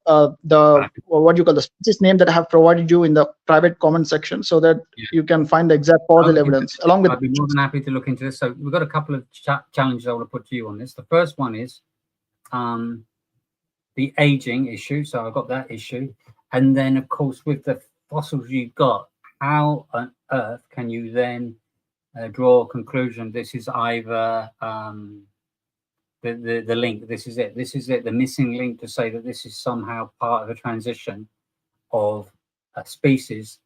species name that I have provided you in the private comment section, so that you can find the exact fossil evidence along with. I'd be more than happy to look into this. So we've got a couple of challenges I want to put to you on this. The first one is the aging issue. So I've got that issue, and then of course with the fossils you've got, how on earth can you then draw a conclusion this is either the link, this is it, the missing link to say that this is somehow part of a transition of a species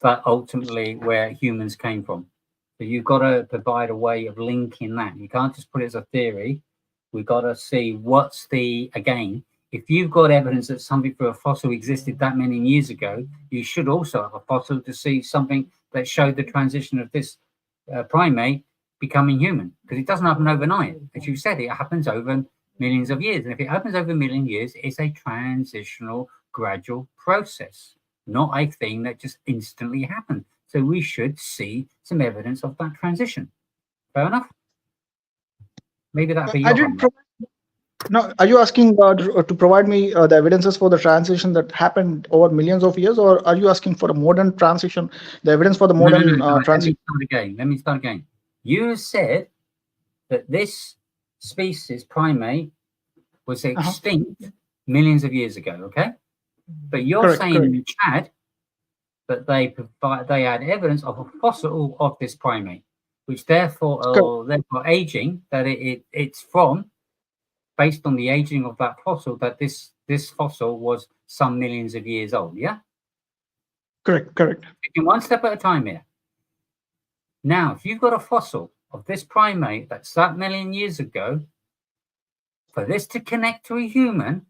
that ultimately where humans came from. So you've got to provide a way of linking that. You can't just put it as a theory We got to see what's again, if you've got evidence that something for a fossil existed that many years ago, you should also have a fossil to see something that showed the transition of this primate becoming human, because it doesn't happen overnight. As you said, it happens over millions of years. And if it happens over a million years, it's a transitional, gradual process, not a thing that just instantly happened. So we should see some evidence of that transition. Fair enough? Maybe that'd be your homework. No, are you asking to provide me the evidences for the transition that happened over millions of years, or are you asking for a modern transition, the evidence for the modern transition? Let me start again. You said that this species, primate, was extinct millions of years ago, okay? But you're saying in the chat that they had evidence of a fossil of this primate, which therefore aging, that it's from, based on the aging of that fossil, that this fossil was some millions of years old, yeah? Correct. Taking one step at a time here. Now, if you've got a fossil of this primate that's that million years ago, for this to connect to a human,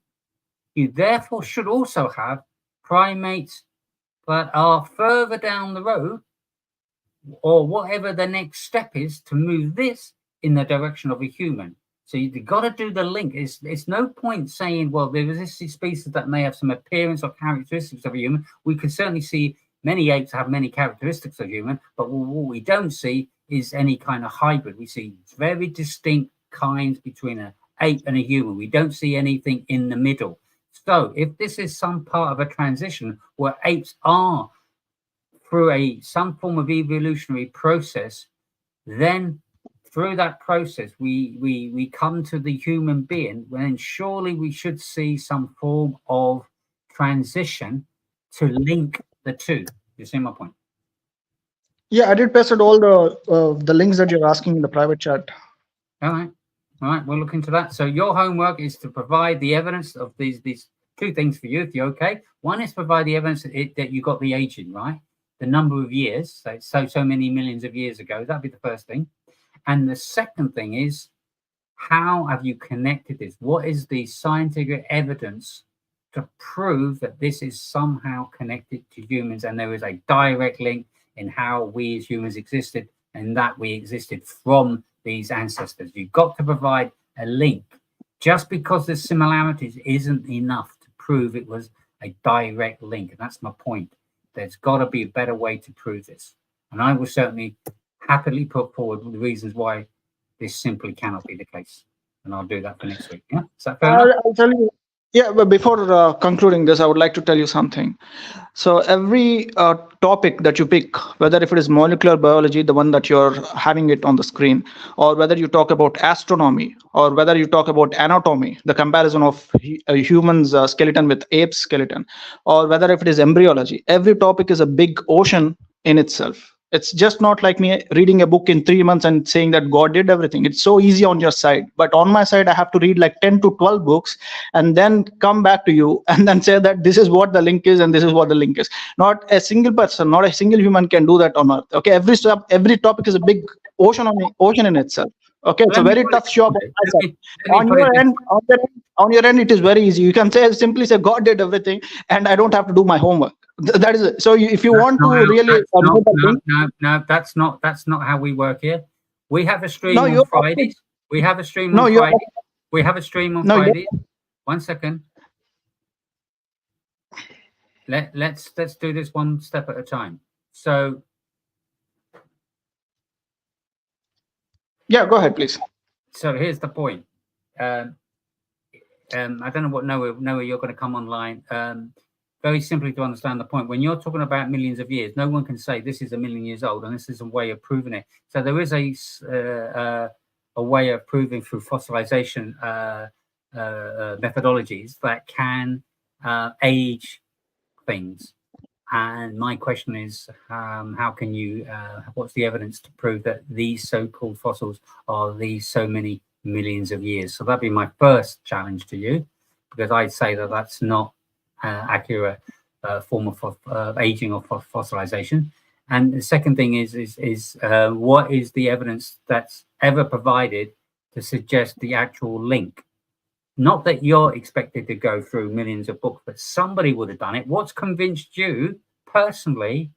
you therefore should also have primates that are further down the road, or whatever the next step is to move this in the direction of a human. So you've got to do the link. It's no point saying, well, there is this species that may have some appearance or characteristics of a human. We can certainly see many apes have many characteristics of human, but what we don't see is any kind of hybrid. We see very distinct kinds between an ape and a human. We don't see anything in the middle. So if this is some part of a transition where apes are through some form of evolutionary process, then through that process, we come to the human being, then surely we should see some form of transition to link the two. You see my point? Yeah, I did pass it all the links that you're asking in the private chat. All right, we'll look into that. So your homework is to provide the evidence of these two things for you, if you're okay. One is provide the evidence that you got the aging, right? The number of years, so many millions of years ago. That'd be the first thing. And the second thing is, how have you connected this? What is the scientific evidence to prove that this is somehow connected to humans, and there is a direct link in how we as humans existed, and that we existed from these ancestors? You've got to provide a link. Just because there's similarities isn't enough to prove it was a direct link, and that's my point. There's got to be a better way to prove this, and I will certainly happily put forward the reasons why this simply cannot be the case, and I'll do that for next week. Yeah, is that fair enough? I'll tell you. Yeah, but before concluding this, I would like to tell you something. So every topic that you pick, whether if it is molecular biology, the one that you're having it on the screen, or whether you talk about astronomy, or whether you talk about anatomy, the comparison of a human's skeleton with ape's skeleton, or whether if it is embryology, every topic is a big ocean in itself. It's just not like me reading a book in 3 months and saying that God did everything. It's so easy on your side. But on my side, I have to read like 10 to 12 books and then come back to you and then say that this is what the link is and this is what the link is. Not a single person, not a single human can do that on earth. Okay, every topic is a big ocean in itself. Okay, it's a very tough job. On your end, it is very easy. You can simply say God did everything and I don't have to do my homework. That is it. So if you want to really no, that's not how we work here. We have a stream on Fridays. We have a stream on Fridays. We have a stream on Fridays. 1 second. Let's do this one step at a time. So yeah, go ahead, please. So here's the point. I don't know what Noah you're going to come online. Very simply to understand the point, when you're talking about millions of years, no one can say this is a million years old, and this is a way of proving it. So there is a way of proving through fossilization methodologies that can age things. And my question is, how can you? What's the evidence to prove that these so-called fossils are these so many millions of years? So that'd be my first challenge to you, because I'd say that that's not accurate form of aging or fossilization. And the second thing is what is the evidence that's ever provided to suggest the actual link. Not that you're expected to go through millions of books, but somebody would have done it. What's convinced you personally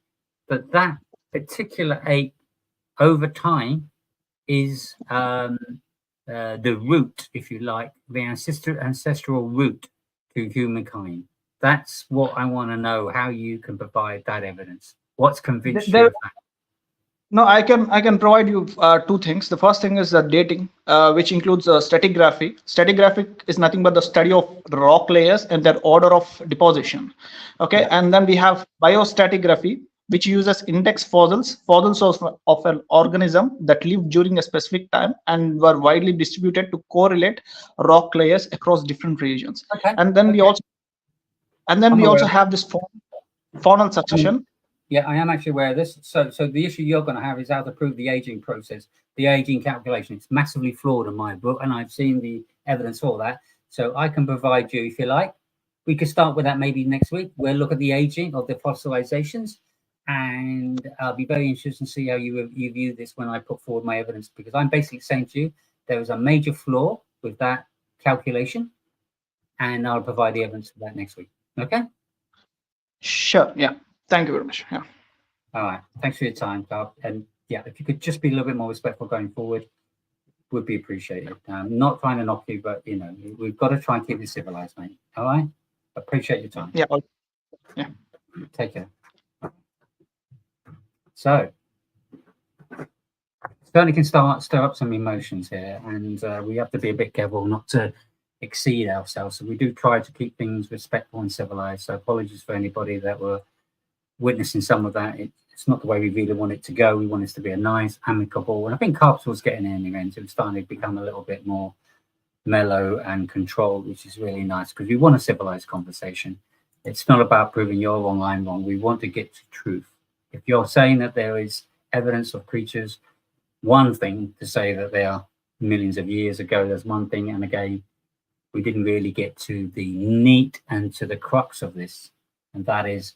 that that particular ape over time is the root, if you like, the ancestral root to humankind? That's what I want to know, how you can provide that evidence. What's convinced you of that? No, I can provide you two things. The first thing is dating, which includes stratigraphy. Stratigraphy is nothing but the study of the rock layers and their order of deposition. Okay, and then we have biostratigraphy, which uses index fossils of an organism that lived during a specific time and were widely distributed to correlate rock layers across different regions. Okay. And then we also have this faunal succession. Yeah, I am actually aware of this. So the issue you're going to have is how to prove the aging process, the aging calculation. It's massively flawed in my book, and I've seen the evidence for that. So I can provide you, if you like. We could start with that maybe next week. We'll look at the aging of the fossilizations, and I'll be very interested to see how you view this when I put forward my evidence, because I'm basically saying to you there is a major flaw with that calculation, and I'll provide the evidence for that next week. Okay? Sure. Yeah. Thank you very much. Yeah. All right. Thanks for your time, Carl. And yeah, if you could just be a little bit more respectful going forward, would be appreciated. Not trying to knock you, but you know, we've got to try and keep it civilized, mate. All right. Appreciate your time. Yeah. Yeah. Take care. So certainly can stir up some emotions here, and we have to be a bit careful not to exceed ourselves. So we do try to keep things respectful and civilized. So apologies for anybody that were witnessing some of that. It's not the way we really want it to go. We want it to be a nice, amicable, and I think Kampf was getting in the end. It was starting to become a little bit more mellow and controlled, which is really nice, because we want a civilized conversation. It's not about proving you're wrong, I'm wrong. We want to get to truth. If you're saying that there is evidence of creatures, one thing to say that they are millions of years ago, there's one thing, and again, we didn't really get to the meat and to the crux of this, and that is,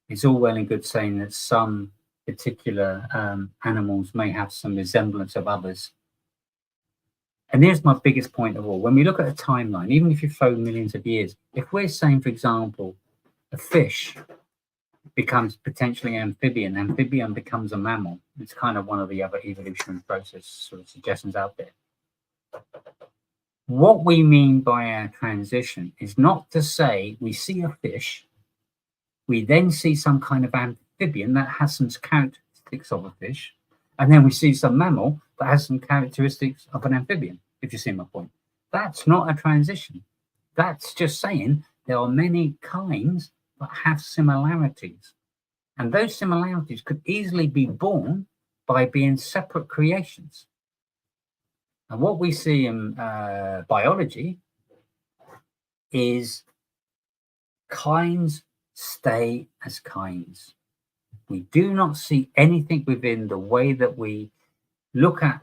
it's all well and good saying that some particular animals may have some resemblance of others. And here's my biggest point of all. When we look at a timeline, even if you throw millions of years, if we're saying, for example, a fish becomes potentially amphibian becomes a mammal, it's kind of one of the other evolutionary process sort of suggestions out there. What we mean by our transition is not to say we see a fish, we then see some kind of amphibian that has some characteristics of a fish, and then we see some mammal that has some characteristics of an amphibian, if you see my point. That's not a transition. That's just saying there are many kinds that have similarities. And those similarities could easily be born by being separate creations. And what we see in biology is kinds stay as kinds. We do not see anything within the way that we look at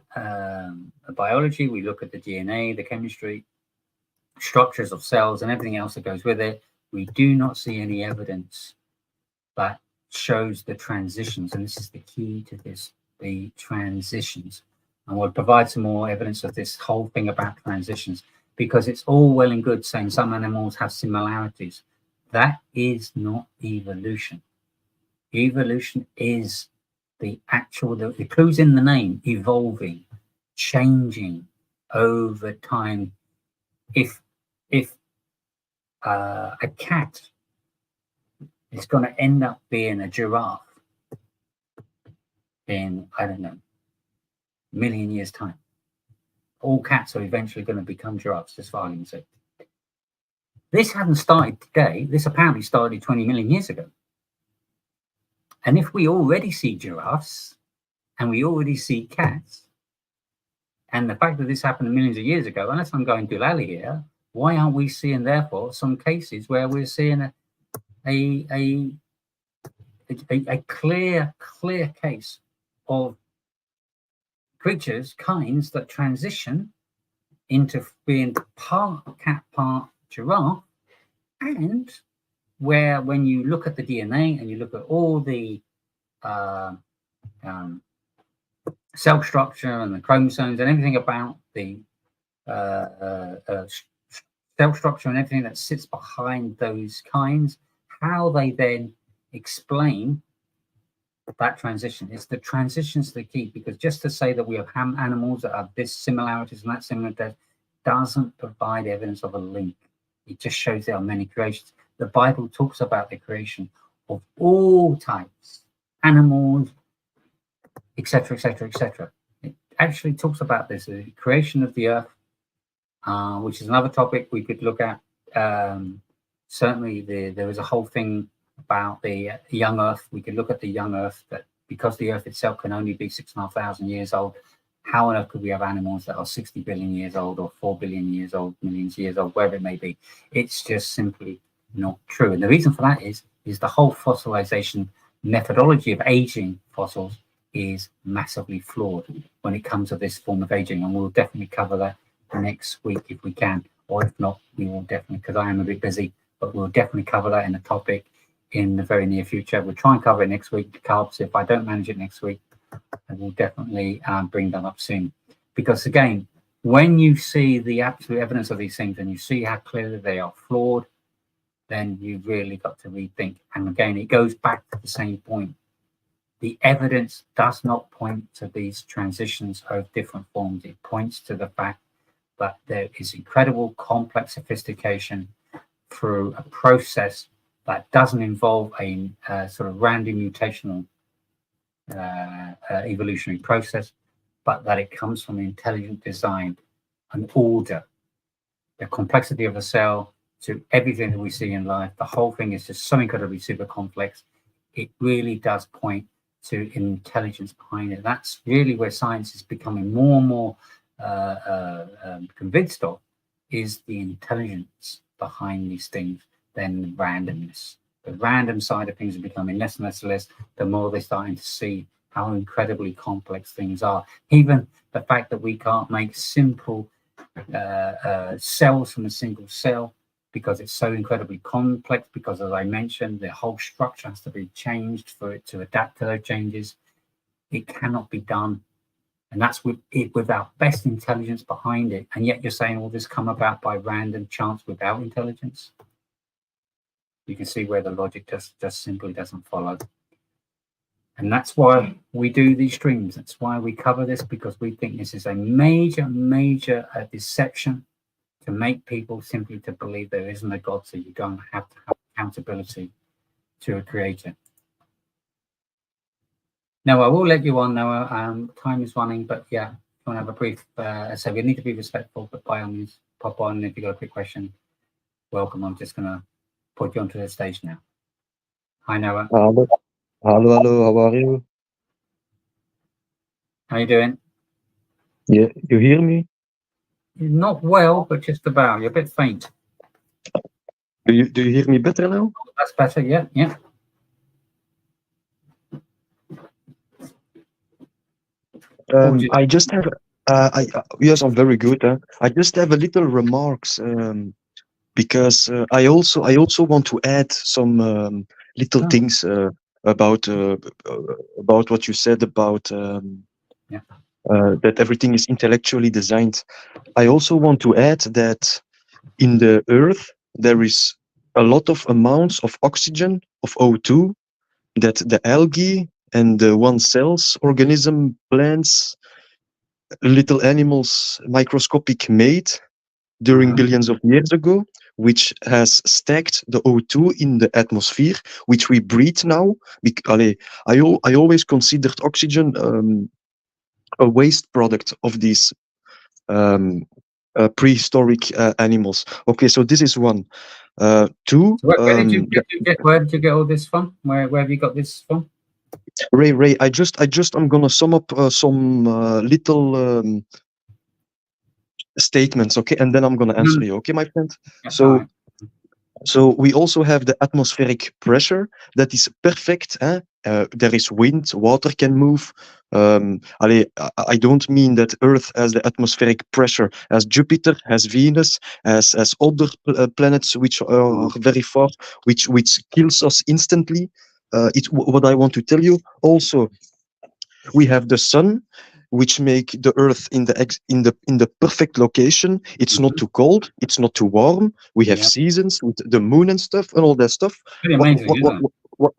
biology. We look at the DNA, the chemistry, structures of cells, and everything else that goes with it. We do not see any evidence that shows the transitions, and this is the key to this, the transitions. And we'll provide some more evidence of this whole thing about transitions, because it's all well and good saying some animals have similarities. That is not evolution. Evolution is the actual, the clues in the name, evolving, changing over time. If a cat is going to end up being a giraffe in, I don't know, a million years' time, all cats are eventually going to become giraffes, as far as I can say. This hadn't started today. This apparently started 20 million years ago. And if we already see giraffes and we already see cats, and the fact that this happened millions of years ago, unless I'm going to Lally here, why aren't we seeing, therefore, some cases where we're seeing a clear case of creatures, kinds that transition into being part cat, part giraffe, and where when you look at the DNA and you look at all the cell structure and the chromosomes and everything about the cell structure and everything that sits behind those kinds, how they then explain that transition. It's the transitions the key, because just to say that we have animals that have this similarities and that similarity doesn't provide evidence of a link. It just shows there are many creations. The Bible talks about the creation of all types, animals, etc., etc., etc. It actually talks about this, the creation of the earth, which is another topic we could look at. Certainly, there was a whole thing about the young earth. We could look at the young earth, that because the earth itself can only be 6,500 years old, how on earth could we have animals that are 60 billion years old or 4 billion years old, millions of years old, wherever it may be? It's just simply not true. And the reason for that is the whole fossilization methodology of aging fossils is massively flawed when it comes to this form of aging. And we'll definitely cover that next week if we can, or if not, we will definitely, because I am a bit busy, but we'll definitely cover that in the topic in the very near future. We'll try and cover it next week, Carbs. If I don't manage it next week, I will definitely bring that up soon. Because again, when you see the absolute evidence of these things and you see how clearly they are flawed, then you've really got to rethink. And again, it goes back to the same point. The evidence does not point to these transitions of different forms. It points to the fact that there is incredible complex sophistication through a process that doesn't involve a sort of random mutational evolutionary process, but that it comes from intelligent design and order. The complexity of a cell to everything that we see in life, the whole thing is just so incredibly super complex. It really does point to intelligence behind it. That's really where science is becoming more and more convinced of, is the intelligence behind these things than the randomness. The random side of things are becoming less and less the more they're starting to see how incredibly complex things are. Even the fact that we can't make simple cells from a single cell because it's so incredibly complex, because as I mentioned, the whole structure has to be changed for it to adapt to those changes. It cannot be done. And that's without best intelligence behind it. And yet you're saying all this come about by random chance without intelligence. You can see where the logic just simply doesn't follow. And that's why we do these streams. That's why we cover this, because we think this is a major deception to make people simply to believe there isn't a God. So you're going to have accountability to a creator. Now, I will let you on, Noah. Time is running, but yeah, if you want to have a brief, so we need to be respectful, but by all means, pop on. If you've got a quick question, welcome. I'm just going to put you onto the stage now. Hi, Noah. Hello, how are you? How you doing? Yeah, you hear me? Not well, but just about. You're a bit faint. Do you hear me better now? That's better, yeah, yeah. I just have, yes, I'm very good. I just have a little remarks, because I also want to add some little things about what you said about that everything is intellectually designed. I also want to add that in the earth there is a lot of amounts of oxygen, of O2, that the algae and the one cells, organism, plants, little animals, microscopic made during billions of years ago, which has stacked the O2 in the atmosphere, which we breathe now. I always considered oxygen a waste product of these prehistoric animals. Okay, so this is one. Two. So where did you get all this from? Where have you got this from? Ray, I'm gonna sum up some little statements, okay, and then I'm gonna answer you, okay, my friend? Yeah, so we also have the atmospheric pressure that is perfect. There is wind, water can move. I don't mean that Earth has the atmospheric pressure as Jupiter, as Venus, as other planets which are very far, which kills us instantly. It's what I want to tell you. Also, we have the sun, which make the Earth in the perfect location. It's not too cold, it's not too warm. We have Yeah. seasons with the moon and stuff and all that stuff. Pretty What- amazing, what- isn't it? what-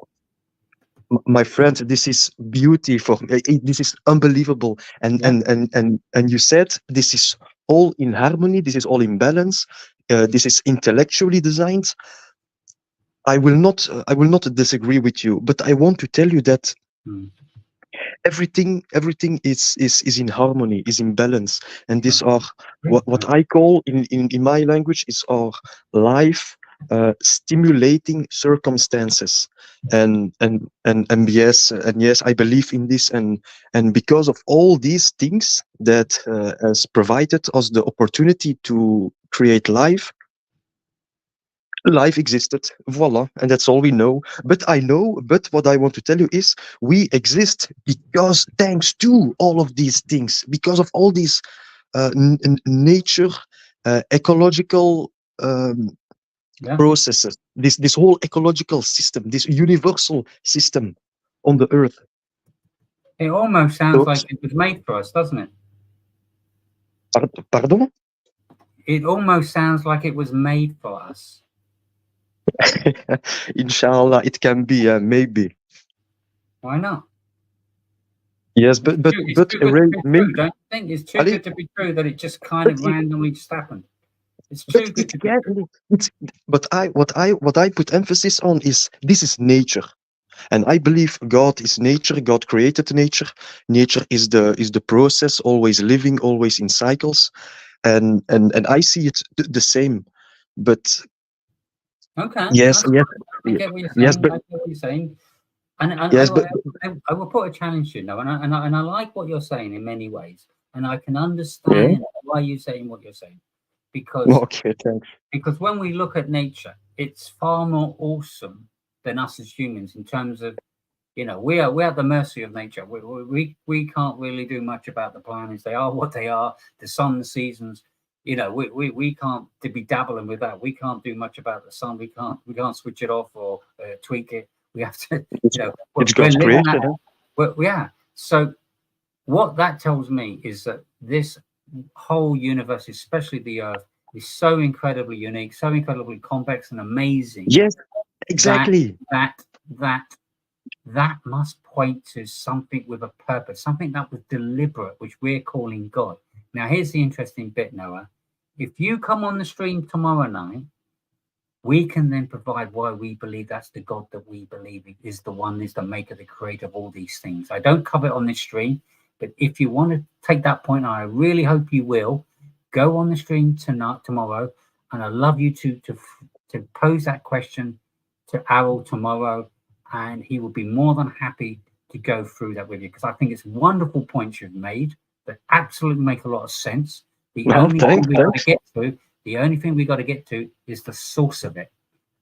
my friend, this is beauty for me. This is unbelievable. And Yeah. and you said this is all in harmony. This is all in balance. This is intellectually designed. I will not disagree with you, but I want to tell you that Mm. everything is in harmony, is in balance, and these are Great. what I call in my language is our life stimulating circumstances. And yes, I believe in this, and because of all these things that has provided us the opportunity to create life existed, voila, and that's all we know. But what I want to tell you is we exist because thanks to all of these things, because of all these nature ecological Yeah. processes, this whole ecological system, this universal system on the earth. It almost sounds So- like it was made for us, doesn't it? Pardon? It almost sounds like it was made for us. Inshallah, it can be, maybe. Why not? Yes, but It's too good Ray, to be maybe, true, don't you think? It's too Ali- good to be true that it just kind of But it- randomly just happened. It's too But good it to be can. true. It's, but what I put emphasis on is this is nature, and I believe God is nature. God created nature. Nature is the process, always living, always in cycles, and I see it the same. But Okay. yes, that's yes, fine. I get what you're saying. yes, but I get what you're saying. And yes, but I will put a challenge to you now, and I like what you're saying in many ways, and I can understand why you're saying what you're saying, because okay, thanks. because when we look at nature, it's far more awesome than us as humans in terms of, we're at the mercy of nature. We can't really do much about the planets. They are what they are. The sun, the seasons. We can't to be dabbling with that. We can't do much about the sun. We can't switch it off or tweak it. We have to, It's we're God's living creation. that. Yeah. So what that tells me is that this whole universe, especially the Earth, is so incredibly unique, so incredibly complex and amazing. Yes, exactly. That must point to something with a purpose, something that was deliberate, which we're calling God. Now, here's the interesting bit, Noah. If you come on the stream tomorrow night, we can then provide why we believe that's the God that we believe is the one, is the maker, the creator of all these things. I don't cover it on this stream, but if you want to take that point, I really hope you will, go on the stream tomorrow, and I'd love you to pose that question to Errol tomorrow, and he will be more than happy to go through that with you, because I think it's wonderful points you've made that absolutely make a lot of sense. The only thing we got to get to, is the source of it,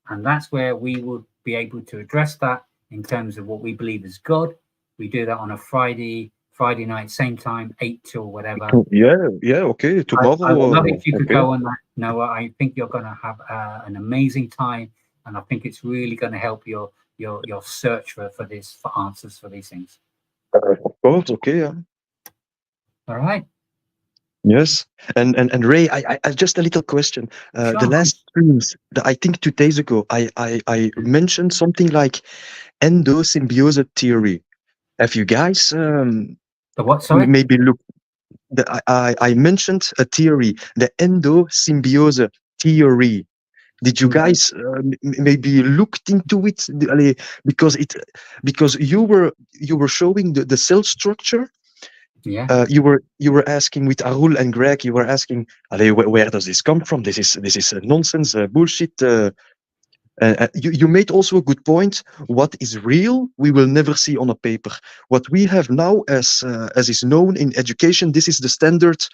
and that's where we would be able to address that in terms of what we believe is God. We do that on a Friday night, same time, 8 till whatever. Yeah, okay. Tomorrow. I would love it if you could okay. go on that, Noah. I think you're going to have an amazing time, and I think it's really going to help your search for answers for these things. Of course, okay. Yeah. All right. Yes, and Ray, I just a little question. The Sure. last streams, I think 2 days ago, I mentioned something like endosymbiosis theory. Have you guys The what? Sorry. maybe look? I mentioned a theory, the endosymbiosis theory. Did you guys maybe looked into it? Because you were showing the cell structure. Yeah. You were asking with Arul and Greg. You were asking, where does this come from? This is nonsense, bullshit. You made also a good point. What is real, we will never see on a paper. What we have now, as is known in education, this is the standard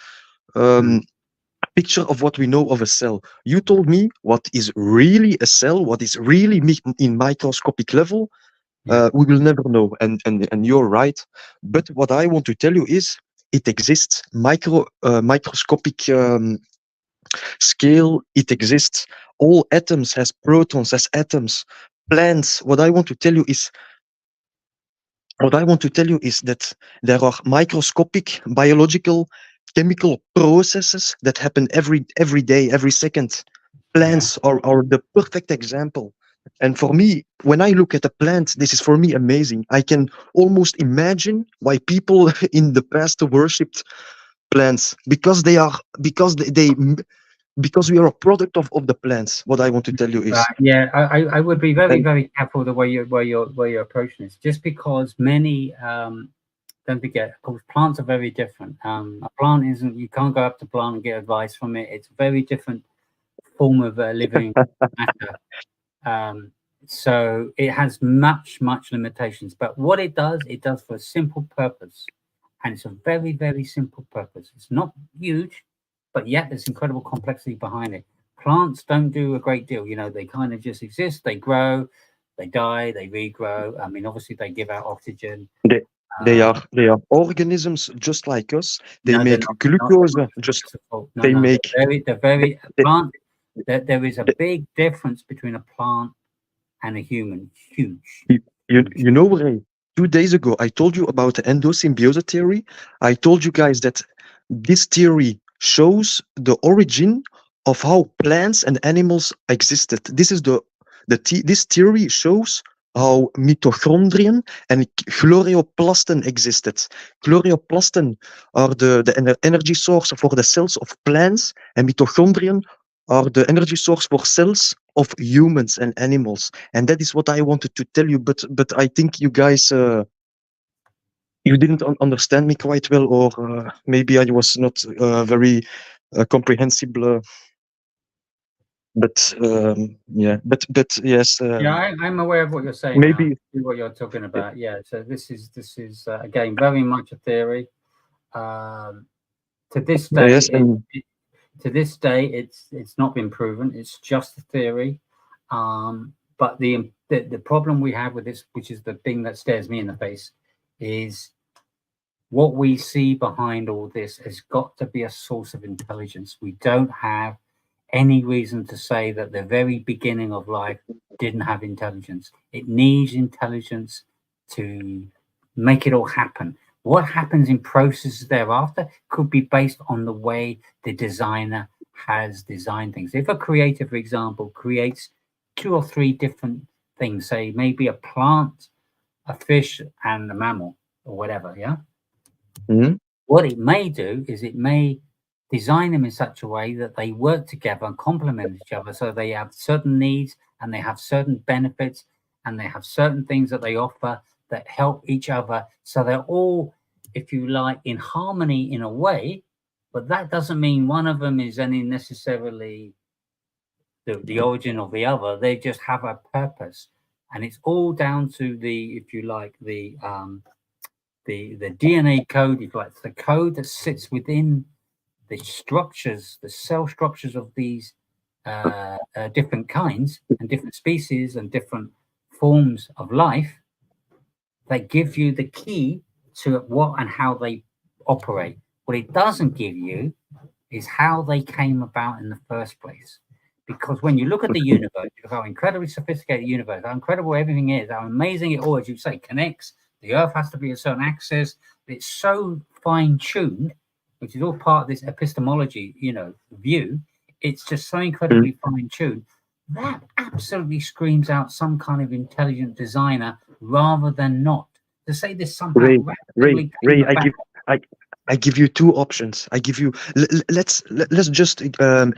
picture of what we know of a cell. You told me what is really a cell, what is really in microscopic level. We will never know, and you're right. But what I want to tell you is it exists. Microscopic scale, it exists. All atoms has protons, has atoms. Plants. What I want to tell you is what I want to tell you is that there are microscopic biological chemical processes that happen every day, every second. Plants are the perfect example. And for me, when I look at a plant, this is for me amazing. I can almost imagine why people in the past worshipped plants, because because we are a product of the plants. What I want to tell you is, Yeah, I would be very, and very careful the way you're approaching this, just because many don't forget, of course, plants are very different. A plant isn't, you can't go up to plant and get advice from it. It's a very different form of living matter. So it has much limitations, but what it does for a simple purpose, and it's a very, very simple purpose. It's not huge, but yet there's incredible complexity behind it. Plants don't do a great deal, you know, they kind of just exist, they grow, they die, they regrow. I mean, obviously they give out oxygen. they are organisms just like us. They No, they're make not. glucose. Just they make. They're very they- plant. There is a they- big difference between a plant and a human. Huge. you know, Ray, 2 days ago I told you about the endosymbiosis theory. I told you guys that this theory shows the origin of how plants and animals existed. This theory shows how mitochondrion and chloroplasten existed. Chloroplasten are the energy source for the cells of plants, and mitochondrion are the energy source for cells of humans and animals. And that is what I wanted to tell you. But I think you guys you didn't understand me quite well, or maybe I was not very comprehensible. But yeah, but yes. Yeah, I'm aware of what you're saying. Maybe Now. I see what you're talking about. Yeah. So this is again very much a theory. To this day, yes, and it's not been proven. It's just a theory. But the problem we have with this, which is the thing that stares me in the face, is what we see behind all this has got to be a source of intelligence. We don't have any reason to say that the very beginning of life didn't have intelligence. It needs intelligence to make it all happen. What happens in processes thereafter could be based on the way the designer has designed things. If a creator, for example, creates 2 or 3 different things, say maybe a plant, a fish, and a mammal, or whatever, yeah? What it may do is it may design them in such a way that they work together and complement each other, so they have certain needs and they have certain benefits and they have certain things that they offer that help each other, so they're all, if you like, in harmony in a way. But that doesn't mean one of them is any necessarily the origin of the other. They just have a purpose, and it's all down to the, if you like, the DNA code, if you like, the code that sits within the structures, the cell structures of these different kinds and different species and different forms of life, that give you the key to what and how they operate. What it doesn't give you is how they came about in the first place. Because when you look at the universe, how incredibly sophisticated the universe, how incredible everything is, how amazing it all, as you say, connects. The Earth has to be a certain axis. It's so fine-tuned, which is all part of this epistemology, you know, view. It's just so incredibly fine-tuned. That absolutely screams out some kind of intelligent designer rather than not. To say this somehow. Ray, I give you 2 options. I give you. Let's just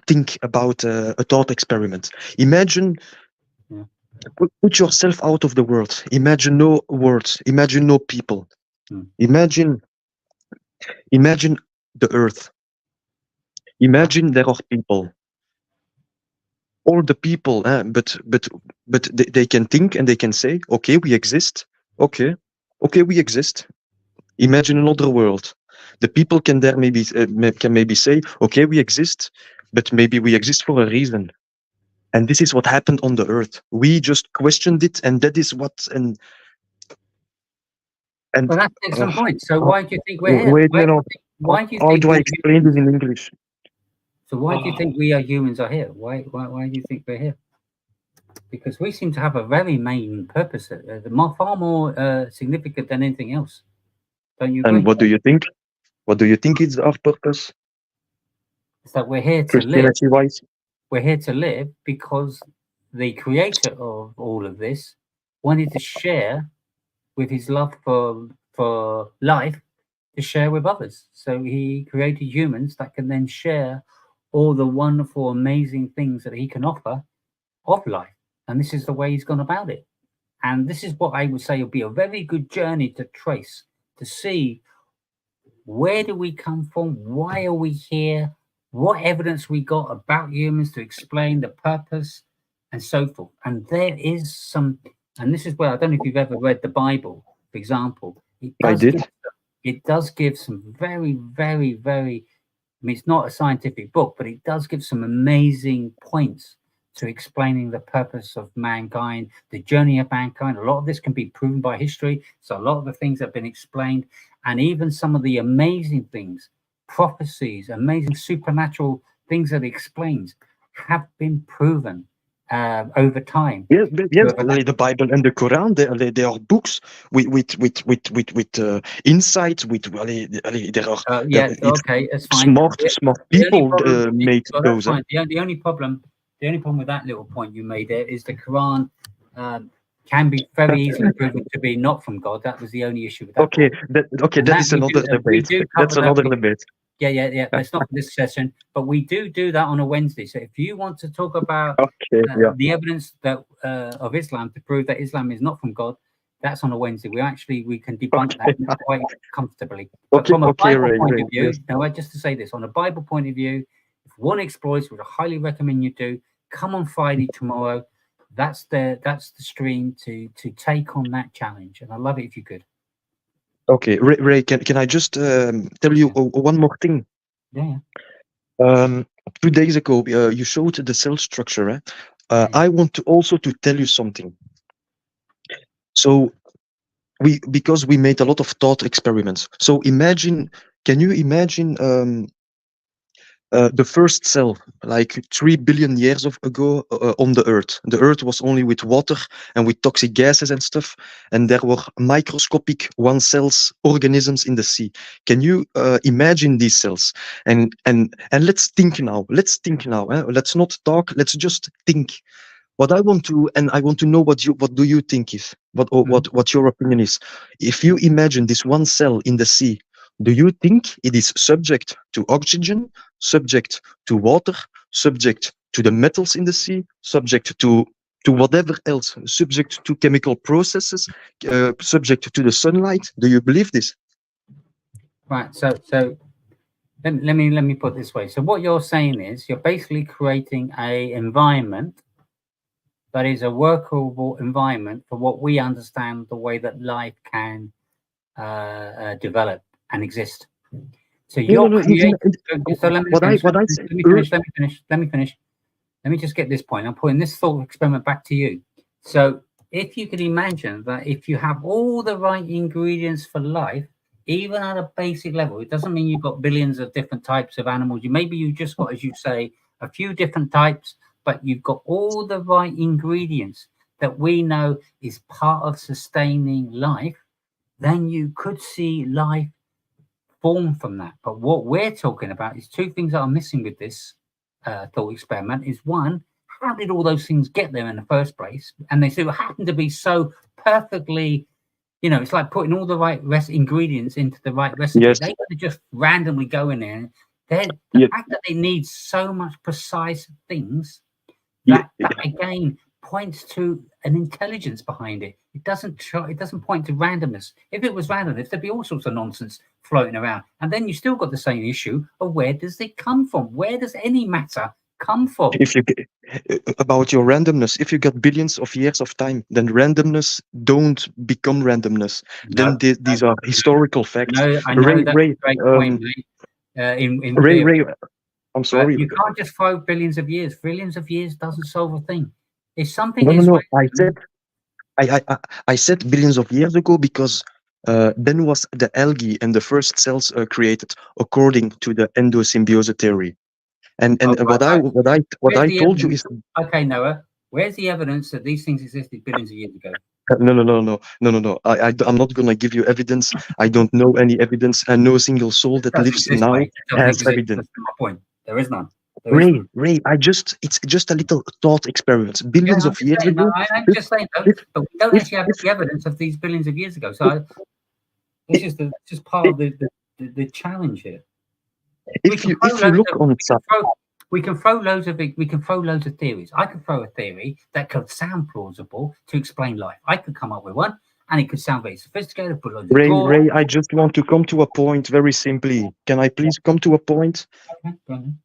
think about a thought experiment. Imagine. Put yourself out of the world. Imagine no words. Imagine no people. Imagine the earth. Imagine there are people. All the people, but they can think and they can say, okay, we exist. Okay, we exist. Imagine another world. The people can there maybe say, okay, we exist, but maybe we exist for a reason. And this is what happened on the earth. We just questioned it, and that is what. And well, that's an excellent point. So why do you think we're here? Wait, Why do you how think do I explain this in English? So why do you think we are humans are here? Why do you think we're here? because we seem to have a very main purpose, far more significant than anything else. Don't you agree? And what do you think? What do you think is our purpose, It's that we're here to live. Christianity-wise? We're here to live because the creator of all of this wanted to share with his love for life, to share with others. So he created humans that can then share all the wonderful, amazing things that he can offer of life. And this is the way he's gone about it. And this is what I would say will be a very good journey to trace, to see where do we come from, why are we here, what evidence we got about humans to explain the purpose and so forth. And there is some, and this is where, I don't know if you've ever read the Bible, for example. I did. It does give some very, very, very, I mean, it's not a scientific book, but it does give some amazing points to explaining the purpose of mankind, the journey of mankind. A lot of this can be proven by history. So a lot of the things have been explained, and even some of the amazing things, prophecies, amazing supernatural things that it explains have been proven over time. Yes, the Bible and the Quran, they are books with insights. There are Okay, that's fine. Smart people made those. Fine. The only problem with that little point you made there is the Quran can be very easily proven to be not from God. That was the only issue with that. Okay, that is another debate. That's another debate. Yeah. That's not for this session, but we do that on a Wednesday. So if you want to talk about the evidence that of Islam to prove that Islam is not from God, that's on a Wednesday. We can debunk that quite comfortably. But from a Bible point of view, just to say this, on a Bible point of view, if you want to explore this, which I highly recommend you do, come on Friday tomorrow. That's the stream to take on that challenge, and I love it if you could. Okay, Ray, can I just tell you one more thing? Yeah. 2 days ago, you showed the cell structure. I want to also to tell you something. So because we made a lot of thought experiments. So can you imagine the first cell, like 3 billion years ago on the Earth? The Earth was only with water and with toxic gases and stuff, and there were microscopic one-cells organisms in the sea. Can you imagine these cells? And let's think now. Let's not talk. Let's just think. What I want to know what do you think is what your opinion is. If you imagine this one cell in the sea, do you think it is subject to oxygen, subject to water, subject to the metals in the sea, subject to whatever else, subject to chemical processes, subject to the sunlight? Do you believe this? Right. So let me put it this way. So what you're saying is you're basically creating a environment that is a workable environment for what we understand the way that life can develop and exist. So you're creating. So let me finish. Let me just get this point. I'm putting this thought experiment back to you. So if you can imagine that if you have all the right ingredients for life, even at a basic level, it doesn't mean you've got billions of different types of animals. Maybe you just got, as you say, a few different types, but you've got all the right ingredients that we know is part of sustaining life, then you could see life form from that. But what we're talking about is two things that are missing with this thought experiment. Is one, how did all those things get there in the first place? And they still happen to be so perfectly, it's like putting all the right ingredients into the right recipe. Yes. They could just randomly go in there. The fact that they need so much precise things, that again points to an intelligence behind it. It doesn't point to randomness. If it was randomness, there'd be all sorts of nonsense floating around. And then you still got the same issue of where does it come from? Where does any matter come from? If you about your randomness, if you got billions of years of time, then randomness don't become randomness. No, then these are historical facts. I know that's a great point, mate. Ray, I'm sorry. You can't just throw billions of years. Billions of years doesn't solve a thing. If something No. I said billions of years ago because then was the algae and the first cells created according to the endosymbiosis theory. And what I told you is okay, Noah. Where's the evidence that these things existed billions of years ago? No. I'm not gonna give you evidence. I don't know any evidence, and no single soul that Doesn't lives exist, now mate. It doesn't has exist. evidence. That's my point. There is none. There is none. Ray, it's just a little thought experiment. Yeah, Billions I'm of just years saying, ago. I'm if- just saying, though, if- but we don't if- actually have if- any evidence of these billions of years ago. So this is just part of the challenge here. If you look on We can throw loads of theories. I could throw a theory that could sound plausible to explain life. I could come up with one, and it could sound very sophisticated. Put loads of drawers. Ray, I just want to come to a point very simply. Can I please come to a point? Okay, go on.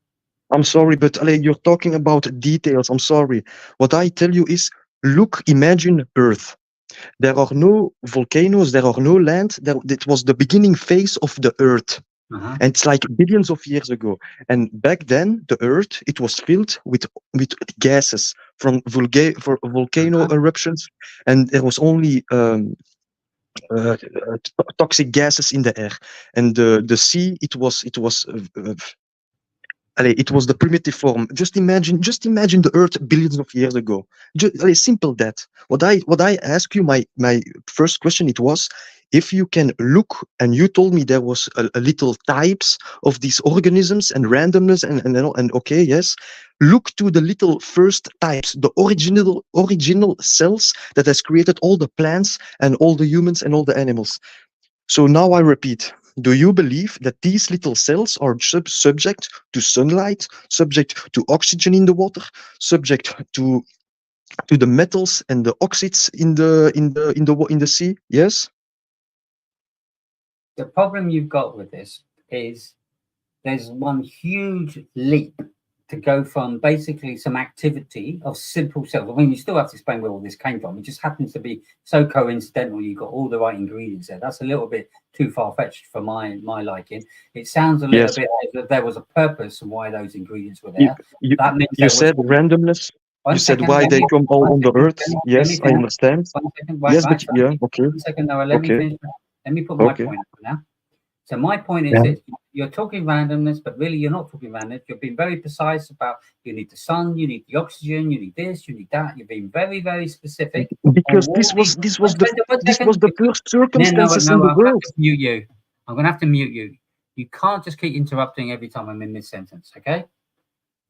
I'm sorry, but you're talking about details. I'm sorry. What I tell you is, imagine Earth. There are no volcanoes, there are no land. It was the beginning phase of the Earth. Uh-huh. And it's like billions of years ago. And back then, the Earth, it was filled with gases from volcano eruptions. And there was only toxic gases in the air. And the sea, it was the primitive form. Just imagine the Earth billions of years ago. Just simple that. What I ask you, my first question, it was, if you can look, and you told me there was a little types of these organisms and randomness and okay, yes, look to the little first types, the original cells that has created all the plants and all the humans and all the animals. So now I repeat. Do you believe that these little cells are subject to sunlight, subject to oxygen in the water, subject to the metals and the oxides in the sea? Yes. The problem you've got with this is there's one huge leap to go from basically some activity of simple cells. I mean, you still have to explain where all this came from. It just happens to be so coincidental you've got all the right ingredients there. That's a little bit too far-fetched for my liking. It sounds a little bit as if there was a purpose and why those ingredients were there. That means you said randomness. You said why they come all on the Earth. Yes, I understand. 1 second. Yes, but yeah, okay. 1 second, Noah. Let me finish. Let me put my point up now. So my point is this: you're talking randomness, but really you're not talking randomness. You're being very precise about you need the sun, you need the oxygen, you need this, you need that. You're being very, very specific. Because this was the first circumstances in the world. I'm going to have to mute you. You can't just keep interrupting every time I'm in mid-sentence, okay?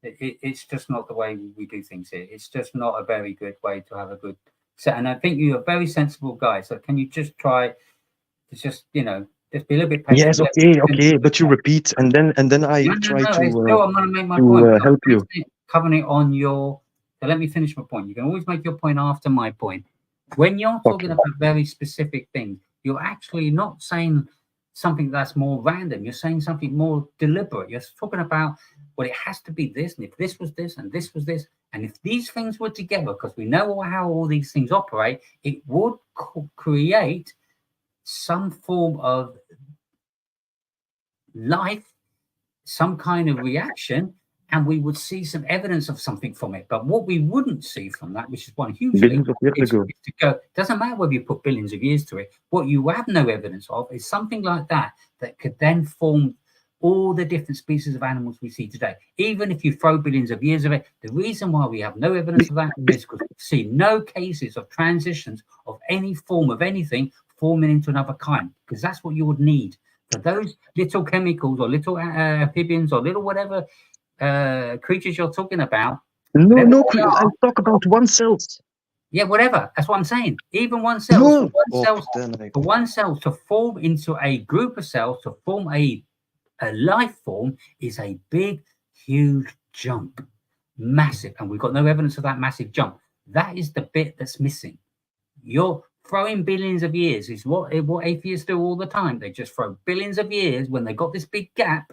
It's just not the way we do things here. It's just not a very good way to have a good set. And I think you're a very sensible guy. So can you just try to just be a little bit patient? Yes, okay, but you repeat, and then I try to I'm going to make my point. help you. Covering it on your. So let me finish my point. You can always make your point after my point. When you're talking about very specific things, you're actually not saying something that's more random. You're saying something more deliberate. You're talking about, well, it has to be this, and if this was this, and this was this, and if these things were together, because we know how all these things operate, it would create some form of life, some kind of reaction, and we would see some evidence of something from it. But what we wouldn't see from that, which is one huge leap, is to go, doesn't matter whether you put billions of years to it, what you have no evidence of is something like that could then form all the different species of animals we see today. Even if you throw billions of years of it, the reason why we have no evidence of that is because we see no cases of transitions of any form of anything forming into another kind, because that's what you would need for those little chemicals or little amphibians or little whatever creatures you're talking about. No, I talk about one cell. Yeah, whatever. That's what I'm saying. Even one cell, for one cell to form into a group of cells, to form a life form, is a big, huge jump, massive, and we've got no evidence of that massive jump. That is the bit that's missing. You're throwing billions of years is what atheists do all the time. They just throw billions of years when they got this big gap.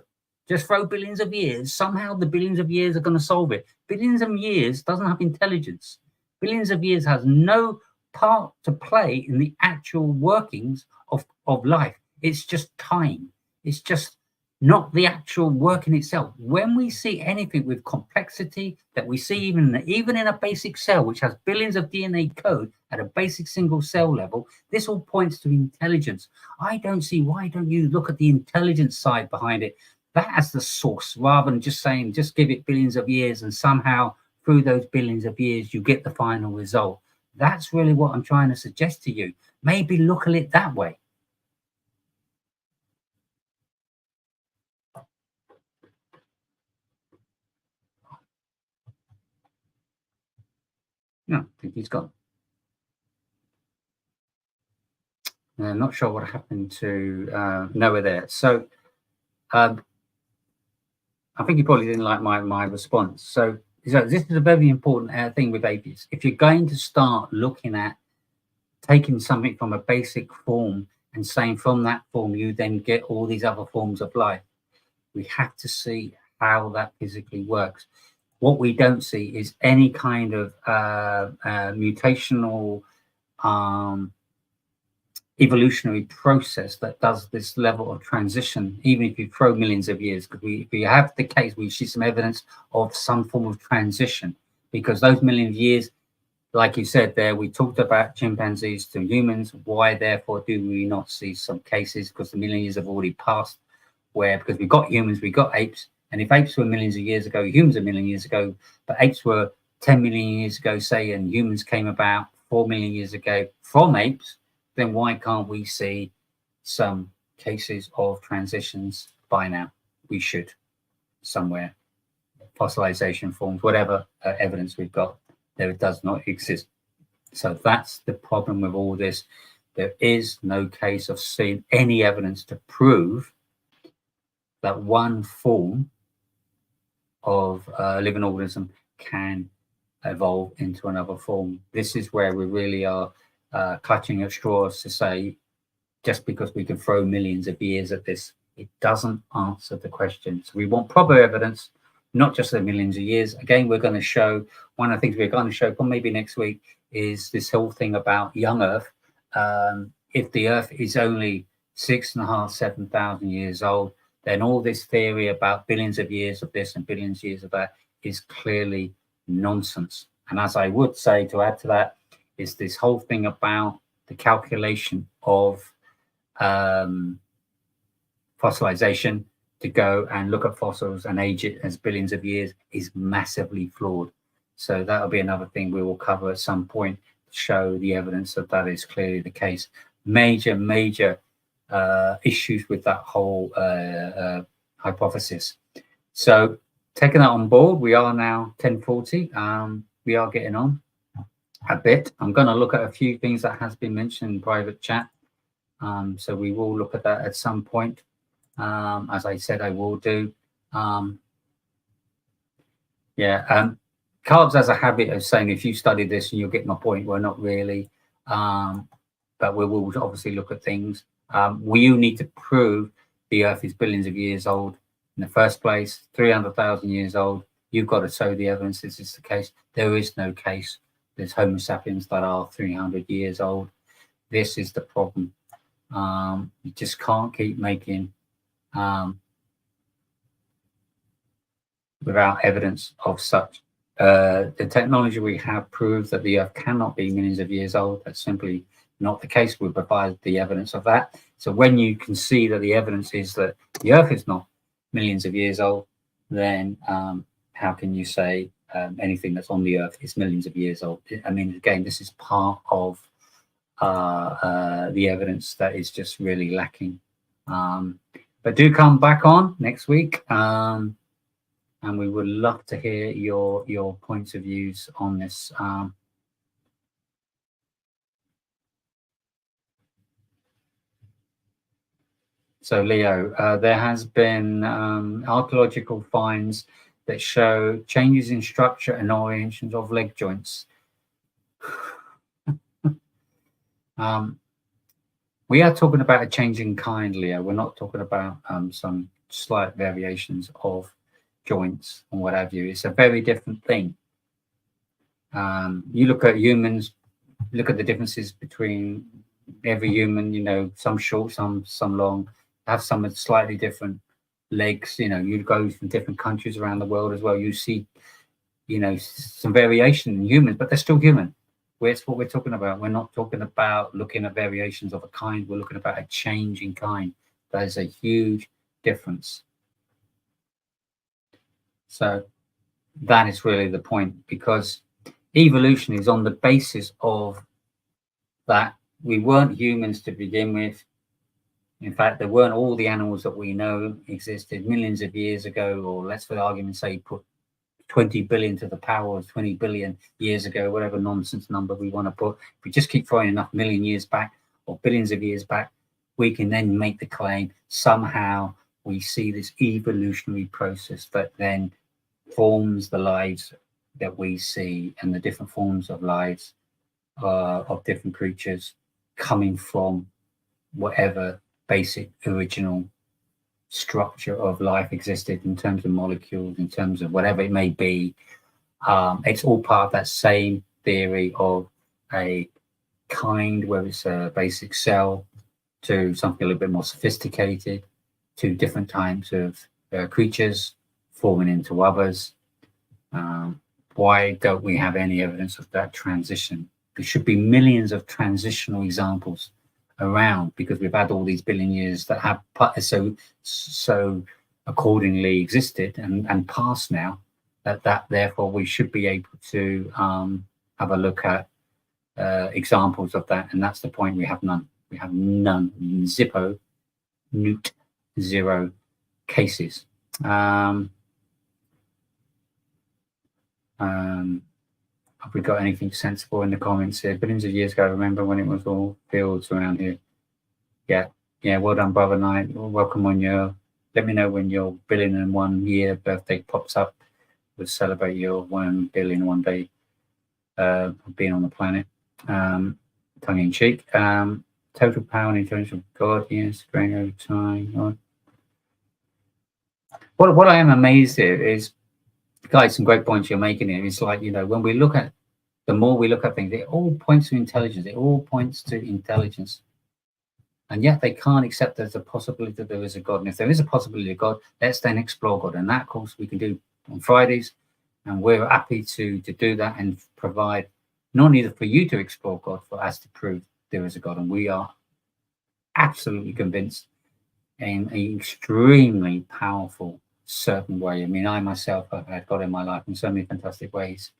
Just throw billions of years. Somehow the billions of years are going to solve it. Billions of years doesn't have intelligence. Billions of years has no part to play in the actual workings of life. It's just time. It's just not the actual working itself. When we see anything with complexity that we see even in a basic cell, which has billions of DNA code at a basic single cell level, this all points to intelligence. I don't see, why don't you look at the intelligence side behind it? That as the source, rather than just saying, just give it billions of years and somehow through those billions of years, you get the final result. That's really what I'm trying to suggest to you. Maybe look at it that way. No, I think he's gone. I'm not sure what happened to Noah there. So I think he probably didn't like my response. So this is a very important thing with atheists. If you're going to start looking at taking something from a basic form and saying from that form you then get all these other forms of life, we have to see how that physically works. What we don't see is any kind of mutational evolutionary process that does this level of transition, even if you throw millions of years, because if we have the case, we see some evidence of some form of transition, because those millions of years, like you said there, we talked about chimpanzees to humans. Why, therefore, do we not see some cases? Because the million years have already passed, where, because we've got humans, we've got apes, and if apes were millions of years ago, humans are million years ago, but apes were 10 million years ago, say, and humans came about 4 million years ago from apes, then why can't we see some cases of transitions by now? We should, somewhere, fossilization forms, whatever evidence we've got, there it does not exist. So that's the problem with all this. There is no case of seeing any evidence to prove that one form of living organism can evolve into another form. This is where we really are clutching at straws to say, just because we can throw millions of years at this, it doesn't answer the question. So we want proper evidence, not just the millions of years. Again, we're going to show, one of the things we're going to show, maybe next week, is this whole thing about young Earth. If the Earth is only 6,500, 7,000 years old, then all this theory about billions of years of this and billions of years of that is clearly nonsense. And as I would say, to add to that, is this whole thing about the calculation of fossilization to go and look at fossils and age it as billions of years is massively flawed. So that'll be another thing we will cover at some point to show the evidence that that is clearly the case. Major issues with that whole hypothesis. So taking that on board, we are now 10:40. We are getting on a bit. I'm going to look at a few things that has been mentioned in private chat. So we will look at that at some point. As I said, I will do. Carbs has a habit of saying, if you study this and you'll get my point. Well, not really. But we will obviously look at things. We need to prove the Earth is billions of years old in the first place, 300,000 years old. You've got to show the evidence this is the case. There is no case. There's Homo sapiens that are 300 years old. This is the problem. You just can't keep making without evidence of such. The technology we have proves that the Earth cannot be millions of years old. That's simply not the case. We provide the evidence of that. So when you can see that the evidence is that the Earth is not millions of years old, then how can you say anything that's on the Earth is millions of years old? I mean, again, this is part of the evidence that is just really lacking. But do come back on next week, and we would love to hear your points of views on this. So Leo, there has been archaeological finds that show changes in structure and orientations of leg joints. We are talking about a change in kind, Leo. We're not talking about some slight variations of joints and what have you. It's a very different thing. You look at humans, look at the differences between every human, you know, some short, some long, have some with slightly different legs. You know, you go from different countries around the world as well. You see, you know, some variation in humans, but they're still human. That's what we're talking about. We're not talking about looking at variations of a kind. We're looking about a change in kind. That is a huge difference. So that is really the point, because evolution is on the basis of that we weren't humans to begin with. In fact, there weren't all the animals that we know existed millions of years ago, or let's for argument's sake put 20 billion to the power of 20 billion years ago, whatever nonsense number we want to put. If we just keep throwing enough million years back or billions of years back, we can then make the claim somehow we see this evolutionary process that then forms the lives that we see, and the different forms of lives of different creatures coming from whatever basic original structure of life existed in terms of molecules, in terms of whatever it may be. It's all part of that same theory of a kind where it's a basic cell to something a little bit more sophisticated, to different types of creatures forming into others. Why don't we have any evidence of that transition? There should be millions of transitional examples around, because we've had all these billion years that have so accordingly existed and passed now, that therefore we should be able to have a look at examples of that. And that's the point. We have none. We have none. Zippo, newt, zero cases. Have we got anything sensible in the comments here? Billions of years ago, remember when it was all fields around here? Yeah, well done, Brother Knight. Welcome on your, let me know when your 1,000,001 year birthday pops up. We'll celebrate your 1 billion one day of being on the planet. Tongue in cheek. Total power and intelligence of God, yes, growing over time. What I am amazed at is, guys, some great points you're making here. It's like, when we look at, the more we look at things, it all points to intelligence. It all points to intelligence. And yet they can't accept there's a possibility that there is a God. And if there is a possibility of God, let's then explore God. And that, of course, we can do on Fridays. And we're happy to do that and provide not only for you to explore God, for us to prove there is a God. And we are absolutely convinced in an extremely powerful, certain way. I mean, I myself have had God in my life in so many fantastic ways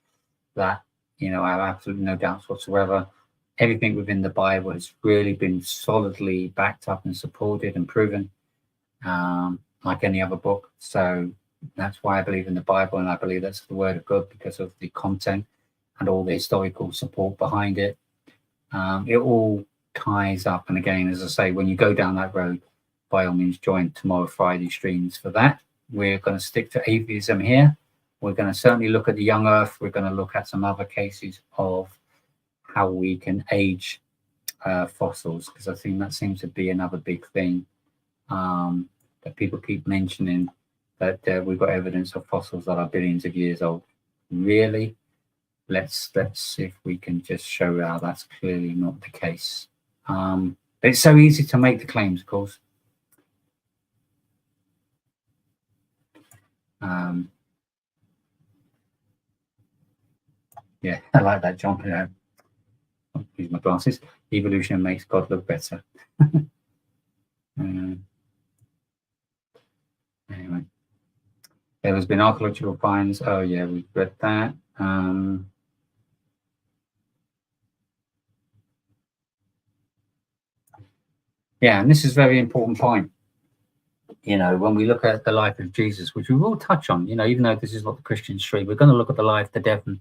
that, I have absolutely no doubts whatsoever. Everything within the Bible has really been solidly backed up and supported and proven, like any other book. So that's why I believe in the Bible, and I believe that's the word of God, because of the content and all the historical support behind it. It all ties up. And again, as I say, when you go down that road, by all means join tomorrow Friday streams for that. We're going to stick to atheism here. We're going to certainly look at the young earth. We're going to look at some other cases of how we can age fossils, because I think that seems to be another big thing that people keep mentioning, that we've got evidence of fossils that are billions of years old. Really? Let's see if we can just show how that's clearly not the case. But it's so easy to make the claims, of course. Yeah, I like that, John. Use my glasses. Evolution makes God look better. Anyway, there has been archaeological finds. Oh yeah, we've read that. Yeah, and this is a very important point. When we look at the life of Jesus, which we will touch on, even though this is what the Christians say, we're going to look at the life, the death, and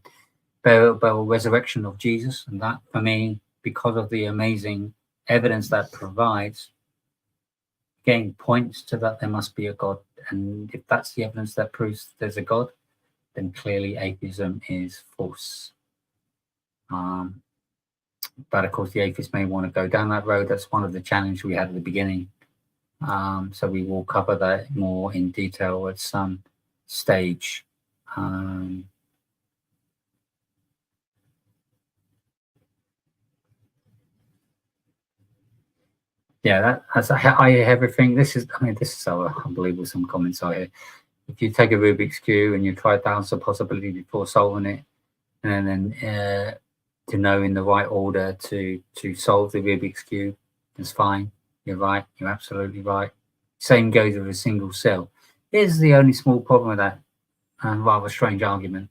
burial, resurrection of Jesus. And that, for me, because of the amazing evidence that provides, again, points to that there must be a God. And if that's the evidence that proves there's a God, then clearly atheism is false. But of course, the atheists may want to go down that road. That's one of the challenges we had at the beginning. So we will cover that more in detail at some stage. Yeah, that's I hear everything. This is so unbelievable. Some comments I hear. If you take a Rubik's Cube and you try to answer possibility before solving it, and then to know in the right order to solve the Rubik's Cube, it's fine. You're right. You're absolutely right. Same goes with a single cell. Here's the only small problem with that. and rather strange argument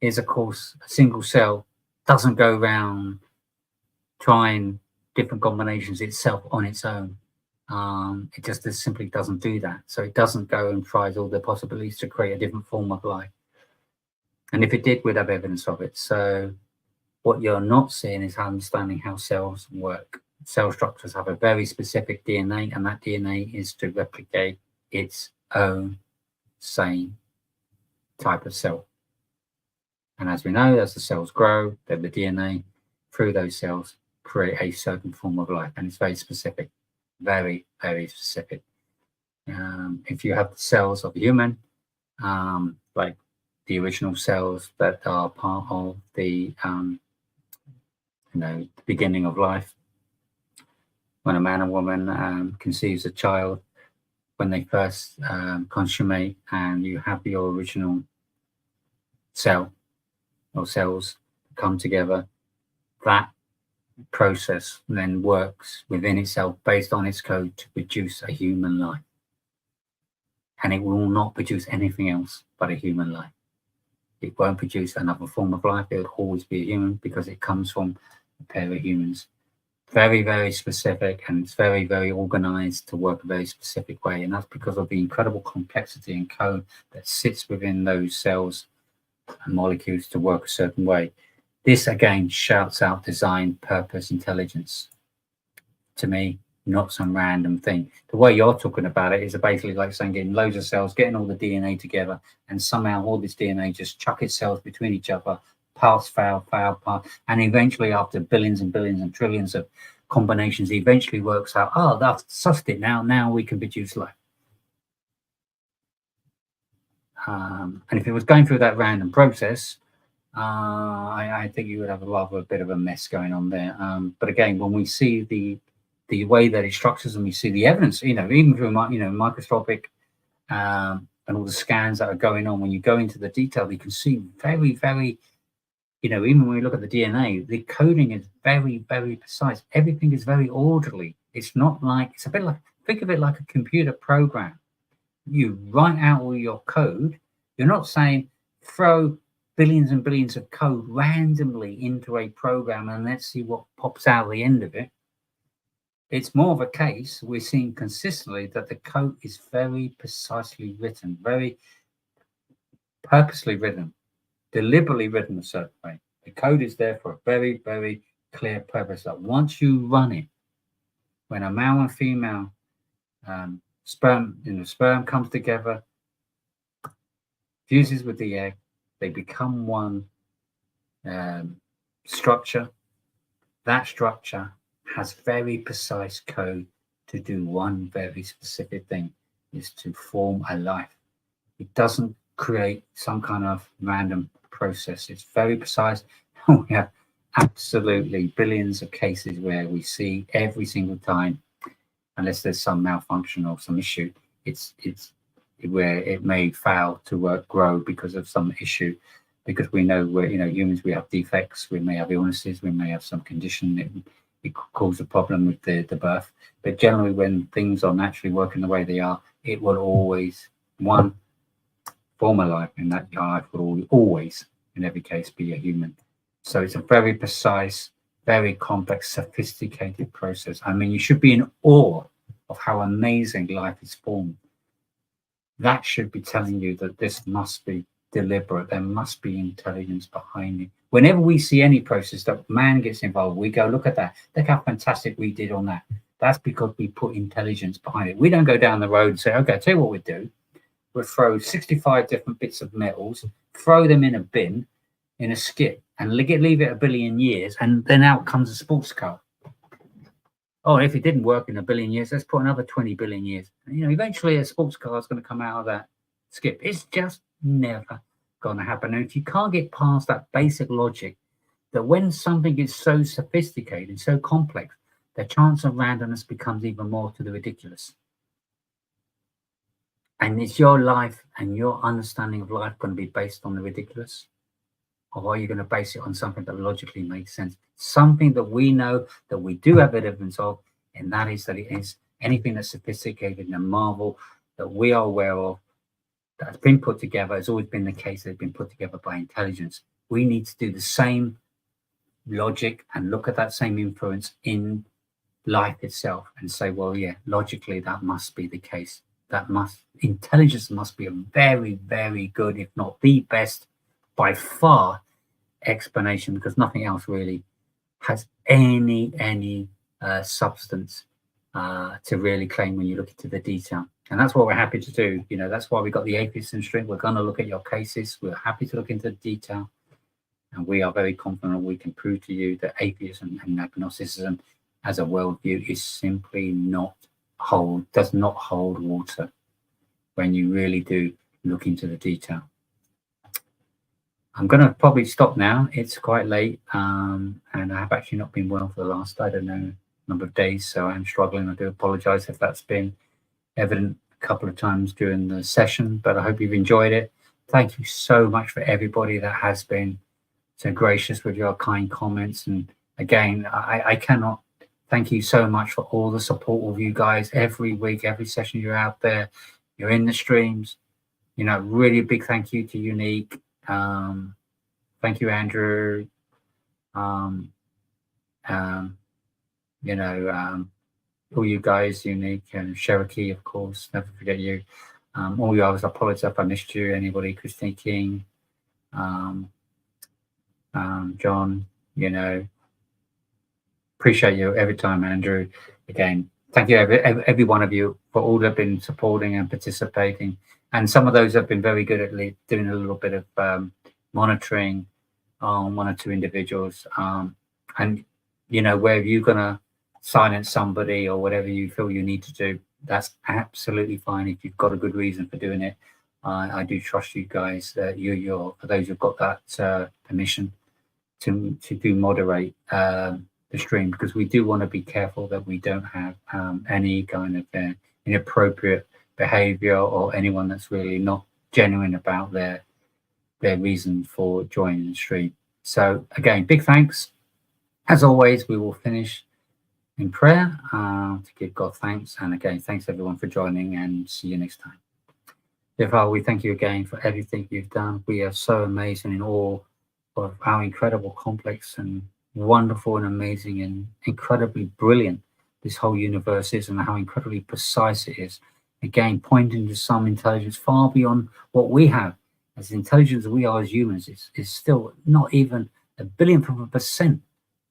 is, of course, a single cell doesn't go around trying different combinations itself on its own. It just simply doesn't do that. So it doesn't go and tries all the possibilities to create a different form of life. And if it did, we'd have evidence of it. So what you're not seeing is understanding how cells work. Cell structures have a very specific DNA, and that DNA is to replicate its own same type of cell. And as we know, as the cells grow, then the DNA through those cells create a certain form of life, and it's very specific, very, very specific. If you have the cells of a human, like the original cells that are part of the the beginning of life, when a man and woman conceives a child, when they first consummate, and you have your original cell or cells come together, that process then works within itself based on its code to produce a human life. And it will not produce anything else but a human life. It won't produce another form of life. It will always be a human because it comes from a pair of humans. Very, very specific, and it's very, very organized to work a very specific way. And that's because of the incredible complexity and code that sits within those cells and molecules to work a certain way. This again shouts out design, purpose, intelligence. To me, not some random thing. The way you're talking about it is basically like saying getting loads of cells, getting all the DNA together, and somehow all this DNA just chuck its cells between each other, pass, fail, pass, and eventually after billions and billions and trillions of combinations, eventually works out, oh, that's sussed it now we can produce life. And if it was going through that random process, I think you would have a bit of a mess going on there. But again, when we see the way that it structures and we see the evidence, even through microscopic and all the scans that are going on, when you go into the detail, you can see very, very, even when we look at the DNA, the coding is very, very precise. Everything is very orderly. It's not like, it's a bit like, think of it like a computer program. You write out all your code. You're not saying throw billions and billions of code randomly into a program and let's see what pops out at the end of it. It's more of a case we're seeing consistently that the code is very precisely written, very purposely written, deliberately written a certain way. The code is there for a very, very clear purpose that once you run it, when a male and female sperm comes together, fuses with the egg, they become one structure. That structure has very precise code to do one very specific thing, is to form a life. It doesn't create some kind of random process. It's very precise. We have absolutely billions of cases where we see every single time, unless there's some malfunction or some issue, it's where it may fail to grow because of some issue, because we know we're humans, we have defects, we may have illnesses, we may have some condition, it could cause a problem with the birth. But generally when things are naturally working the way they are, it will always form a life, and that life will always in every case be a human. So it's a very precise, very complex, sophisticated process. I mean, you should be in awe of how amazing life is formed. That should be telling you that this must be deliberate. There must be intelligence behind it. Whenever we see any process that man gets involved, we go, look at that. Look how fantastic we did on that. That's because we put intelligence behind it. We don't go down the road and say, okay, I'll tell you what we do. We'll throw 65 different bits of metals, throw them in a bin, in a skip, and leave it a billion years, and then out comes a sports car. Oh, if it didn't work in a billion years, let's put another 20 billion years. Eventually a sports car is going to come out of that skip. It's just never going to happen. And if you can't get past that basic logic, that when something is so sophisticated, so complex, the chance of randomness becomes even more to the ridiculous. And is your life and your understanding of life going to be based on the ridiculous? Or are you going to base it on something that logically makes sense? Something that we know, that we do have evidence of, and that is that it is anything that's sophisticated and a marvel that we are aware of that's been put together, has always been the case, they've been put together by intelligence. We need to do the same logic and look at that same influence in life itself and say, well, yeah, logically that must be the case. Intelligence must be a very, very good, if not the best by far, explanation, because nothing else really has any substance to really claim when you look into the detail. And that's what we're happy to do. You know, that's why we got the Atheism stream. We're going to look at your cases. We're happy to look into the detail. And we are very confident we can prove to you that atheism and agnosticism as a worldview is simply does not hold water when you really do look into the detail. I'm going to probably stop now. It's quite late, and I have actually not been well for the last, I don't know, number of days, so I'm struggling. I do apologize if that's been evident a couple of times during the session, but I hope you've enjoyed it. Thank you so much for everybody that has been so gracious with your kind comments. And again, I cannot thank you so much for all the support of you guys every week, every session you're out there, you're in the streams. You know, really big thank you to Unique. Thank you, Andrew. You know, all you guys, Unique and Cherokee, of course, never forget you. All you others, I apologize if I missed you. Anybody, Christine King, John, you know, appreciate you every time, Andrew. Again, thank you every one of you for all that have been supporting and participating. And some of those have been very good at doing a little bit of monitoring on one or two individuals. And, you know, where you're going to silence somebody or whatever you feel you need to do, that's absolutely fine if you've got a good reason for doing it. I do trust you guys, for those who've got that permission to do moderate the stream, because we do want to be careful that we don't have any kind of inappropriate behavior or anyone that's really not genuine about their reason for joining the stream. So again, big thanks. As always, we will finish in prayer to give God thanks. And again, thanks everyone for joining, and see you next time. Dear Father, we thank you again for everything you've done. We are so amazed and in awe of how incredible, complex and wonderful and amazing and incredibly brilliant this whole universe is, and how incredibly precise it is. Again, pointing to some intelligence far beyond what we have. As intelligent as we are as humans, is still not even a billionth of a percent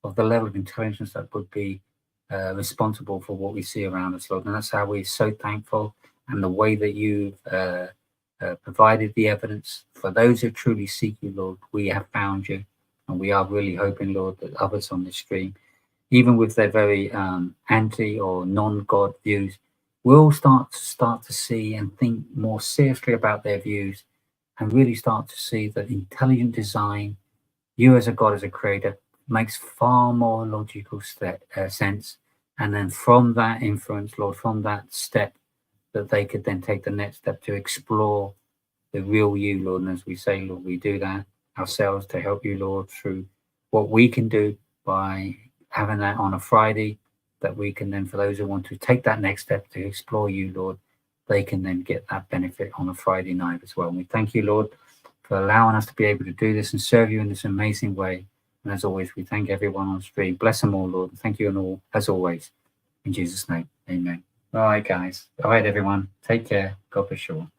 of the level of intelligence that would be responsible for what we see around us, Lord. And that's how we're so thankful, and the way that you've provided the evidence for those who truly seek you, Lord. We have found you, and we are really hoping, Lord, that others on this stream, even with their very anti or non-God views, will start to see and think more seriously about their views, and really start to see that intelligent design, you as a God, as a creator, makes far more logical sense. And then from that influence, Lord, from that step, that they could then take the next step to explore the real you, Lord. And as we say, Lord, we do that ourselves to help you, Lord, through what we can do by having that on a Friday, that we can then, for those who want to take that next step to explore you, Lord, they can then get that benefit on a Friday night as well. And we thank you, Lord, for allowing us to be able to do this and serve you in this amazing way. And as always, we thank everyone on stream. Bless them all, Lord. Thank you and all, as always. In Jesus' name, amen. All right, guys. All right, everyone. Take care. God bless you all.